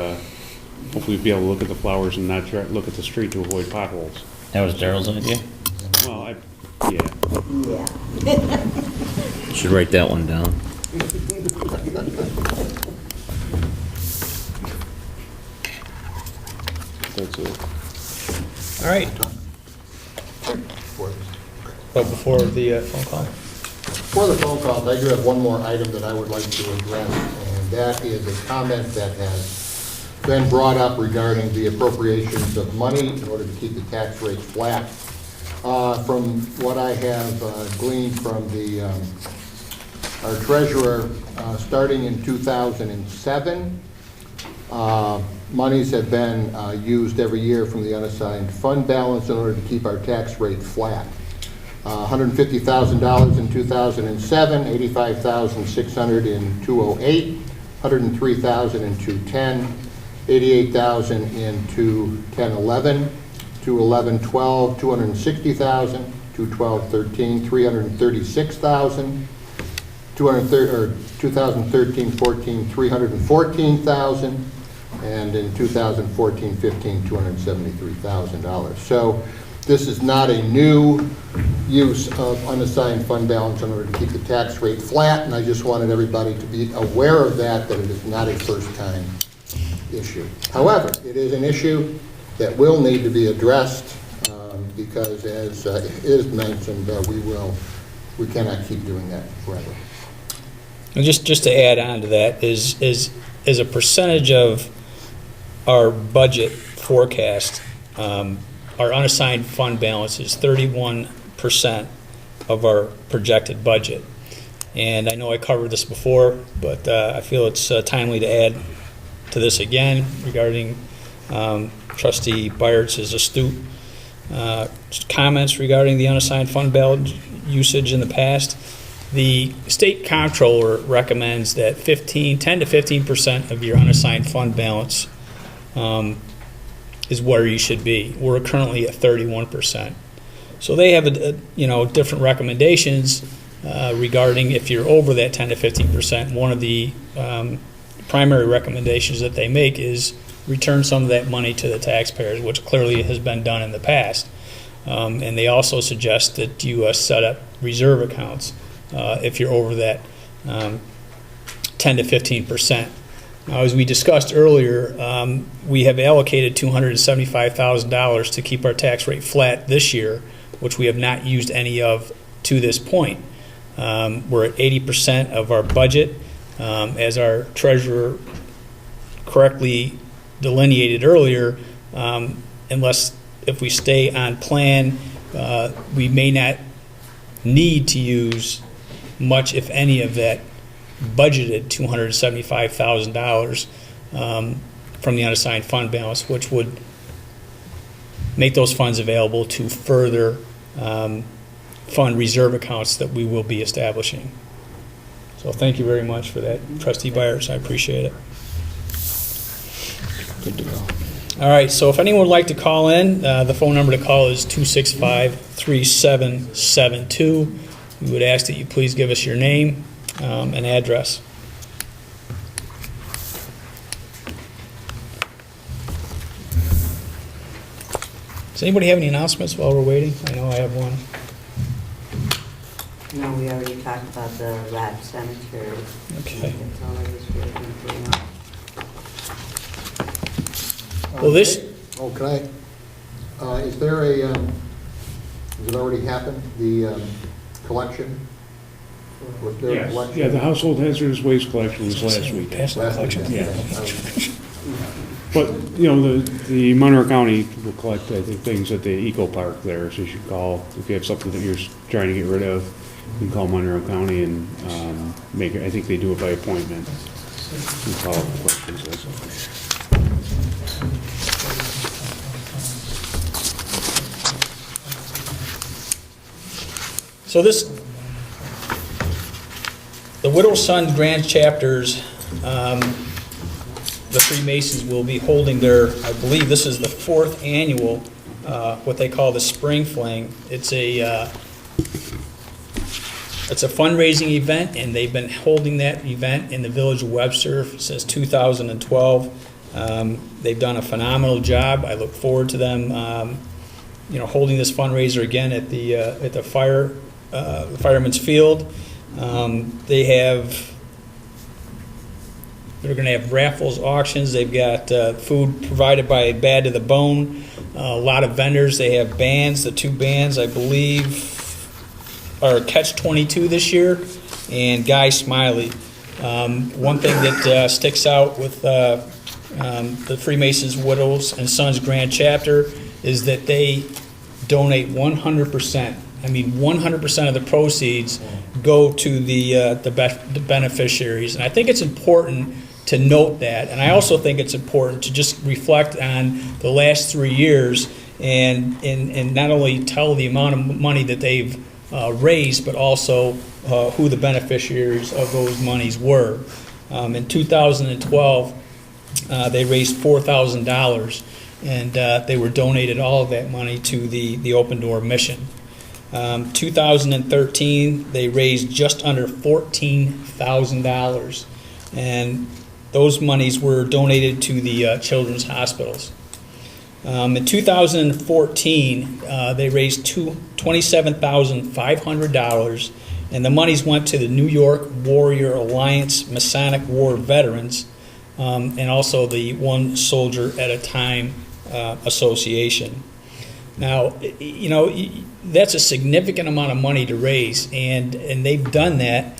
be able to look at the flowers and not look at the street to avoid potholes. That was Daryl's idea? Well, yeah. Yeah. Should write that one down. That's it. All right. But before the phone call. For the phone calls, I do have one more item that I would like to address, and that is a comment that has been brought up regarding the appropriations of money in order to keep the tax rates flat. From what I have gleaned from our treasurer, starting in 2007, monies have been used every year from the unassigned fund balance in order to keep our tax rate flat. $150,000 in 2007, $85,600 in 2008, $103,000 in 2010, $88,000 in 2010-11, 2011-12, $260,000, 2012-13, $336,000, 2013-14, $314,000, and in 2014-15, $273,000. So this is not a new use of unassigned fund balance in order to keep the tax rate flat, and I just wanted everybody to be aware of that it is not a first-time issue. However, it is an issue that will need to be addressed because, as is mentioned, we cannot keep doing that forever. And just to add on to that is a percentage of our budget forecast, our unassigned fund balance is 31% of our projected budget. And I know I covered this before, but I feel it's timely to add to this again regarding Trustee Byert's astute comments regarding the unassigned fund balance usage in the past. The state comptroller recommends that 10 to 15% of your unassigned fund balance is where you should be. We're currently at 31%. So they have, different recommendations regarding if you're over that 10 to 15%. One of the primary recommendations that they make is return some of that money to the taxpayers, which clearly has been done in the past. And they also suggest that you set up reserve accounts if you're over that 10 to 15%. Now, as we discussed earlier, we have allocated $275,000 to keep our tax rate flat this year, which we have not used any of to this point. We're at 80% of our budget. As our treasurer correctly delineated earlier, if we stay on plan, we may not need to use much, if any, of that budgeted $275,000 from the unassigned fund balance, which would make those funds available to further fund reserve accounts that we will be establishing. So thank you very much for that, Trustee Byers. I appreciate it. Good to go. All right, so if anyone would like to call in, the phone number to call is 265-3772. We would ask that you please give us your name and address. Does anybody have any announcements while we're waiting? I know I have one. No, we already talked about the lab cemetery. Okay. That's all I was really going to bring up. Well, this... Oh, can I, is there a, has it already happened, the collection? Was there a Yes, collection? yeah, the household hazardous waste collection was last week. Pass the collection. Yeah. But, the Monroe County will collect, I think, things at the Eco Park there, so you should call, if you have something that you're trying to get rid of, you can call Monroe County and make it, I think they do it by appointment. You call the questions. So the Widow's Son Grand Chapters, the Freemasons will be holding their, I believe this is the 4th annual, what they call the Spring Fling. It's a fundraising event, and they've been holding that event in the village of Webster since 2012. They've done a phenomenal job. I look forward to them, holding this fundraiser again at the Fireman's Field. They're going to have raffles, auctions. They've got food provided by Bad to the Bone. A lot of vendors. They have bands. The 2 bands, I believe, are Catch 22 this year and Guy Smiley. One thing that sticks out with the Freemasons Widows and Sons Grand Chapter is that they donate 100%. I mean, 100% of the proceeds go to the beneficiaries. And I think it's important to note that. And I also think it's important to just reflect on the last 3 years and not only tell the amount of money that they've raised, but also who the beneficiaries of those monies were. In 2012, they raised $4,000, and they were donated all of that money to the Open Door mission. 2013, they raised just under $14,000, and those monies were donated to the children's hospitals. In 2014, they raised $27,500, and the monies went to the New York Warrior Alliance Masonic War Veterans, and also the One Soldier at a Time Association. Now, that's a significant amount of money to raise, and they've done that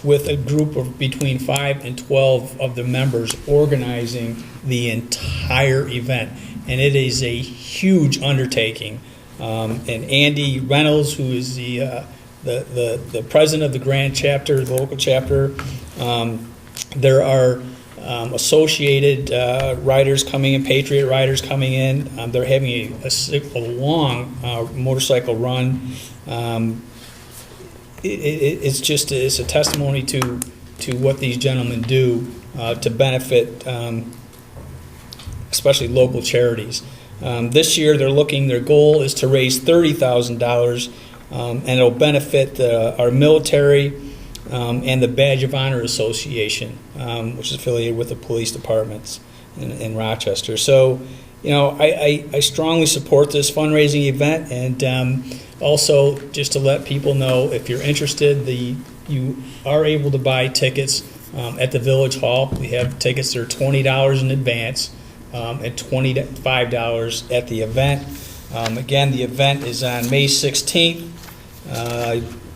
with a group of between 5 and 12 of the members organizing the entire event, and it is a huge undertaking. And Andy Reynolds, who is the president of the Grand Chapter, the local chapter, there are associated riders coming in, Patriot riders coming in. They're having a long motorcycle run. It's a testimony to what these gentlemen do to benefit especially local charities. This year, their goal is to raise $30,000, and it'll benefit our military and the Badge of Honor Association, which is affiliated with the police departments in Rochester. So, I strongly support this fundraising event, and also just to let people know, if you're interested, you are able to buy tickets at the Village Hall. We have tickets that are $20 in advance and $25 at the event. Again, the event is on May 16th.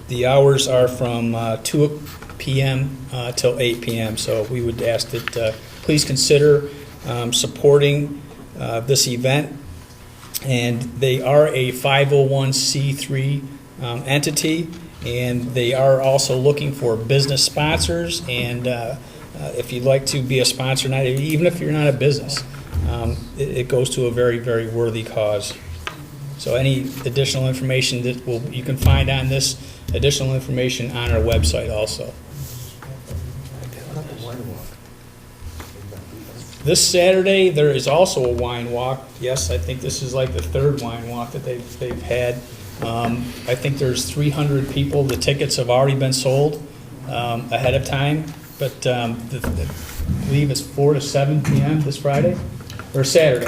The hours are from 2 p.m. till 8 p.m. So we would ask that please consider supporting this event. And they are a 501c3 entity, and they are also looking for business sponsors. And if you'd like to be a sponsor, even if you're not a business, it goes to a very, very worthy cause. So any additional information that you can find on this, additional information on our website also. This Saturday, there is also a wine walk. Yes, I think this is like the third wine walk that they've had. I think there's 300 people. The tickets have already been sold ahead of time, but I believe it's 4 to 7 p.m. this Friday, or Saturday.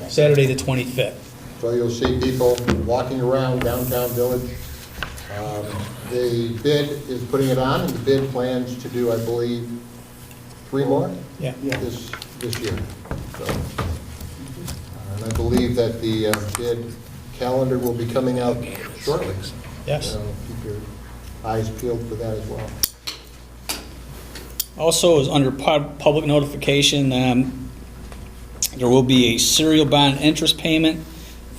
Saturday the 25th. So you'll see people walking around downtown Village. The bid is putting it on, and the bid plans to do, I believe, 3 more this year. So, and I believe that the bid calendar will be coming out shortly. Yes. So keep your eyes peeled for that as well. Also, is under public notification, there will be a serial bond interest payment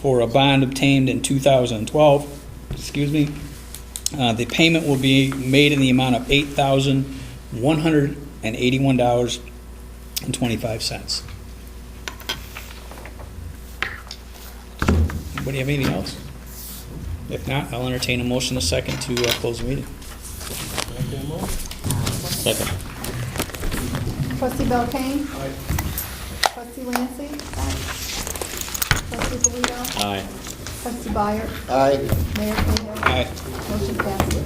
for a bond obtained in 2012. Excuse me. The payment will be made in the amount of $8,181.25. Anybody have anything else? If not, I'll entertain a motion a second to close the meeting. Second. Trustee Belkane? Aye. Trustee Lancy? Aye. Trustee Polito? Aye. Trustee Byers? Aye. Mayor Cahill? Aye. Motion passes.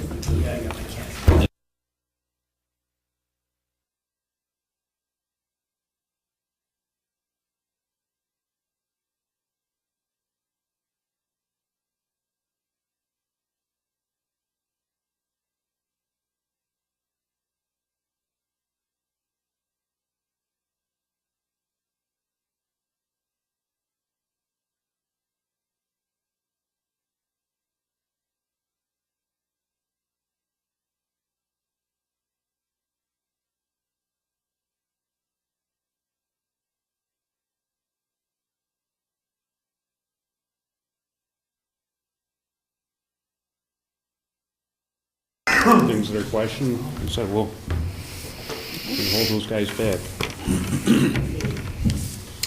Things that are questioned, I said, well, we can hold those guys back.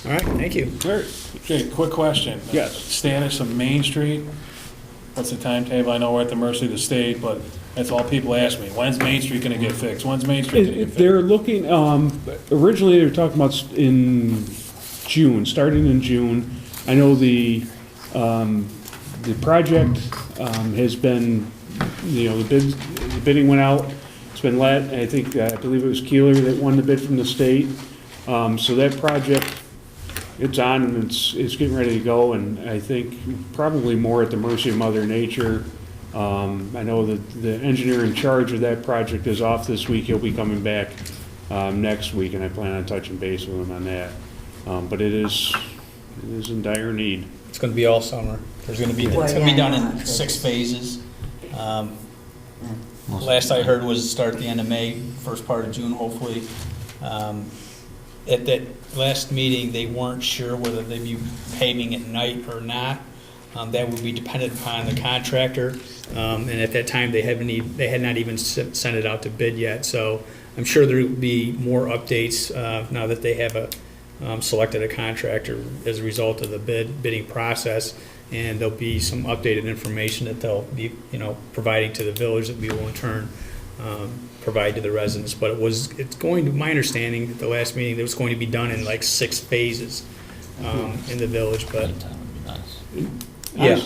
All right, thank you. All right. Okay, quick question. Yes. Status of Main Street, what's the timetable? I know we're at the mercy of the state, but that's all people ask me. When's Main Street gonna get fixed? When's Main Street gonna get fixed? They're looking, originally they were talking about in June, starting in June. I know the project has been, the bidding went out. It's been let. I believe it was Keeler that won the bid from the state. So that project, it's on and it's getting ready to go, and I think probably more at the mercy of Mother Nature. I know that the engineer in charge of that project is off this week. He'll be coming back next week, and I plan on touching base with him on that. But it is in dire need. It's going to be all summer. It's going to be done in 6 phases. Last I heard was start the end of May, first part of June, hopefully. At that last meeting, they weren't sure whether they'd be paving at night or not. That would be dependent upon the contractor. And at that time, they had not even sent it out to bid yet. So I'm sure there will be more updates now that they have selected a contractor as a result of the bidding process. And there'll be some updated information that they'll be, providing to the village that we will in turn provide to the residents. But it's going to, my understanding at the last meeting, that it was going to be done in like 6 phases. in the village, but Yeah.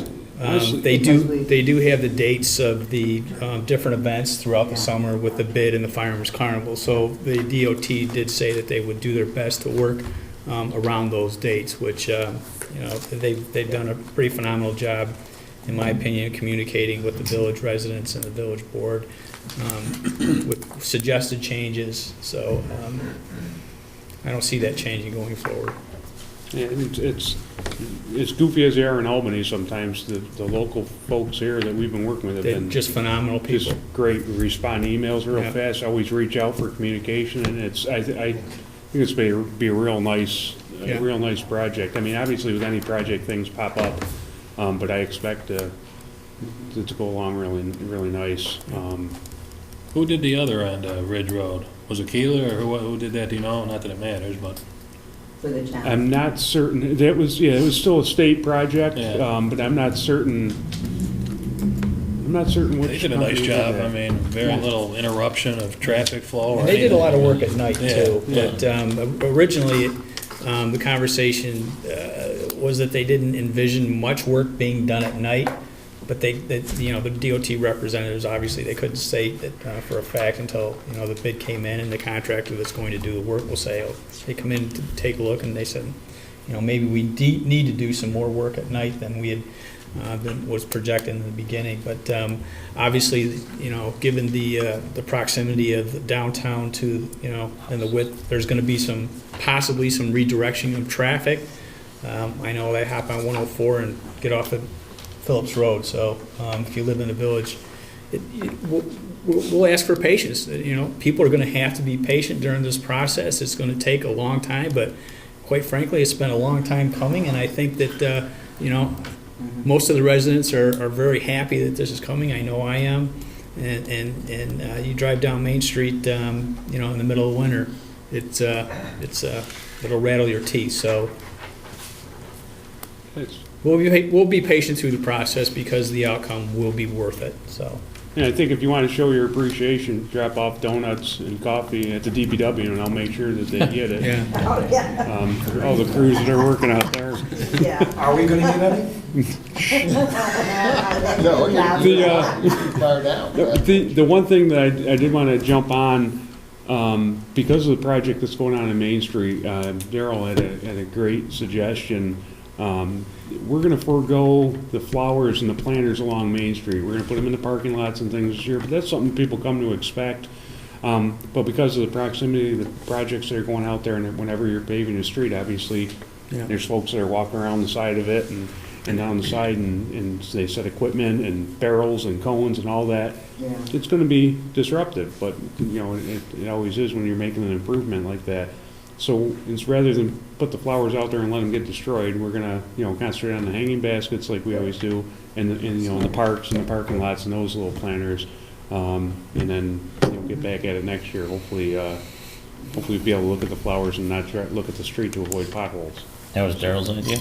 they do have the dates of the different events throughout the summer with the bid and the Fireman's Carnival. So the DOT did say that they would do their best to work around those dates, which they've done a pretty phenomenal job, in my opinion, communicating with the village residents and the village board with suggested changes. So I don't see that changing going forward. Yeah, it's as goofy as they are in Albany sometimes. The local folks here that we've been working with have They're been just phenomenal people. just great. Respond to emails real Yeah. fast. Always reach out for communication, and I think it's be a real nice, Yeah. real nice project. I mean, obviously with any project things pop up, but I expect it to go along really nice. Who did the other end of Ridge Road? Was it Keeler, or who did that, do you know? Not that it matters, but. For the town. I'm not certain. That was, it was still a state project, Yeah. but I'm not certain. Which They did a nice company job. did that. I mean, very little interruption of traffic flow. or And they did a lot of work at night Yeah, too, yeah. but originally, the conversation was that they didn't envision much work being done at night, but the DOT representatives, obviously, they couldn't say that for a fact until, the bid came in and the contractor that's going to do the work will say, oh, they come in to take a look and they said, maybe we need to do some more work at night than we had was projected in the beginning. But obviously, given the proximity of downtown to, and the width, there's going to be possibly some redirection of traffic. I know they hop on 104 and get off at Phillips Road. So if you live in the village, we'll ask for patience. People are going to have to be patient during this process. It's going to take a long time, but quite frankly, it's been a long time coming, and I think that most of the residents are very happy that this is coming. I know I am. And you drive down Main Street, in the middle of winter, it'll rattle your teeth. So we'll be patient through the process because the outcome will be worth it. So. Yeah, I think if you want to show your appreciation, drop off donuts and coffee at the DPW, and I'll make sure that they get it. Yeah. Oh, yeah. For all the crews that are working out there. Yeah. Are we gonna get any? No, The one thing that I did want to jump on, because of the project that's going on in Main Street, Daryl had a great suggestion. We're going to forego the flowers and the planters along Main Street. We're going to put them in the parking lots and things this year, but that's something people come to expect. But because of the proximity of the projects that are going out there, and whenever you're paving the street, obviously, there's folks that are walking around the side of it and down the side, and they set equipment and barrels and cones and all that. Yeah. It's going to be disruptive, but it always is when you're making an improvement like that. So it's rather than put the flowers out there and let them get destroyed, we're gonna concentrate on the hanging baskets like we always do, and the parks and the parking lots and those little planters, and then get back at it next year. Hopefully we'll be able to look at the flowers and not look at the street to avoid potholes. That was Daryl's idea?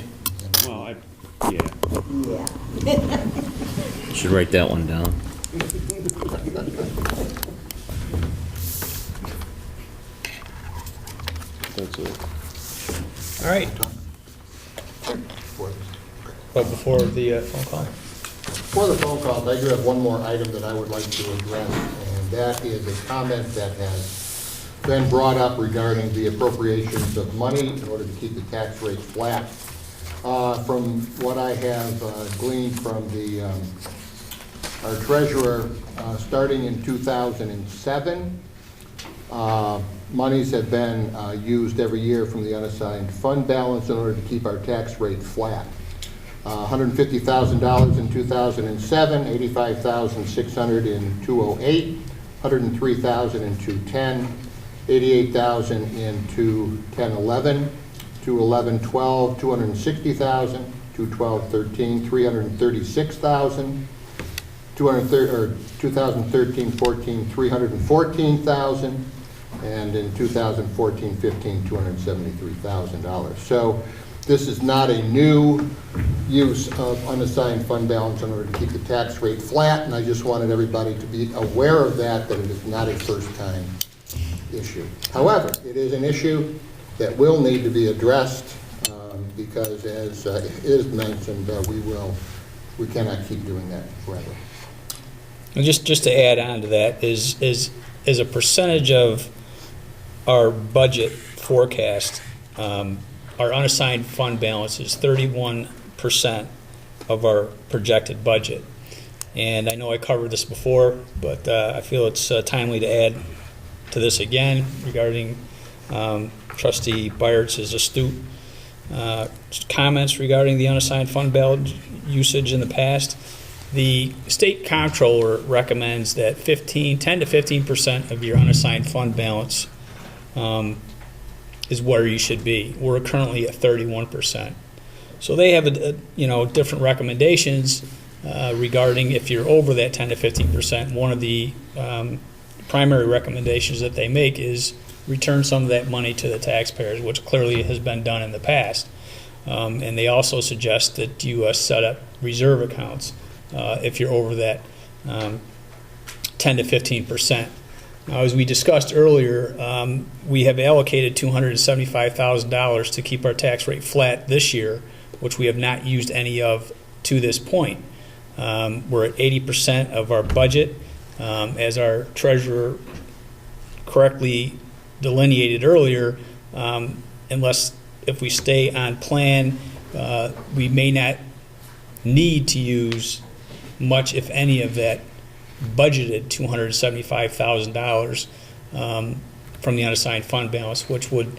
Well, Yeah. Should write that one down. That's it. All right. But before the phone call. For the phone calls, I do have one more item that I would like to address, and that is a comment that has been brought up regarding the appropriations of money in order to keep the tax rate flat. From what I have gleaned from our treasurer, starting in 2007, monies have been used every year from the unassigned fund balance in order to keep our tax rate flat. $150,000 in 2007, $85,600 in 2008, $103,000 in 2010, $88,000 in 2010-11, 2011-12, $260,000, 2012-13, $336,000, 2013-14, $314,000, and in 2014-15, $273,000. So this is not a new use of unassigned fund balance in order to keep the tax rate flat, and I just wanted everybody to be aware of that it is not a first-time issue. However, it is an issue that will need to be addressed because as is mentioned, we cannot keep doing that forever. And just to add on to that, is a percentage of our budget forecast, our unassigned fund balance is 31% of our projected budget. And I know I covered this before, but I feel it's timely to add to this again regarding Trustee Byert's astute comments regarding the unassigned fund balance usage in the past. The state comptroller recommends that 10 to 15% of your unassigned fund balance is where you should be. We're currently at 31%. So they have different recommendations regarding if you're over that 10 to 15%. One of the primary recommendations that they make is return some of that money to the taxpayers, which clearly has been done in the past. And they also suggest that you set up reserve accounts if you're over that 10 to 15%. Now, as we discussed earlier, we have allocated $275,000 to keep our tax rate flat this year, which we have not used any of to this point. We're at 80% of our budget. As our treasurer correctly delineated earlier, if we stay on plan, we may not need to use much, if any, of that budgeted $275,000 from the unassigned fund balance, which would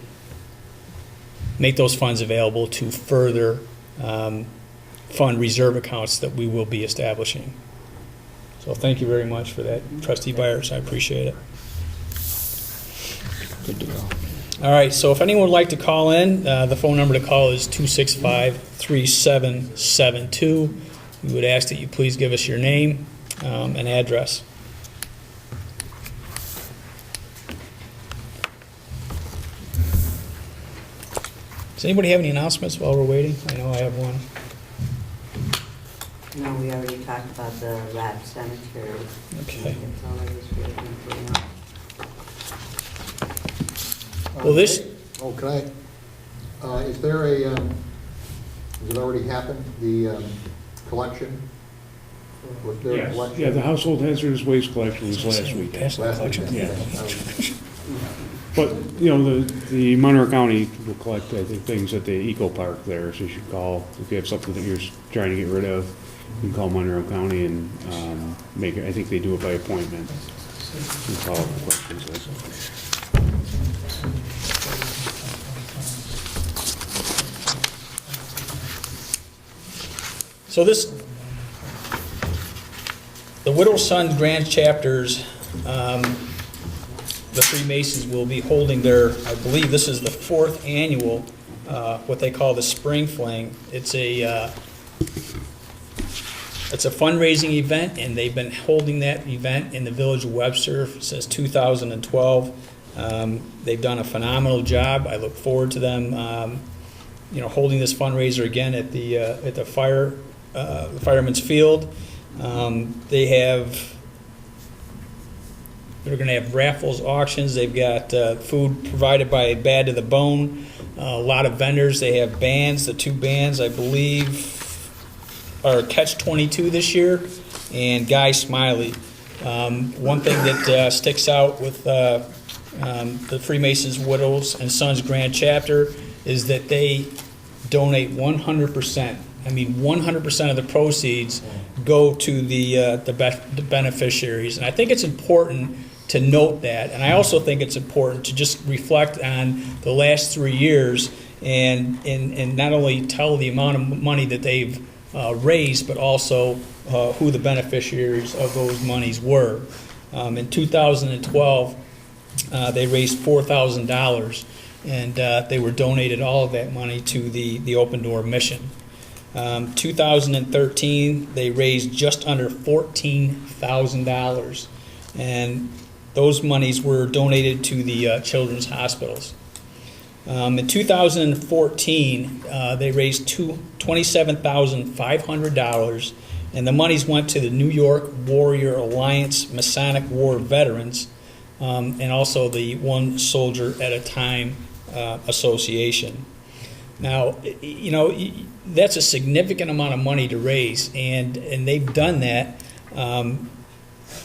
make those funds available to further fund reserve accounts that we will be establishing. So thank you very much for that, Trustee Byers. I appreciate it. Good to go. All right, so if anyone would like to call in, the phone number to call is 265-3772. We would ask that you please give us your name and address. Does anybody have any announcements while we're waiting? I know I have one. No, we already talked about the lab cemetery. Okay. That's all I was waiting for now. Well, this... Oh, can I, is there a, has it already happened, the collection? Was there a collection? Yeah, the household hazardous waste collection was last week. Last weekend? Yeah. But, the Monroe County will collect, I think, things at the Eco Park there, so you should call, if you have something that you're trying to get rid of, you can call Monroe County and make it, I think they do it by appointment. You can call for questions. So the Widow's Son Grand Chapters, the Freemasons will be holding their, I believe this is the 4th annual, what they call the Spring Fling. It's a fundraising event, and they've been holding that event in the village of Webster since 2012. They've done a phenomenal job. I look forward to them, holding this fundraiser again at the Fireman's Field. They're going to have raffles, auctions. They've got food provided by Bad to the Bone. A lot of vendors. They have bands. The 2 bands, I believe, are Catch-22 this year and Guy Smiley. One thing that sticks out with the Freemasons Widows and Sons Grand Chapter is that they donate 100%. I mean, 100% of the proceeds go to the beneficiaries. And I think it's important to note that. And I also think it's important to just reflect on the last 3 years and not only tell the amount of money that they've raised, but also who the beneficiaries of those monies were. In 2012, they raised $4,000, and they were donated all of that money to the Open Door mission. 2013, they raised just under $14,000, and those monies were donated to the children's hospitals. In 2014, they raised $27,500, and the monies went to the New York Warrior Alliance Masonic War Veterans, and also the One Soldier at a Time Association. Now, that's a significant amount of money to raise, and they've done that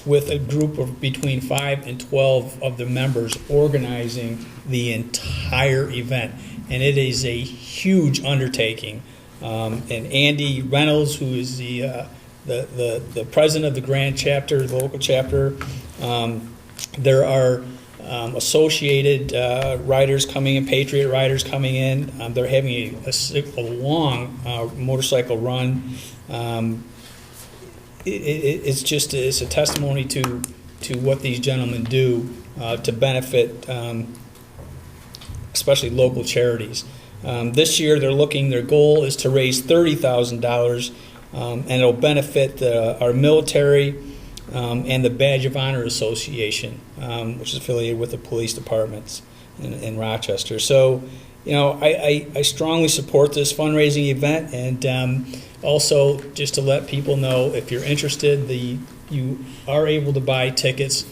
with a group of between 5 and 12 of the members organizing the entire event. And it is a huge undertaking. And Andy Reynolds, who is the president of the Grand Chapter, the local chapter, there are associated riders coming in, Patriot riders coming in. They're having a long motorcycle run. It's a testimony to what these gentlemen do to benefit, especially local charities. This year, their goal is to raise $30,000, and it'll benefit our military and the Badge of Honor Association, which is affiliated with the police departments in Rochester. So, I strongly support this fundraising event, and also just to let people know, if you're interested, you are able to buy tickets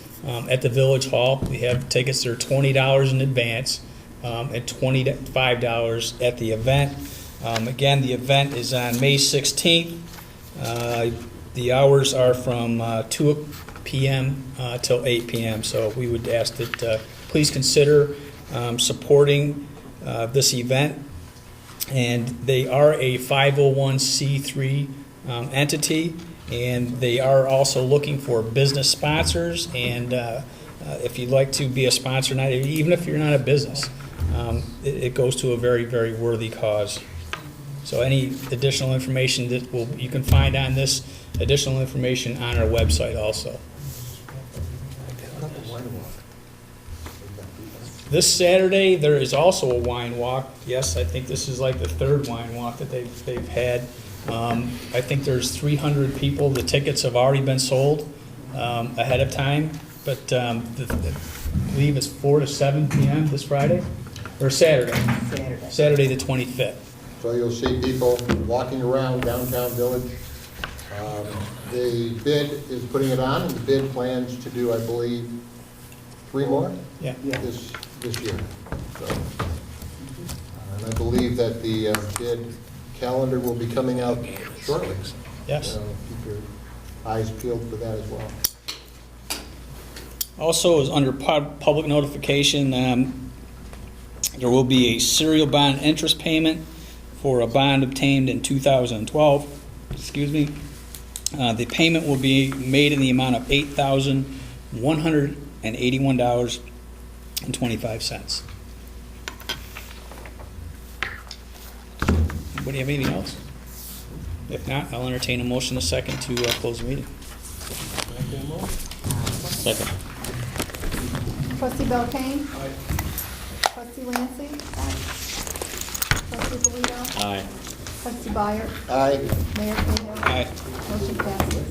at the Village Hall. We have tickets that are $20 in advance and $25 at the event. Again, the event is on May 16th. The hours are from 2 p.m. till 8 p.m. So we would ask that please consider supporting this event. And they are a 501c3 entity, and they are also looking for business sponsors. And if you'd like to be a sponsor, even if you're not a business, it goes to a very, very worthy cause. So any additional information that you can find on this, additional information on our website also. This Saturday, there is also a wine walk. Yes, I think this is like the third wine walk that they've had. I think there's 300 people. The tickets have already been sold ahead of time, but I believe it's 4 to 7 p.m. this Friday, or Saturday. Saturday the 25th. So you'll see people walking around downtown Village. The bid is putting it on, and the bid plans to do, I believe, 3 more this year. So, and I believe that the bid calendar will be coming out shortly. Yes. So keep your eyes peeled for that as well. Also, is under public notification, there will be a serial bond interest payment for a bond obtained in 2012. Excuse me. The payment will be made in the amount of $8,181.25. Anybody have anything else? If not, I'll entertain a motion a second to close the meeting. Second. Trustee Belkane? Trustee Lancy? Trustee Polito? Aye. Trustee Byers? Aye. Mayor Cahill? Aye. Motion passes.